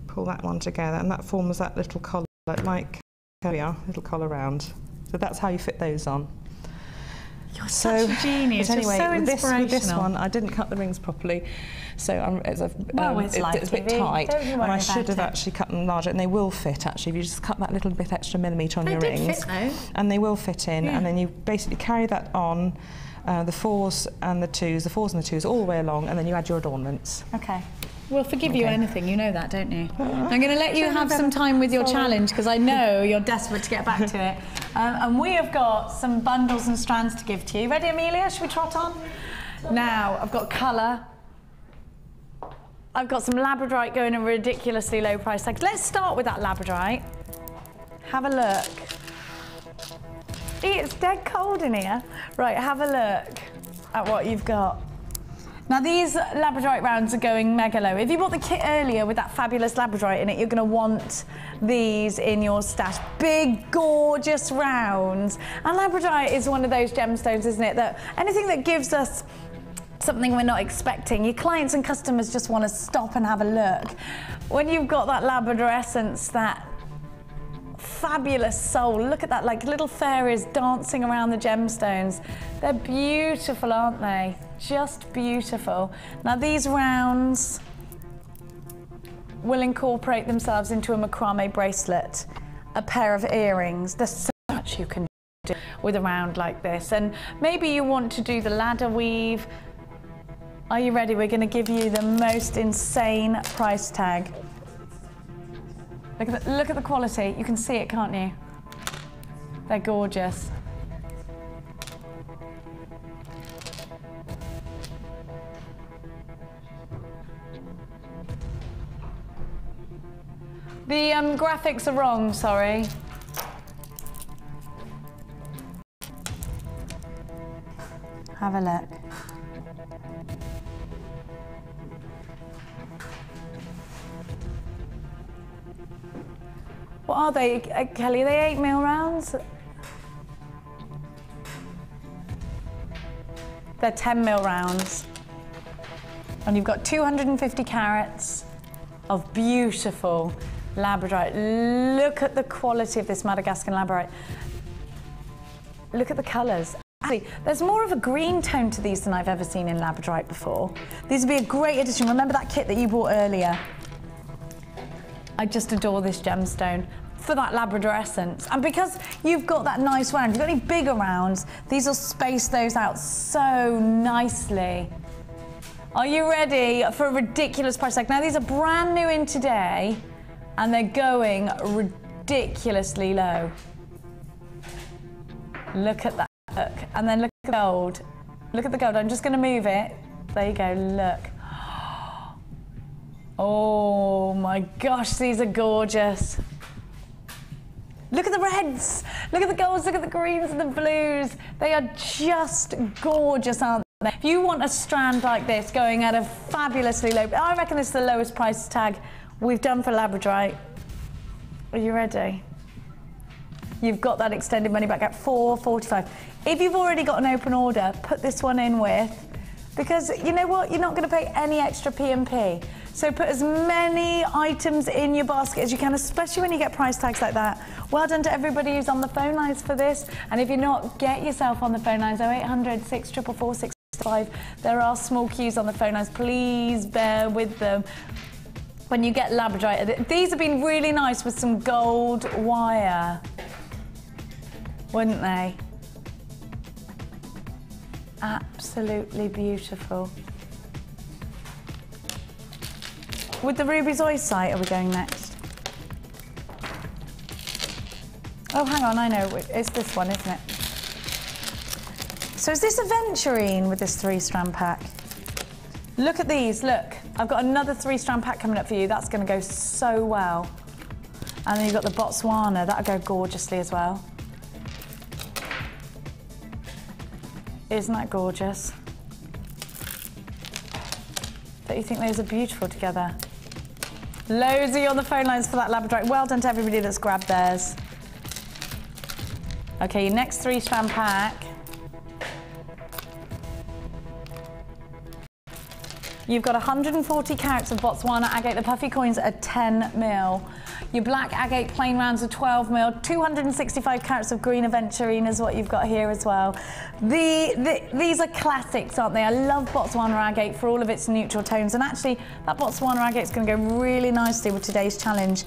pull that one together, and that forms that little collar, like here we are, little collar round. So that's how you fit those on. You're such a genius. But anyway, You're so inspirational. with this one, I didn't cut the rings properly, so it's a bit tight, and I should have actually cut them larger, and they will fit actually if you just cut that little bit extra millimetre on your rings. They did fit though. And they will fit in, and then you basically carry that on, the 4s and the 2s, all the way along, and then you add your adornments. Okay. We'll forgive you anything, you know that, don't you? I'm going to let you have some time with your challenge, because I know you're desperate to get back to it. And we have got some bundles and strands to give to you. Ready, Amelia? Should we trot on? Now, I've got colour. I've got some labradorite going at a ridiculously low price tag. Let's start with that labradorite. Have a look. It's dead cold in here. Right, have a look at what you've got. Now these labradorite rounds are going mega low. If you bought the kit earlier with that fabulous labradorite in it, you're going to want these in your stash. Big, gorgeous rounds. And labradorite is one of those gemstones, isn't it, that anything that gives us something we're not expecting, your clients and customers just want to stop and have a look. When you've got that labrador essence, that fabulous soul, look at that, like little fairies dancing around the gemstones. They're beautiful, aren't they? Just beautiful. Now these rounds will incorporate themselves into a macrame bracelet, a pair of earrings. There's so much you can do with a round like this. And maybe you want to do the ladder weave. Are you ready? We're going to give you the most insane price tag. Look at the quality. You can see it, can't you? They're gorgeous. The graphics are wrong, sorry. Have a look. What are they, Kelly? Are they 8mm rounds? They're 10mm rounds. And you've got 250 carats of beautiful labradorite. Look at the quality of this Madagascar labradorite. Look at the colours. Actually, there's more of a green tone to these than I've ever seen in labradorite before. These would be a great addition. Remember that kit that you bought earlier? I just adore this gemstone for that Labrador essence. And because you've got that nice round, if you've got any bigger rounds, these will space those out so nicely. Are you ready for a ridiculous price tag? Now these are brand new in today and they're going ridiculously low. Look at that, look. And then look at the gold. Look at the gold, I'm just gonna move it. There you go, look. Oh my gosh, these are gorgeous. Look at the reds, look at the golds, look at the greens and the blues. They are just gorgeous, aren't they? If you want a strand like this going at a fabulously low, I reckon this is the lowest price tag we've done for labradorite. Are you ready? You've got that extended money back at $4.45. If you've already got an open order, put this one in with, because you know what? You're not going to pay any extra P&P. So put as many items in your basket as you can, especially when you get price tags like that. Well done to everybody who's on the phone lines for this. And if you're not, get yourself on the phone lines, 0800 644 665. There are small queues on the phone lines. Please bear with them. when you get labradorite. These have been really nice with some gold wire, wouldn't they? Absolutely beautiful. With the ruby zoisite, are we going next? Oh, hang on, I know. It's this one, isn't it? So is this aventurine with this 3-strand pack? Look at these, look. I've got another 3-strand pack coming up for you. That's going to go so well. And then you've got the Botswana. That'll go gorgeously as well. Isn't that gorgeous? Don't you think those are beautiful together? Loads of you on the phone lines for that labradorite. Well done to everybody that's grabbed theirs. Okay, your next 3-strand pack. You've got 140 carats of Botswana agate. The puffy coins are 10 mil. Your black agate plain rounds are 12 mil. 265 carats of green aventurine is what you've got here as well. These are classics, aren't they? I love Botswana agate for all of its neutral tones. And actually, that Botswana agate is going to go really nicely with today's challenge.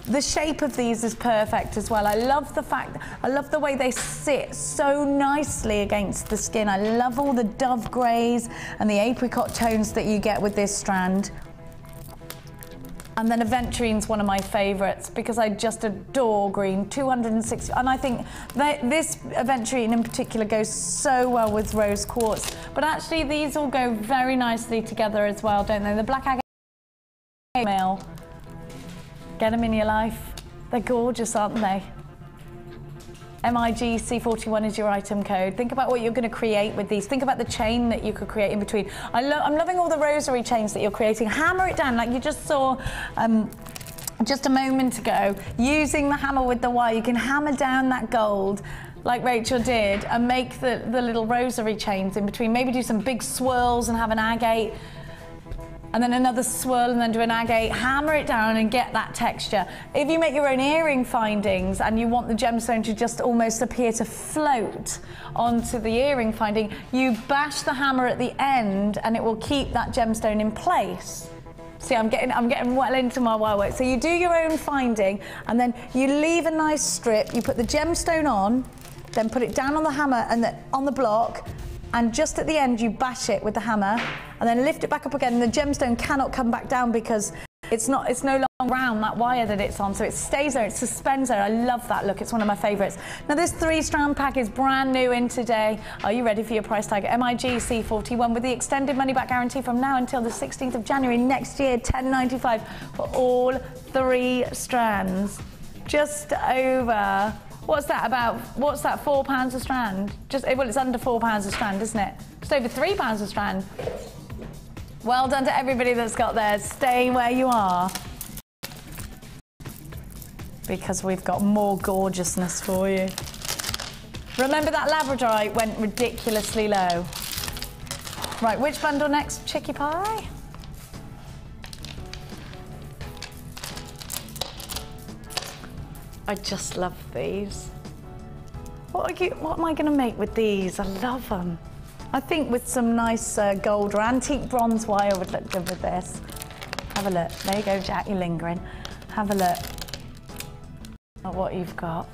The shape of these is perfect as well. I love the way they sit so nicely against the skin. I love all the dove greys and the apricot tones that you get with this strand. And then aventuриne's one of my favourites because I just adore green. 260, and I think that this aventurine in particular goes so well with rose quartz. But actually these all go very nicely together as well, don't they? The black agate male. Get them in your life. They're gorgeous, aren't they? MIG C41 is your item code. Think about what you're going to create with these. Think about the chain that you could create in between. I'm loving all the rosary chains that you're creating. Hammer it down like you just saw just a moment ago. Using the hammer with the wire, you can hammer down that gold like Rachel did and make the little rosary chains in between. Maybe do some big swirls and have an agate. And then another swirl and then do an agate, hammer it down and get that texture. If you make your own earring findings and you want the gemstone to just almost appear to float onto the earring finding, you bash the hammer at the end and it will keep that gemstone in place. See, I'm getting well into my wire work. So you do your own finding and then you leave a nice strip, you put the gemstone on, then put it down on the hammer and on the block, and just at the end you bash it with the hammer and then lift it back up again, and the gemstone cannot come back down because it's no longer round, that wire that it's on, so it stays there, it suspends there. I love that look, it's one of my favourites. Now this 3-strand pack is brand new in today. Are you ready for your price tag? MIG C41 with the extended money back guarantee from now until the 16th of January next year, £10.95 for all 3 strands. Just over, what's that, £4 a strand? Well, it's under £4 a strand, isn't it? Just over £3 a strand. Well done to everybody that's got theirs. Stay where you are, because we've got more gorgeousness for you. Remember that labradorite went ridiculously low. Right, which bundle next, Chicky Pie? I just love these. What am I going to make with these? I love them. I think with some nice gold or antique bronze wire would look good with this. Have a look. There you go, Jack, you're lingering. Have a look at what you've got.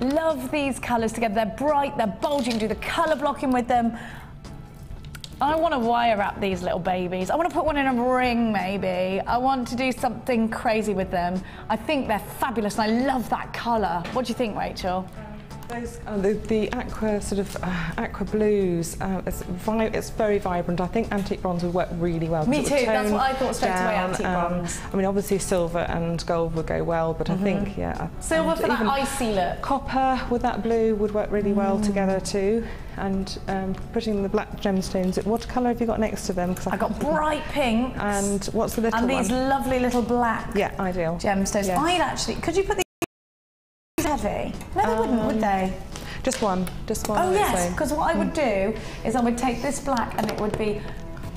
Love these colours together. They're bright, they're bold. You can do the colour blocking with them. I want to wire wrap these little babies. I want to put one in a ring, maybe. I want to do something crazy with them. I think they're fabulous, and I love that colour. What do you think, Rachel? Those, the aqua sort of aqua blues, it's very vibrant. I think antique bronze would work really well. Me too, that's what I thought straight away, antique bronze. I mean, obviously silver and gold would go well, but I think, yeah. Silver for that icy look. Copper with that blue would work really well together too. And putting the black gemstones, what colour have you got next to them? I've got bright pinks. And what's the little one? And these lovely little black ideal gemstones. Yeah. I'd actually, could you put these heavy? No, they wouldn't, would they? Just one. Oh yes, because what I would do is I would take this black and it would be,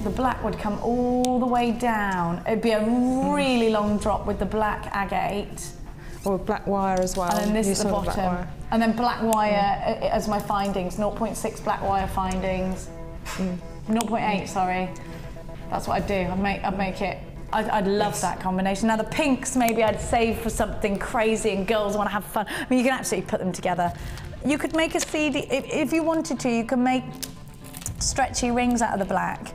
the black would come all the way down. It'd be a really long drop with the black agate. Or black wire as well. And then this is the bottom. And then black wire as my findings, 0.6 black wire findings. 0.8, sorry. That's what I'd do. I'd make it I'd love that combination. Now the pinks maybe I'd save for something crazy and girls want to have fun. I mean, you can absolutely put them together. You could make a CD, if you wanted to, you can make stretchy rings out of the black.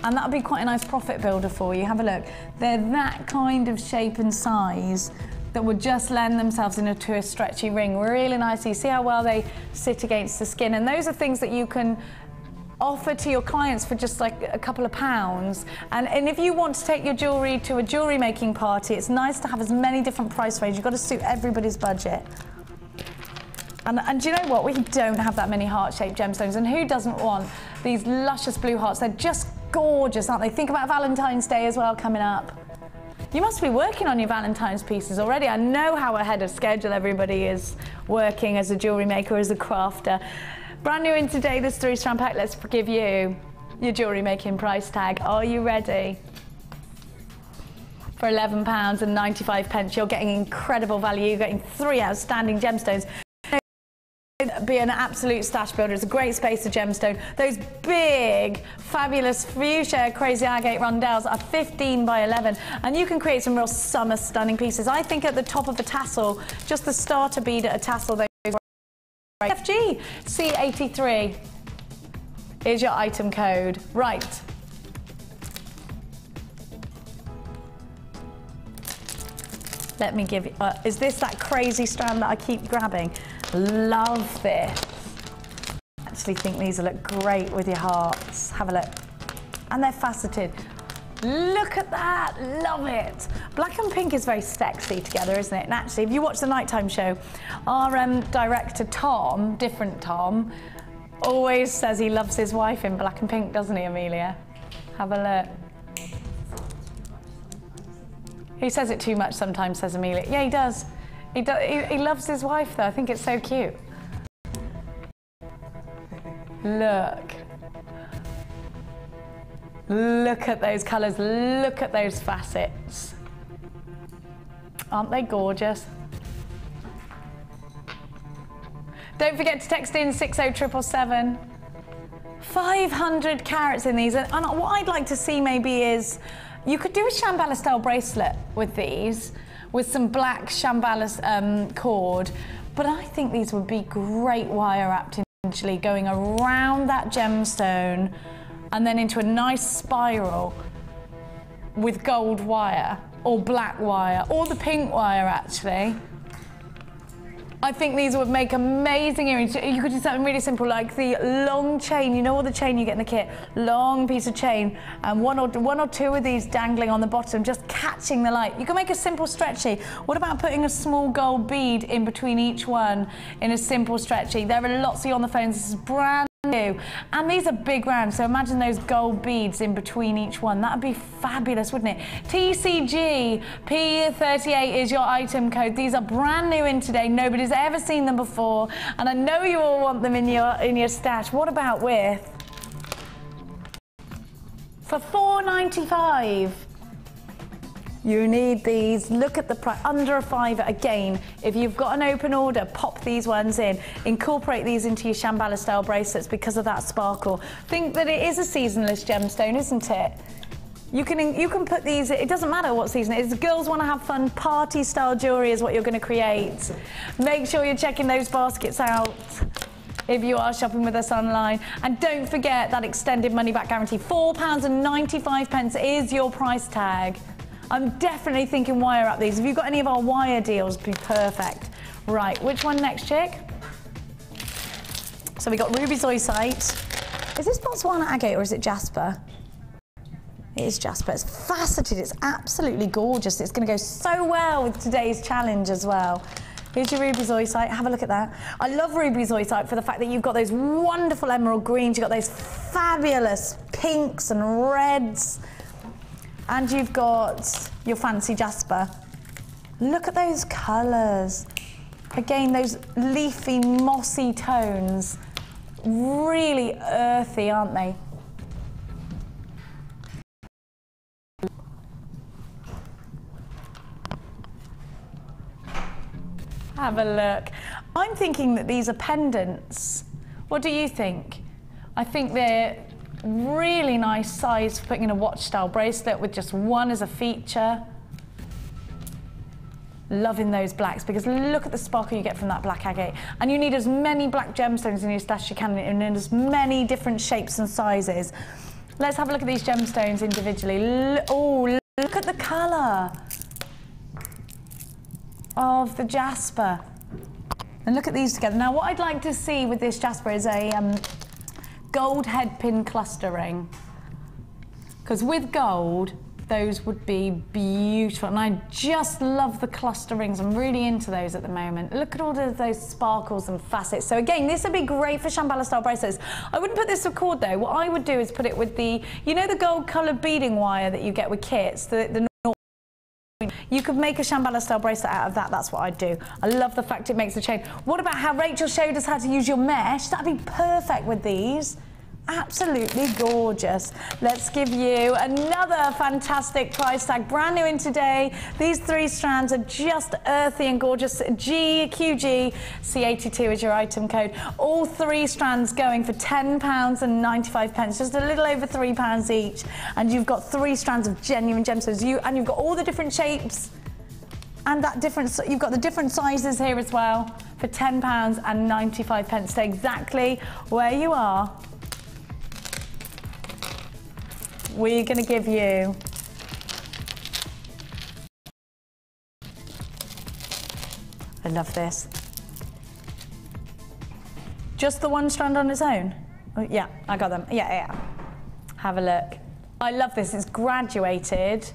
And that would be quite a nice profit builder for you. Have a look. They're that kind of shape and size that would just lend themselves into a stretchy ring really nicely. See how well they sit against the skin. And those are things that you can offer to your clients for just like a couple of pounds. And if you want to take your jewellery to a jewellery making party, it's nice to have as many different price ranges. You've got to suit everybody's budget. And do you know what? We don't have that many heart-shaped gemstones. And who doesn't want these luscious blue hearts? They're just gorgeous, aren't they? Think about Valentine's Day as well coming up. You must be working on your Valentine's pieces already. I know how ahead of schedule everybody is working as a jewellery maker, as a crafter. Brand new in today, this 3-strand pack. Let's give you your jewellery making price tag. Are you ready? For £11.95, you're getting incredible value. You're getting 3 outstanding gemstones. Be an absolute stash builder. It's a great space of gemstone. Those big, fabulous fuchsia crazy agate rondelles are 15 by 11, and you can create some real summer stunning pieces. I think at the top of a tassel, just the starter bead at a tassel, they FG C83 is your item code. Right. Let me give you, is this that crazy strand that I keep grabbing? Love this. I actually think these will look great with your hearts. Have a look. And they're faceted. Look at that, love it. Black and pink is very sexy together, isn't it? And actually, if you watch the nighttime show, our director Tom, different Tom, always says he loves his wife in black and pink, doesn't he, Amelia? Have a look. He says it too much sometimes, says Amelia. Yeah, he does. He loves his wife, though. I think it's so cute. Look. Look at those colours. Look at those facets. Aren't they gorgeous? Don't forget to text in 60777. 500 carats in these. And what I'd like to see maybe is, you could do a Shambhala style bracelet with these, with some black Shambhala cord, but I think these would be great wire wrapped individually, going around that gemstone and then into a nice spiral with gold wire or black wire or the pink wire actually. I think these would make amazing earrings. You could do something really simple like the long chain, you know, all the chain you get in the kit, long piece of chain, and one or two of these dangling on the bottom, just catching the light. You can make a simple stretchy. What about putting a small gold bead in between each one in a simple stretchy? There are lots of you on the phones. This is brand new, and these are big rounds, so imagine those gold beads in between each one. That would be fabulous, wouldn't it? TCG P38 is your item code. These are brand new in today. Nobody's ever seen them before, and I know you all want them in your stash. What about with for £4.95? You need these. Look at the price, under a £5 again. If you've got an open order, pop these ones in. Incorporate these into your Shambhala style bracelets because of that sparkle. Think that it is a seasonless gemstone, isn't it? You can put these, it doesn't matter what season it is. The girls want to have fun, party style jewellery is what you're going to create. Make sure you're checking those baskets out if you are shopping with us online. And don't forget that extended money back guarantee. £4.95 is your price tag. I'm definitely thinking wire up these. If you've got any of our wire deals, be perfect. Right, which one next, chick? So we got ruby zoisite. Is this Botswana agate or is it Jasper? It is Jasper. It's faceted. It's absolutely gorgeous. It's going to go so well with today's challenge as well. Here's your ruby zoisite. Have a look at that. I love ruby zoisite for the fact that you've got those wonderful emerald greens. You've got those fabulous pinks and reds. And you've got your fancy Jasper. Look at those colours. Again, those leafy, mossy tones. Really earthy, aren't they? Have a look. I'm thinking that these are pendants. What do you think? I think they're Really nice size for putting in a watch style bracelet with just one as a feature. Loving those blacks, because look at the sparkle you get from that black agate. And you need as many black gemstones in your stash as you can, in as many different shapes and sizes. Let's have a look at these gemstones individually. Oh, look at the colour of the jasper. And look at these together. Now, what I'd like to see with this jasper is a gold head pin clustering. Because with gold, those would be beautiful. And I just love the cluster rings. I'm really into those at the moment. Look at all of those sparkles and facets. So again, this would be great for Shambhala style bracelets. I wouldn't put this with cord though. What I would do is put it with the, you know, the gold coloured beading wire that you get with kits, you could make a Shambhala style bracelet out of that. That's what I'd do. I love the fact it makes a chain. What about how Rachel showed us how to use your mesh? That'd be perfect with these. Absolutely gorgeous. Let's give you another fantastic price tag, brand new in today. These 3 strands are just earthy and gorgeous. QG C82 is your item code. All 3 strands going for £10.95, just a little over £3 each. And you've got 3 strands of genuine gemstones. And you've got all the different shapes and that different, you've got the different sizes here as well for £10.95. Stay exactly where you are. We're going to give you I love this. Just the one strand on its own? Oh, yeah, I got them. Yeah. Have a look. I love this. It's graduated.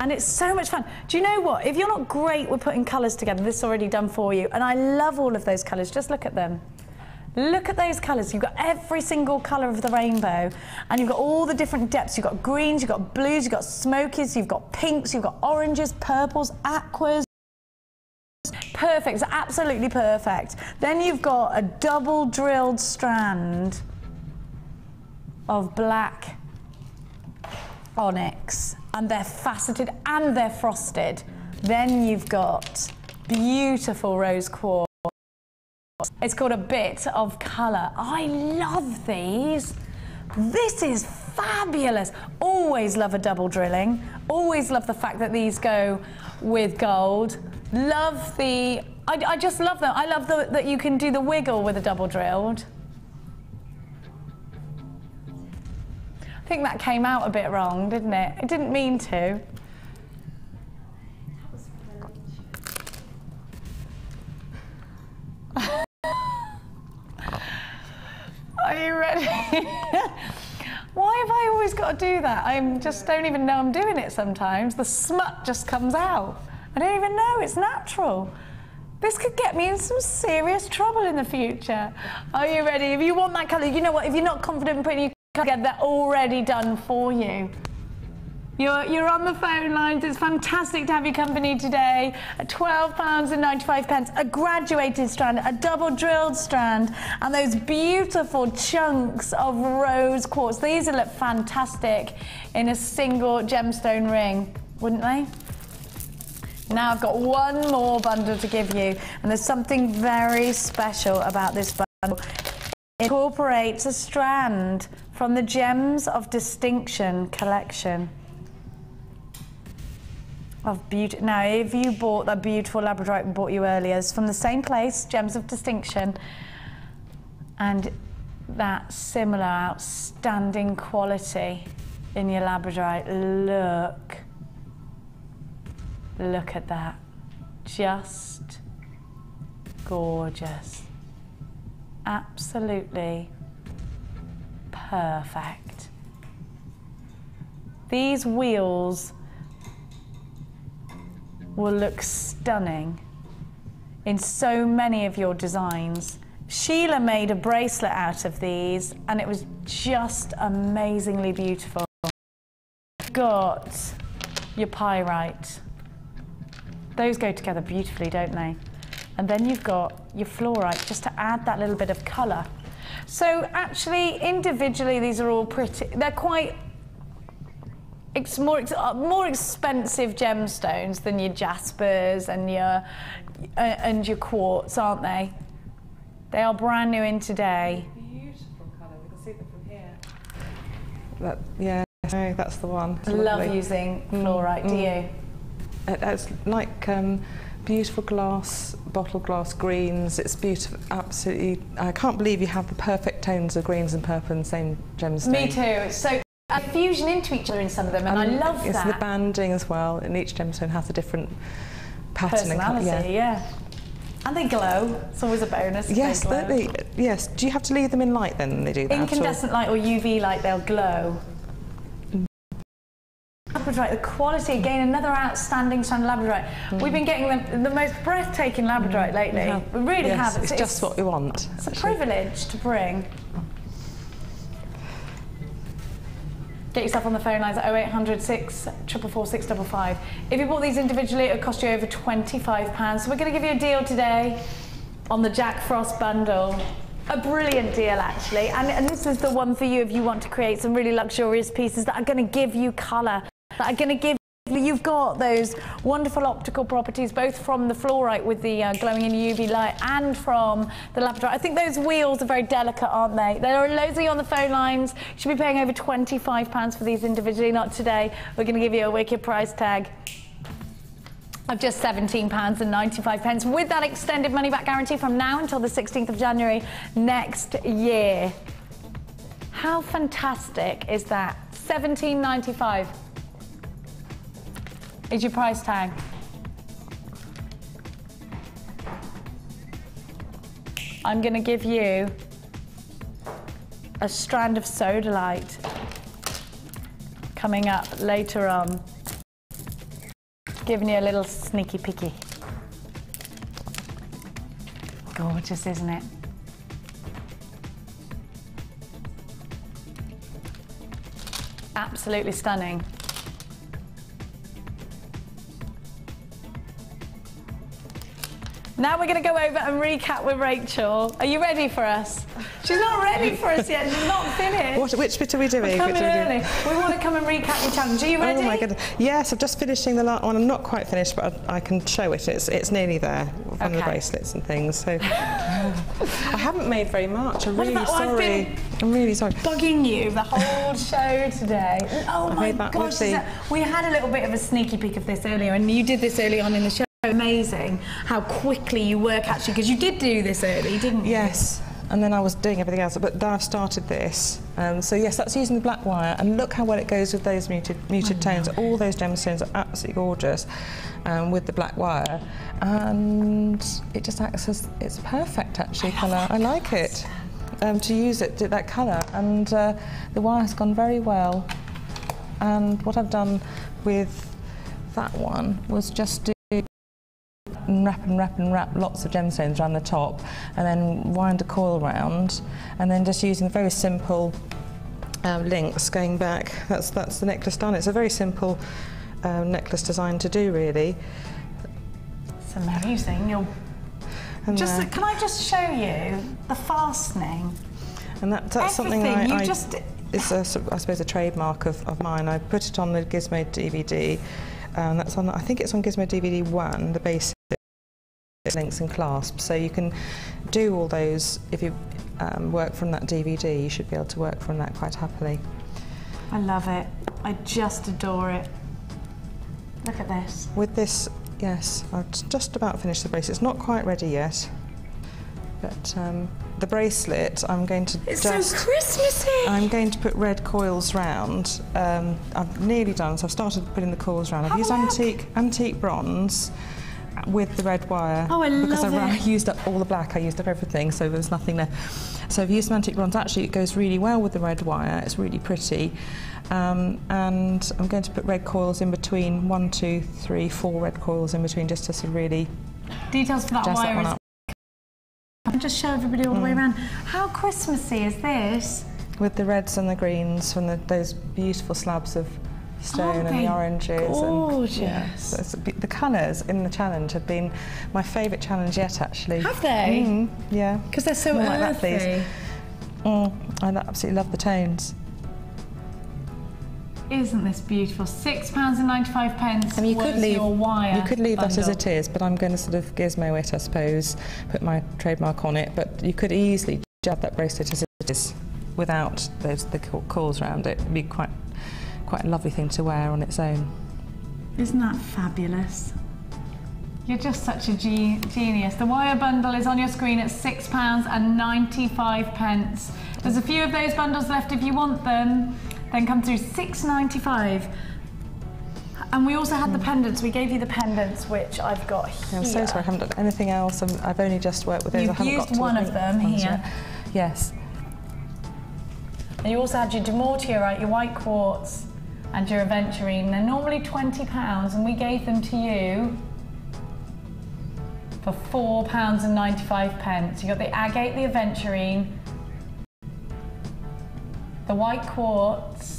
And it's so much fun. Do you know what? If you're not great with putting colours together, this is already done for you. And I love all of those colours. Just look at them. Look at those colours. You've got every single colour of the rainbow, and you've got all the different depths. You've got greens, you've got blues, you've got smokies, you've got pinks, you've got oranges, purples, aquas. Perfect, it's absolutely perfect. Then you've got a double drilled strand of black onyx, and they're faceted and they're frosted. Then you've got beautiful rose quartz. It's called a bit of colour. I love these. This is fabulous. Always love a double drilling. Always love the fact that these go with gold. Love the, I just love them. I love that you can do the wiggle with a double drilled. I think that came out a bit wrong, didn't it? It didn't mean to. Are you ready? Why have I always got to do that? I just don't even know I'm doing it sometimes. The smut just comes out. I don't even know, it's natural. This could get me in some serious trouble in the future. Are you ready? If you want that colour, you know what, if you're not confident in putting your colour together, they're already done for you. You're on the phone lines. It's fantastic to have your company today. At £12.95, a graduated strand, a double drilled strand, and those beautiful chunks of rose quartz. These will look fantastic in a single gemstone ring, wouldn't they? Now I've got one more bundle to give you, and there's something very special about this bundle. It incorporates a strand from the Gems of Distinction collection. Of beauty. Now, if you bought that beautiful labradorite we bought you earlier, it's from the same place, Gems of Distinction, and that similar outstanding quality in your labradorite. Look at that. Just gorgeous. Absolutely perfect. These wheels will look stunning in so many of your designs. Sheila made a bracelet out of these, and it was just amazingly beautiful. You've got your pyrite. Those go together beautifully, don't they? And then you've got your fluorite, just to add that little bit of colour. So actually, individually, these are all pretty. They're quite more expensive gemstones than your jaspers and your quartz, aren't they? They are brand new in today. Beautiful colour. We can see them from here. Yeah, no, that's the one. It's Love lovely. using fluorite, do you? It's like beautiful glass, bottle glass greens. It's beautiful, absolutely. I can't believe you have the perfect tones of greens and purple in the same gemstone. Me too. It's so a fusion into each other in some of them, and I love that. It's the banding as well, and each gemstone has a different pattern. Personality, yeah. And they glow. It's always a bonus. Yes, yes. Do you have to leave them in light then when they do that? Incandescent light or UV light, they'll glow. Labradorite, the quality, again, another outstanding strand of labradorite. We've been getting the most breathtaking labradorite lately. We really have. It's just what we want. It's a privilege to bring. Get yourself on the phone lines at 0800 644 655. If you bought these individually, it would cost you over £25. So we're going to give you a deal today on the Jack Frost bundle. A brilliant deal, actually. And this is the one for you if you want to create some really luxurious pieces that are going to give you colour, that are going to give you've got those wonderful optical properties, both from the fluorite with the glowing in UV light and from the labradorite. I think those wheels are very delicate, aren't they? There are loads of you on the phone lines. You should be paying over £25 for these individually, not today. We're going to give you a wicked price tag of just £17.95 with that extended money back guarantee from now until the 16th of January next year. How fantastic is that? £17.95 is your price tag. I'm going to give you a strand of sodalite coming up later on. Giving you a little sneaky peeky. Gorgeous, isn't it? Absolutely stunning. Now we're going to go over and recap with Rachel. Are you ready for us? She's not ready for us yet. She's not finished. Which bit are we doing? We're coming early. We want to come and recap your challenge. Are you ready? Oh my goodness. Yes, I'm just finishing the last one. I'm not quite finished, but I can show it. It's nearly there. One of the bracelets and things. So I haven't made very much. I'm really sorry. I'm really sorry. Bugging you the whole show today. Oh my gosh. We had a little bit of a sneaky peek of this earlier, and you did this early on in the show. Amazing how quickly you work, actually, because you did do this early, didn't you? Yes, and then I was doing everything else, but then I've started this. So yes, that's using the black wire, and look how well it goes with those muted tones. All those gemstones are absolutely gorgeous with the black wire, and it just acts as, it's perfect actually colour. I like it to use it, that colour, and the wire has gone very well. And what I've done with that one was just do wrap lots of gemstones around the top, and then wind a coil around, and then just using very simple links going back. That's the necklace done. It's a very simple necklace design to do, really. It's amazing. Can I just show you the fastening? And that's something it's I suppose a trademark of mine. I put it on the Gizmo DVD, and that's on. I think it's on Gizmo DVD 1, the basic links and clasps. So you can do all those if you work from that DVD. You should be able to work from that quite happily. I love it. I just adore it. Look at this. With this, yes, I've just about finished the bracelet. It's not quite ready yet, but the bracelet, I'm going to It's so Christmassy! I'm going to put red coils round. I've nearly done, so I've started putting the coils round. I've used antique bronze with the red wire. Oh, I love it. Because I used up all the black, I used up everything, so there's nothing there. So I've used some antique bronze. Actually, it goes really well with the red wire. It's really pretty. And I'm going to put red coils in between, 1, 2, 3, 4 red coils in between, just to sort of really details for that wire is. I'll just show everybody all the way around. How Christmassy is this? With the reds and the greens from those beautiful slabs of stone and the oranges. Gorgeous. And, yeah, so the colours in the challenge have been my favourite challenge yet, actually. Have they? Yeah. Because they're so earthy. Like that, please. I absolutely love the tones. Isn't this beautiful? £6.95. I mean, your wire. You could leave bundle. that as it is, but I'm going to sort of gizmo it, I suppose, put my trademark on it. But you could easily have that bracelet as it is. without the cords around it. It'd be quite a lovely thing to wear on its own. Isn't that fabulous? You're just such a genius. The wire bundle is on your screen at £6.95. There's a few of those bundles left if you want them. Then come through £6.95. And we also had the pendants. We gave you the pendants, which I've got here. I'm so sorry, I haven't done anything else. I've only just worked with those. You've used one of them here. Yes. And you also had your demortierite, your white quartz, and your aventurine. They're normally £20, and we gave them to you for £4.95. You got the agate, the aventurine, the white quartz,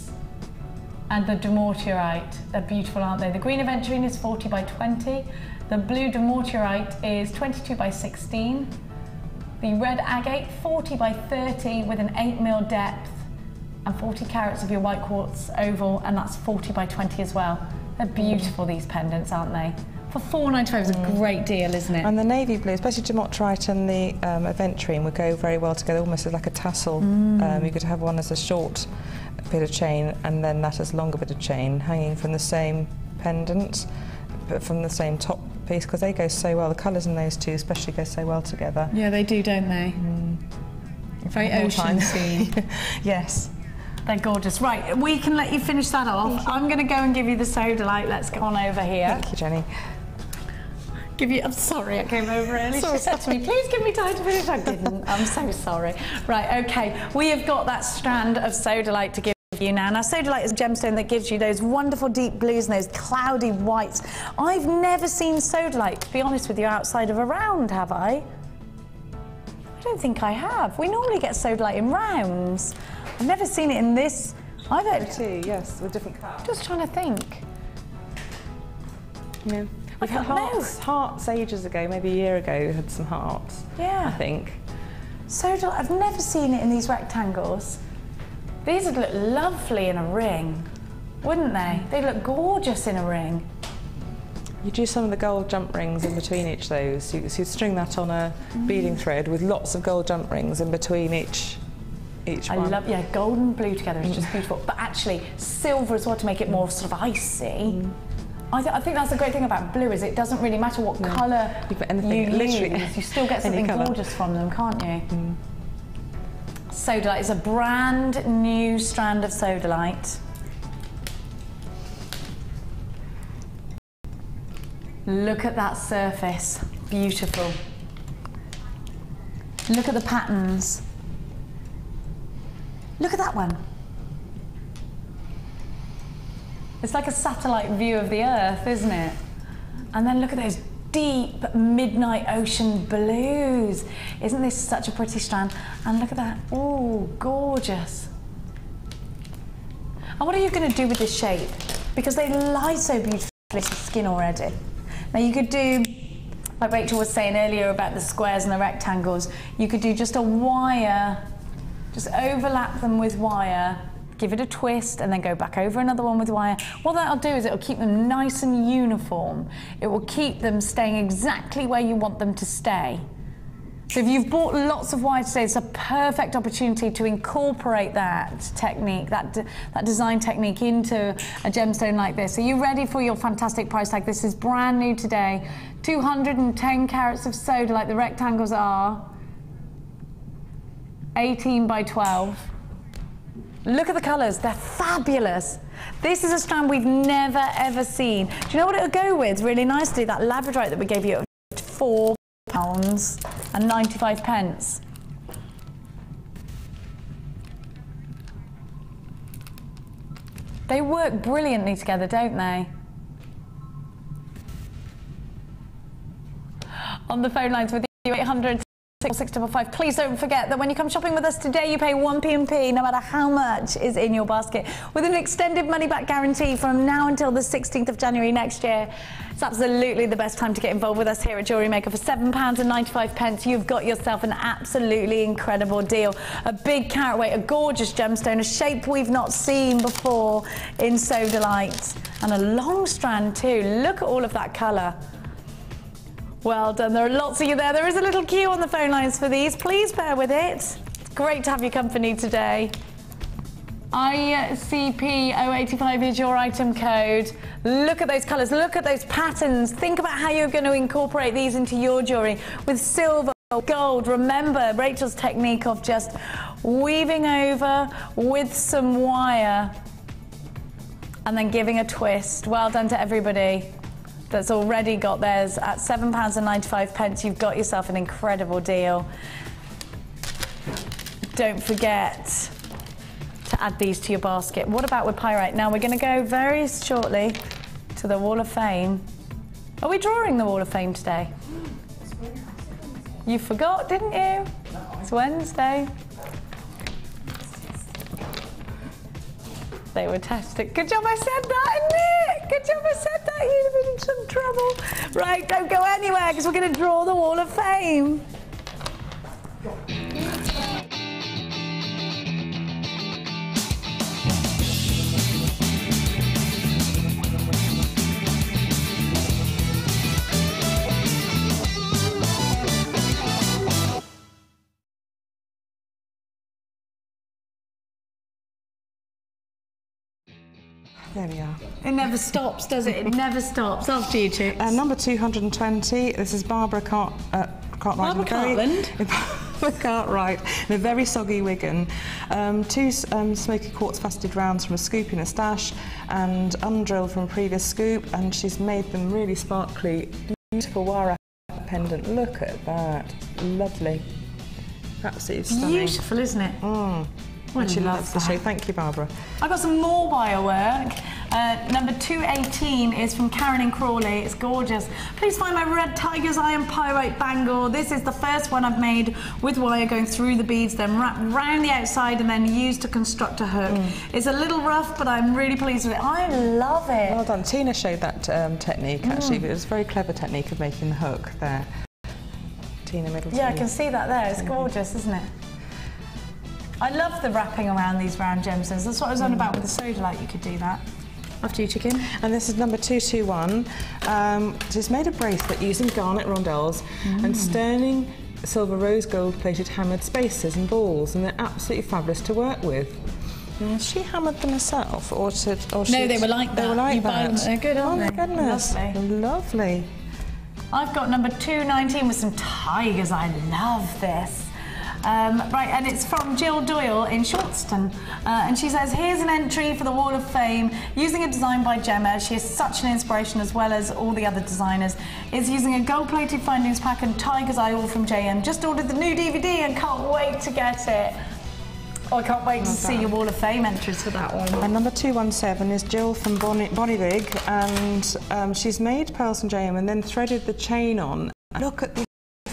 and the demortierite. They're beautiful, aren't they? The green aventurine is 40 by 20. The blue demortierite is 22 by 16. The red agate, 40 by 30 with an 8mm depth, and 40 carats of your white quartz oval, and that's 40 by 20 as well. They're beautiful, these pendants, aren't they? For £4.95 is a great deal, isn't it? And the navy blue, especially demortierite and the aventurine, would go very well together, almost as like a tassel. You could have one as a short bit of chain, and then that as a longer bit of chain, hanging from the same pendant, but from the same top piece, because they go so well. The colours in those two especially go so well together. Yeah, they do, don't they? Very ocean scene. Yes. They're gorgeous. Right, we can let you finish that off. I'm going to go and give you the sodalite. Let's go on over here. Thank you, Jenny. I'm sorry I came over early. She said to me, please give me time to finish. I didn't. I'm so sorry. Right, okay. We have got that strand of sodalite to give you now. Now, sodalite is a gemstone that gives you those wonderful deep blues and those cloudy whites. I've never seen sodalite, to be honest with you, outside of a round, have I? I don't think I have. We normally get sodalite in rounds. I've never seen it in this. I've had too, yes, with different colours. Just trying to think. Yeah. We've had hearts ages ago, maybe a year ago, we had some hearts. Yeah. I think. Sodalite, I've never seen it in these rectangles. These would look lovely in a ring, wouldn't they? They'd look gorgeous in a ring. You do some of the gold jump rings in between each of those. So you string that on a beading thread with lots of gold jump rings in between each one. I love, yeah, gold and blue together is just beautiful. But actually, silver as well to make it more sort of icy. I think that's the great thing about blue, is it doesn't really matter what colour you use. You still get something gorgeous from them, can't you? Sodalite is a brand new strand of sodalite. Look at that surface, beautiful. Look at the patterns. Look at that one. It's like a satellite view of the Earth, isn't it? And then look at those deep midnight ocean blues. Isn't this such a pretty strand? And look at that, oh, gorgeous. And what are you going to do with this shape? Because they lie so beautifully to the skin already. Now you could do, like Rachel was saying earlier about the squares and the rectangles, you could do just a wire, just overlap them with wire, give it a twist, and then go back over another one with wire. What that'll do is it'll keep them nice and uniform. It will keep them staying exactly where you want them to stay. So if you've bought lots of wire today, it's a perfect opportunity to incorporate that technique, that design technique into a gemstone like this. Are you ready for your fantastic price tag? This is brand new today. 210 carats of sodalite. The rectangles are 18 by 12. Look at the colours, they're fabulous. This is a strand we've never ever seen. Do you know what it'll go with really nicely? That labradorite that we gave you at £4.95. They work brilliantly together, don't they? On the phone lines with you, 800 655. Please don't forget that when you come shopping with us today, you pay 1p&p no matter how much is in your basket, with an extended money-back guarantee from now until the 16th of January next year. It's absolutely the best time to get involved with us here at Jewellery Maker. For £7.95, you've got yourself an absolutely incredible deal. A big carat weight, a gorgeous gemstone, a shape we've not seen before in sodalite, and a long strand too. Look at all of that colour. Well done. There are lots of you there. There is a little queue on the phone lines for these. Please bear with it. Great to have your company today. ICP085 is your item code. Look at those colours, look at those patterns. Think about how you're going to incorporate these into your jewellery with silver, gold. Remember Rachel's technique of just weaving over with some wire and then giving a twist. Well done to everybody that's already got theirs at £7.95. You've got yourself an incredible deal. Don't forget to add these to your basket. What about with pyrite? Now we're going to go very shortly to the Wall of Fame. Are we drawing the Wall of Fame today? You forgot, didn't you? It's Wednesday. They were tested. Good job I said that, isn't it? Good job I said that. You'd have been in some trouble. Right, don't go anywhere because we're going to draw the Wall of Fame. There we are. It never stops, does it? It never stops. After you, chicks. Number 220. This is Barbara Cartwright. Barbara Cartland. Cartwright in a very soggy Wigan. Two smoky quartz faceted rounds from a scoop in a stash and undrilled from a previous scoop, and she's made them really sparkly. Beautiful wire pendant. Look at that. Lovely. Absolutely stunning. Beautiful, isn't it? And she loves the show. Thank you, Barbara. I've got some more wire work. Number 218 is from Karen in Crawley. It's gorgeous. Please find my red tiger's eye and pyrite bangle. This is the first one I've made with wire going through the beads, then wrapped round the outside and then used to construct a hook. It's a little rough, but I'm really pleased with it. I love it. Well done. Tina showed that technique, actually. But it was a very clever technique of making the hook there. Tina Middleton. Yeah, I can see that there. It's gorgeous, isn't it? I love the wrapping around these round gemstones. That's what I was on about with the sodalite. You could do that. After you, chicken. And this is number 221. It's made a bracelet using garnet rondelles and sterling silver rose gold plated hammered spaces and balls, and they're absolutely fabulous to work with. She hammered them herself, or no, they were like that. They were like that. They're good, aren't they? Oh my goodness, lovely. I've got number 219 with some tigers. I love this. Right, and it's from Jill Doyle in Shortston, and she says, here's an entry for the Wall of Fame using a design by Gemma. She is such an inspiration, as well as all the other designers. Is using a gold-plated findings pack and tiger's eye, all from JM. Just ordered the new DVD and can't wait to get it. Oh, I can't wait to see your Wall of Fame entries for that one. And number 217 is Jill from Bonnybig, and she's made pearls from JM and then threaded the chain on. Look at the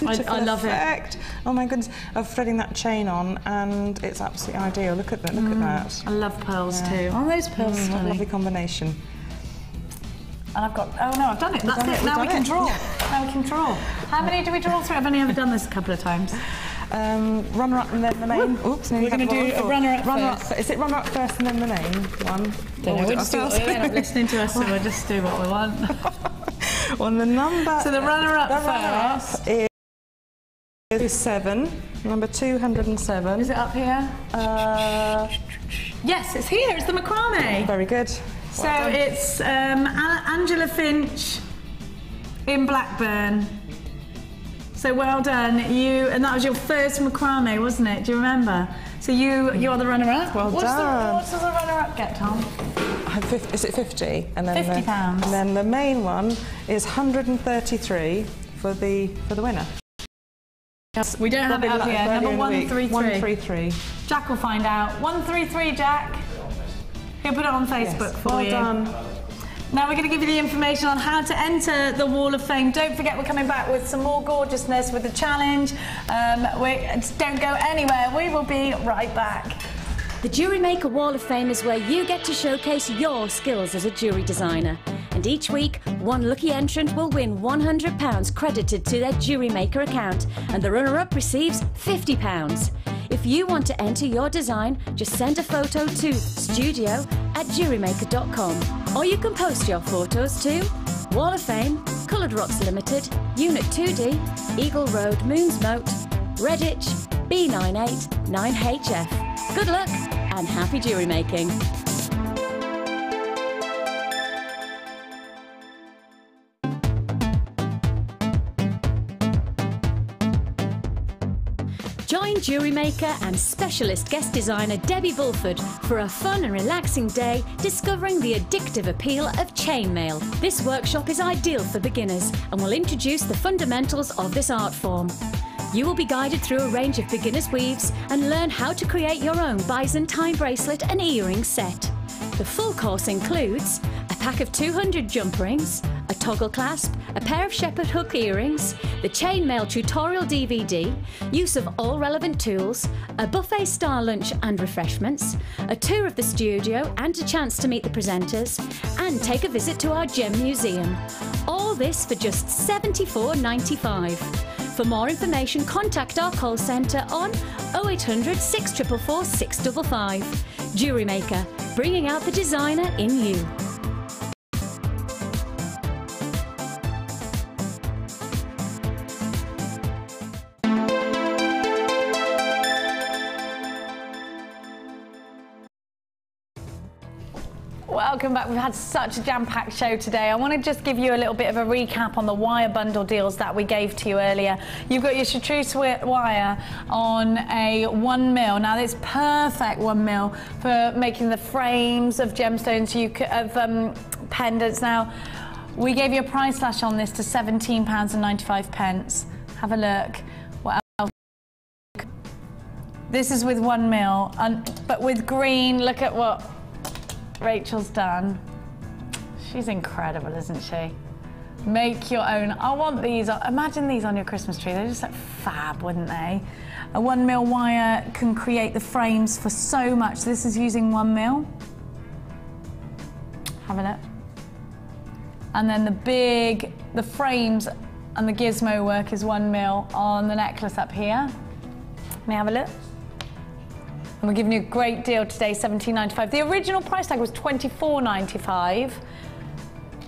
I love effect. Oh my goodness, of threading that chain on, and it's absolutely ideal. Look at that, look at that. I love pearls too. Aren't those pearls stunning? Lovely combination. And I've got, oh no, I've done it. That's it. Now we can draw. Now we can draw. How many do we draw through? I've only ever done this a couple of times. Runner-up and then the main. Oops, we're going to do a runner-up first. Is it runner-up first and then the main one? Don't know, we'll just do what we end up listening to us, so we'll just do what we want. Well, the number... So the runner-up first is 7, number 207. Is it up here? Yes, it's here. It's the macrame. Very good. So it's Angela Finch in Blackburn. So well done, you, and that was your first macrame, wasn't it? Do you remember? So you're the runner-up. Well done. What does the runner-up get, Tom? Is it 50? And then £50. And then the main one is 133 for the winner. We don't have it up here. Number 133. 133. Jack will find out. 133, Jack. He'll put it on Facebook for you. Well done. Now we're going to give you the information on how to enter the Wall of Fame. Don't forget, we're coming back with some more gorgeousness with the challenge. Don't go anywhere. We will be right back. The Jewellery Maker Wall of Fame is where you get to showcase your skills as a jewellery designer. And each week, one lucky entrant will win £100 credited to their Jewellery Maker account, and the runner-up receives £50. If you want to enter your design, just send a photo to studio@jewellerymaker.com, or you can post your photos to Wall of Fame, Coloured Rocks Limited, Unit 2D, Eagle Road, Moonsmote, Redditch, B989HF. Good luck and happy jewellery making. Join Jewellery Maker and specialist guest designer Debbie Bulford for a fun and relaxing day discovering the addictive appeal of chainmail. This workshop is ideal for beginners and will introduce the fundamentals of this art form. You will be guided through a range of beginners' weaves and learn how to create your own Byzantine bracelet and earring set. The full course includes a pack of 200 jump rings, a toggle clasp, a pair of shepherd hook earrings, the chainmail tutorial DVD, use of all relevant tools, a buffet-style lunch and refreshments, a tour of the studio and a chance to meet the presenters, and take a visit to our gem museum. All this for just $74.95. For more information, contact our call centre on 0800 644 655. Jewellery Maker, bringing out the designer in you. Welcome back. We've had such a jam-packed show today. I want to just give you a little bit of a recap on the wire bundle deals that we gave to you earlier. You've got your chartreuse wire on a 1 mil. Now, it's perfect 1 mil for making the frames of gemstones, pendants. Now, we gave you a price slash on this to £17.95. Have a look. What else? This is with 1 mil, but with green. Look at what Rachel's done. She's incredible, isn't she? Make your own. I want these. Imagine these on your Christmas tree. They're just like fab, wouldn't they? A 1 mil wire can create the frames for so much. This is using 1 mil. Have a look. And then the frames and the gizmo work is 1 mil on the necklace up here. Let me have a look. And we're giving you a great deal today, $17.95. The original price tag was $24.95.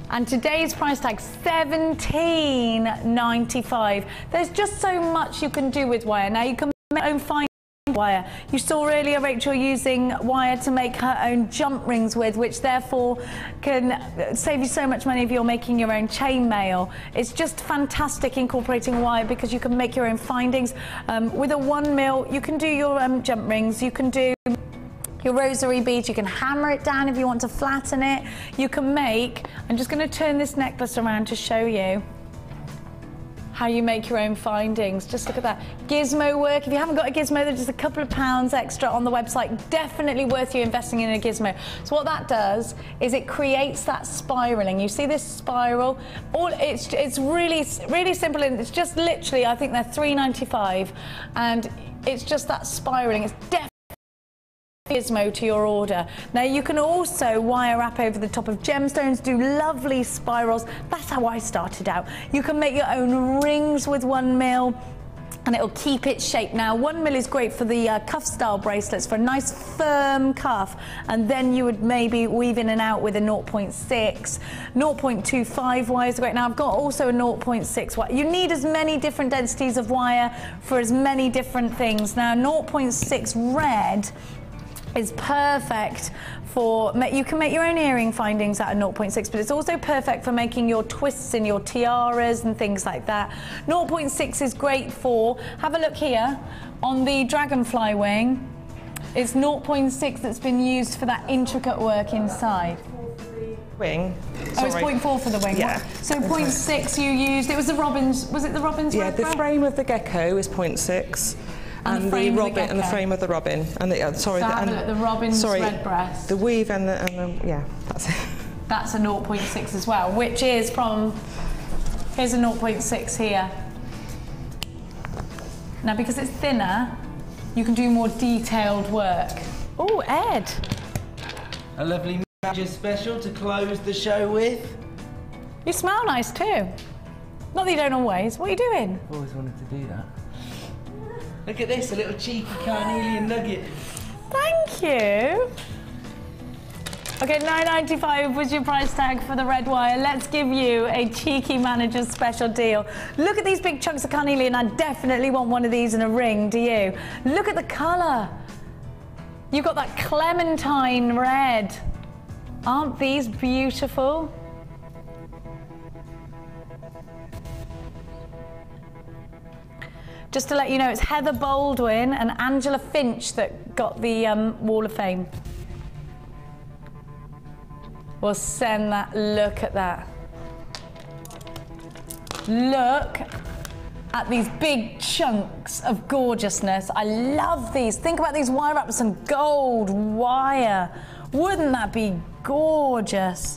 And today's price tag, $17.95. There's just so much you can do with wire. Now, you can make your own fine wire. You saw earlier Rachel using wire to make her own jump rings with, which therefore can save you so much money if you're making your own chainmail. It's just fantastic incorporating wire because you can make your own findings. With a 1 mil, you can do your jump rings, you can do your rosary beads, you can hammer it down if you want to flatten it. You can make, I'm just going to turn this necklace around to show you how you make your own findings. Just look at that. Gizmo work. If you haven't got a gizmo, there's just a couple of pounds extra on the website. Definitely worth you investing in a gizmo. So what that does is it creates that spiraling. You see this spiral? It's really simple, and it's just literally, I think they're $3.95, and it's just that spiraling. It's definitely gizmo to your order. Now, you can also wire wrap over the top of gemstones, do lovely spirals. That's how I started out. You can make your own rings with 1 mil and it'll keep its shape. Now, 1 mil is great for the cuff style bracelets, for a nice firm cuff, and then you would maybe weave in and out with a 0.6. 0.25 wires are great. Now, I've got also a 0.6 wire. You need as many different densities of wire for as many different things. Now, 0.6 red is perfect for, you can make your own earring findings out of 0.6, but it's also perfect for making your twists in your tiaras and things like that. 0.6 is great for, have a look here, on the dragonfly wing, it's 0.6 that's been used for that intricate work inside. Wing. Oh, it's 0.4 for the wing. Yeah. So 0.6 you used, it was the robin's, was it the robin's? Yeah, the frame of the gecko is 0.6. And the robin and the frame of the robin and the the robin's red breast. The weave and the yeah, that's it. That's a 0.6 as well, which is from, here's a 0.6 here. Now, because it's thinner, you can do more detailed work. Oh, Ed. A lovely manager special to close the show with. You smell nice too. Not that you don't always. What are you doing? I've always wanted to do that. Look at this, a little cheeky Carnelian nugget. Thank you. Okay, £9.95 was your price tag for the red wire. Let's give you a cheeky manager's special deal. Look at these big chunks of carnelian. I definitely want one of these in a ring, do you? Look at the colour. You've got that clementine red. Aren't these beautiful? Just to let you know, it's Heather Baldwin and Angela Finch that got the Wall of Fame. We'll send that. Look at that. Look at these big chunks of gorgeousness. I love these. Think about these wire wraps and gold wire. Wouldn't that be gorgeous?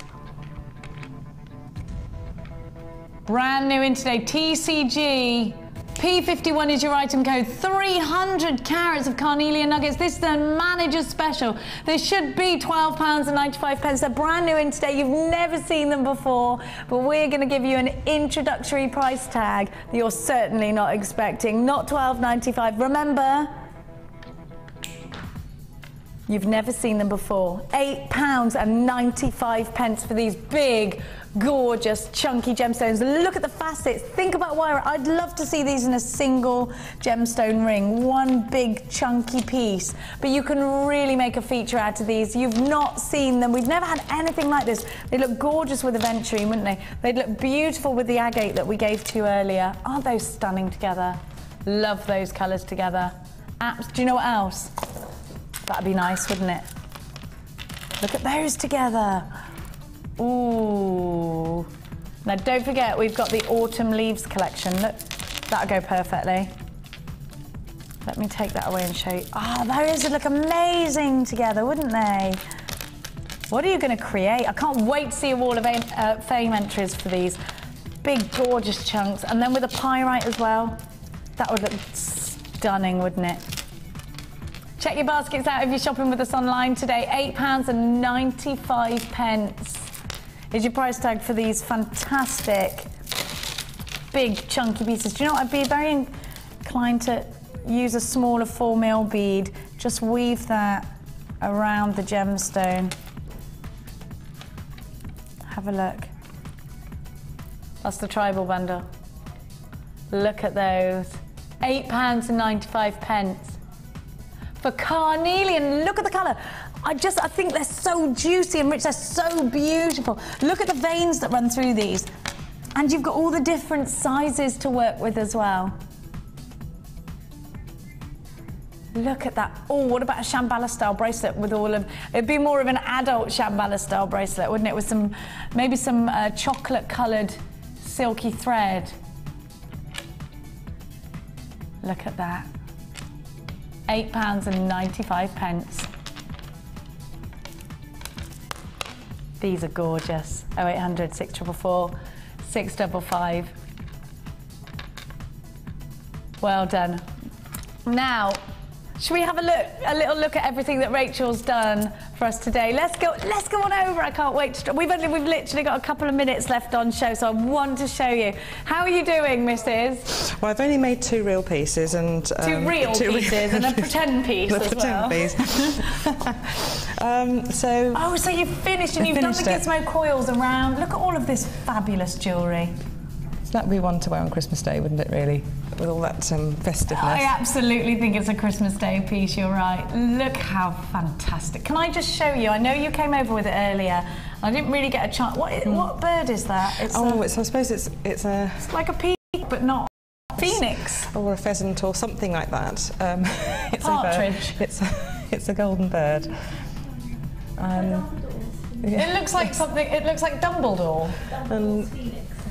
Brand new in today, TCG. P51 is your item code. 300 carats of carnelian nuggets. This is the manager's special. This should be £12.95. They're brand new in today. You've never seen them before, but we're going to give you an introductory price tag that you're certainly not expecting. Not £12.95. Remember, you've never seen them before. £8.95 for these big, gorgeous, chunky gemstones. Look at the facets. Think about wire. I'd love to see these in a single gemstone ring. One big, chunky piece. But you can really make a feature out of these. You've not seen them. We've never had anything like this. They look gorgeous with aventurine, wouldn't they? They'd look beautiful with the agate that we gave to you earlier. Aren't those stunning together? Love those colours together. Do you know what else? That'd be nice, wouldn't it? Look at those together. Ooh. Now don't forget, we've got the autumn leaves collection. Look, that'll go perfectly. Let me take that away and show you. Oh, those would look amazing together, wouldn't they? What are you going to create? I can't wait to see a Wall of Fame entries for these. Big, gorgeous chunks. And then with a pyrite as well. That would look stunning, wouldn't it? Check your baskets out if you're shopping with us online today. £8.95 is your price tag for these fantastic, big, chunky pieces. Do you know what? I'd be very inclined to use a smaller 4mm bead. Just weave that around the gemstone. Have a look. That's the tribal bundle. Look at those. £8.95. For carnelian, look at the colour. I think they're so juicy and rich, they're so beautiful. Look at the veins that run through these. And you've got all the different sizes to work with as well. Look at that. Oh, what about a Shambhala style bracelet with all of, it'd be more of an adult Shambhala style bracelet, wouldn't it? With some, maybe some chocolate coloured silky thread. Look at that. £8.95. These are gorgeous. 0800 644 655. Well done. Now, should we have a little look at everything that Rachel's done for us today? Let's go on over. I can't wait to. We've literally got a couple of minutes left on show, so I want to show you. How are you doing, Mrs.? Well, I've only made 2 real pieces and two real pieces and a pretend piece as well. Piece. So you've finished and you've done the gizmo coils around. Look at all of this fabulous jewellery. So that'd be one to wear on Christmas Day, wouldn't it, really? With all that festiveness. I absolutely think it's a Christmas Day piece, you're right. Look how fantastic. Can I just show you? I know you came over with it earlier. I didn't really get a chance. What bird is that? I suppose it's It's like a peacock, but not Phoenix. Or a pheasant or something like that. It's partridge. It's a golden bird. It looks like something. It looks like Dumbledore.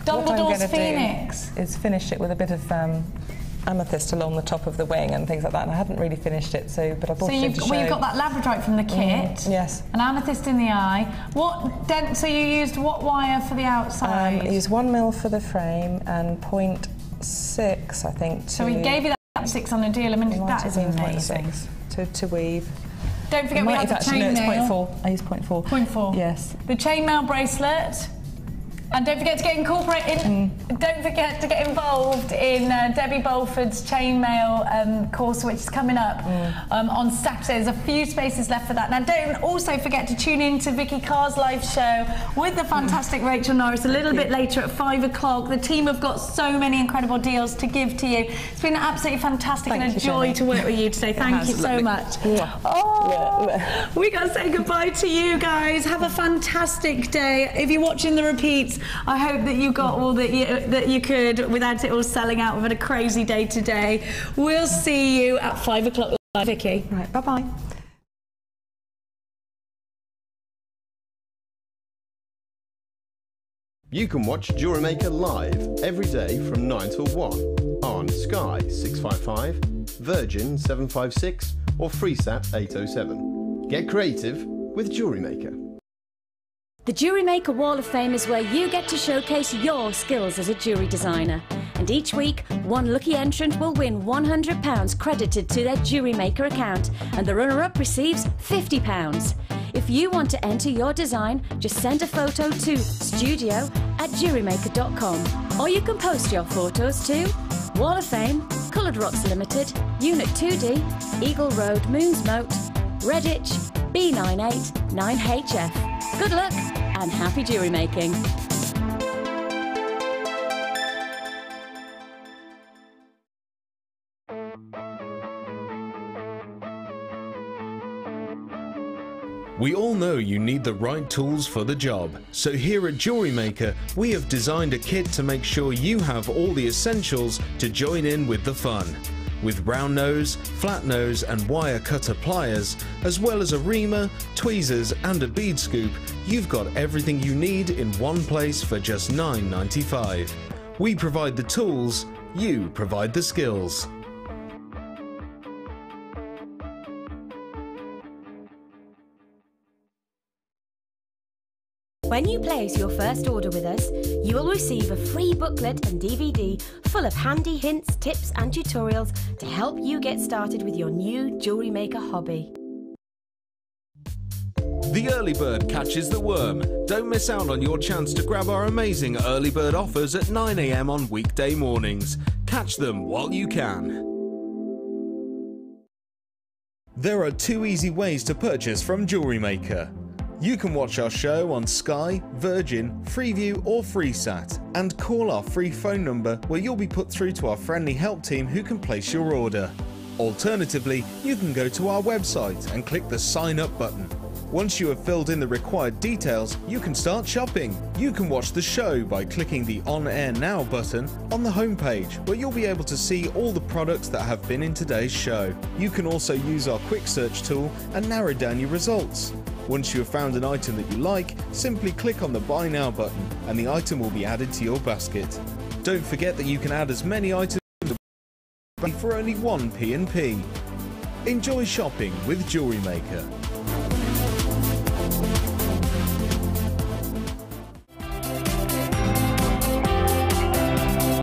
Dumbledore's Phoenix. Is finish it with a bit of amethyst along the top of the wing and things like that. And I hadn't really finished it, but I brought it in to show. You've got that labradorite from the kit. Yes. An amethyst in the eye. So you used what wire for the outside? I used 1mm for the frame and 0.6, I think. So we gave you that 6 on a deal. I mean, that is amazing. To weave. Don't forget we have the chainmail. No, it's 0.4. I used 0.4. 0.4. Yes. The chainmail bracelet. And don't forget to get Don't forget to get involved in Debbie Bolford's chainmail course, which is coming up on Saturday. There's a few spaces left for that. Now, don't also forget to tune in to Vicky Carr's live show with the fantastic Rachel Norris a little bit later at 5 o'clock. The team have got so many incredible deals to give to you. It's been absolutely fantastic and a joy to work with you today. Thank you so much. Oh, we got to say goodbye to you guys. Have a fantastic day. If you're watching the repeats, I hope that you got all that you could without it all selling out. We've had a crazy day today. We'll see you at 5 o'clock. Vicky. Right, bye-bye. You can watch Jewellery Maker live every day from 9 till 1 on Sky 655, Virgin 756 or FreeSat 807. Get creative with Jewellery Maker. The Jewellery Maker Wall of Fame is where you get to showcase your skills as a jewellery designer. And each week, one lucky entrant will win £100 credited to their Jewellery Maker account, and the runner-up receives £50. If you want to enter your design, just send a photo to studio@jewellerymaker.com, or you can post your photos to Wall of Fame, Coloured Rocks Limited, Unit 2D, Eagle Road, Moonsmote, Redditch, B98 9HF. Good luck and happy jewellery making. We all know you need the right tools for the job, so here at Jewellery Maker we have designed a kit to make sure you have all the essentials to join in with the fun. With round nose, flat nose and wire cutter pliers, as well as a reamer, tweezers and a bead scoop, you've got everything you need in one place for just $9.95. We provide the tools, you provide the skills. When you place your first order with us, you will receive a free booklet and DVD full of handy hints, tips and tutorials to help you get started with your new jewellery maker hobby. The early bird catches the worm. Don't miss out on your chance to grab our amazing early bird offers at 9 AM on weekday mornings. Catch them while you can. There are two easy ways to purchase from Jewellery Maker. You can watch our show on Sky, Virgin, Freeview or FreeSat and call our free phone number where you'll be put through to our friendly help team who can place your order. Alternatively, you can go to our website and click the sign up button. Once you have filled in the required details, you can start shopping. You can watch the show by clicking the On Air Now button on the homepage, where you'll be able to see all the products that have been in today's show. You can also use our quick search tool and narrow down your results. Once you have found an item that you like, simply click on the Buy Now button and the item will be added to your basket. Don't forget that you can add as many items for only one P&P. Enjoy shopping with Jewellery Maker.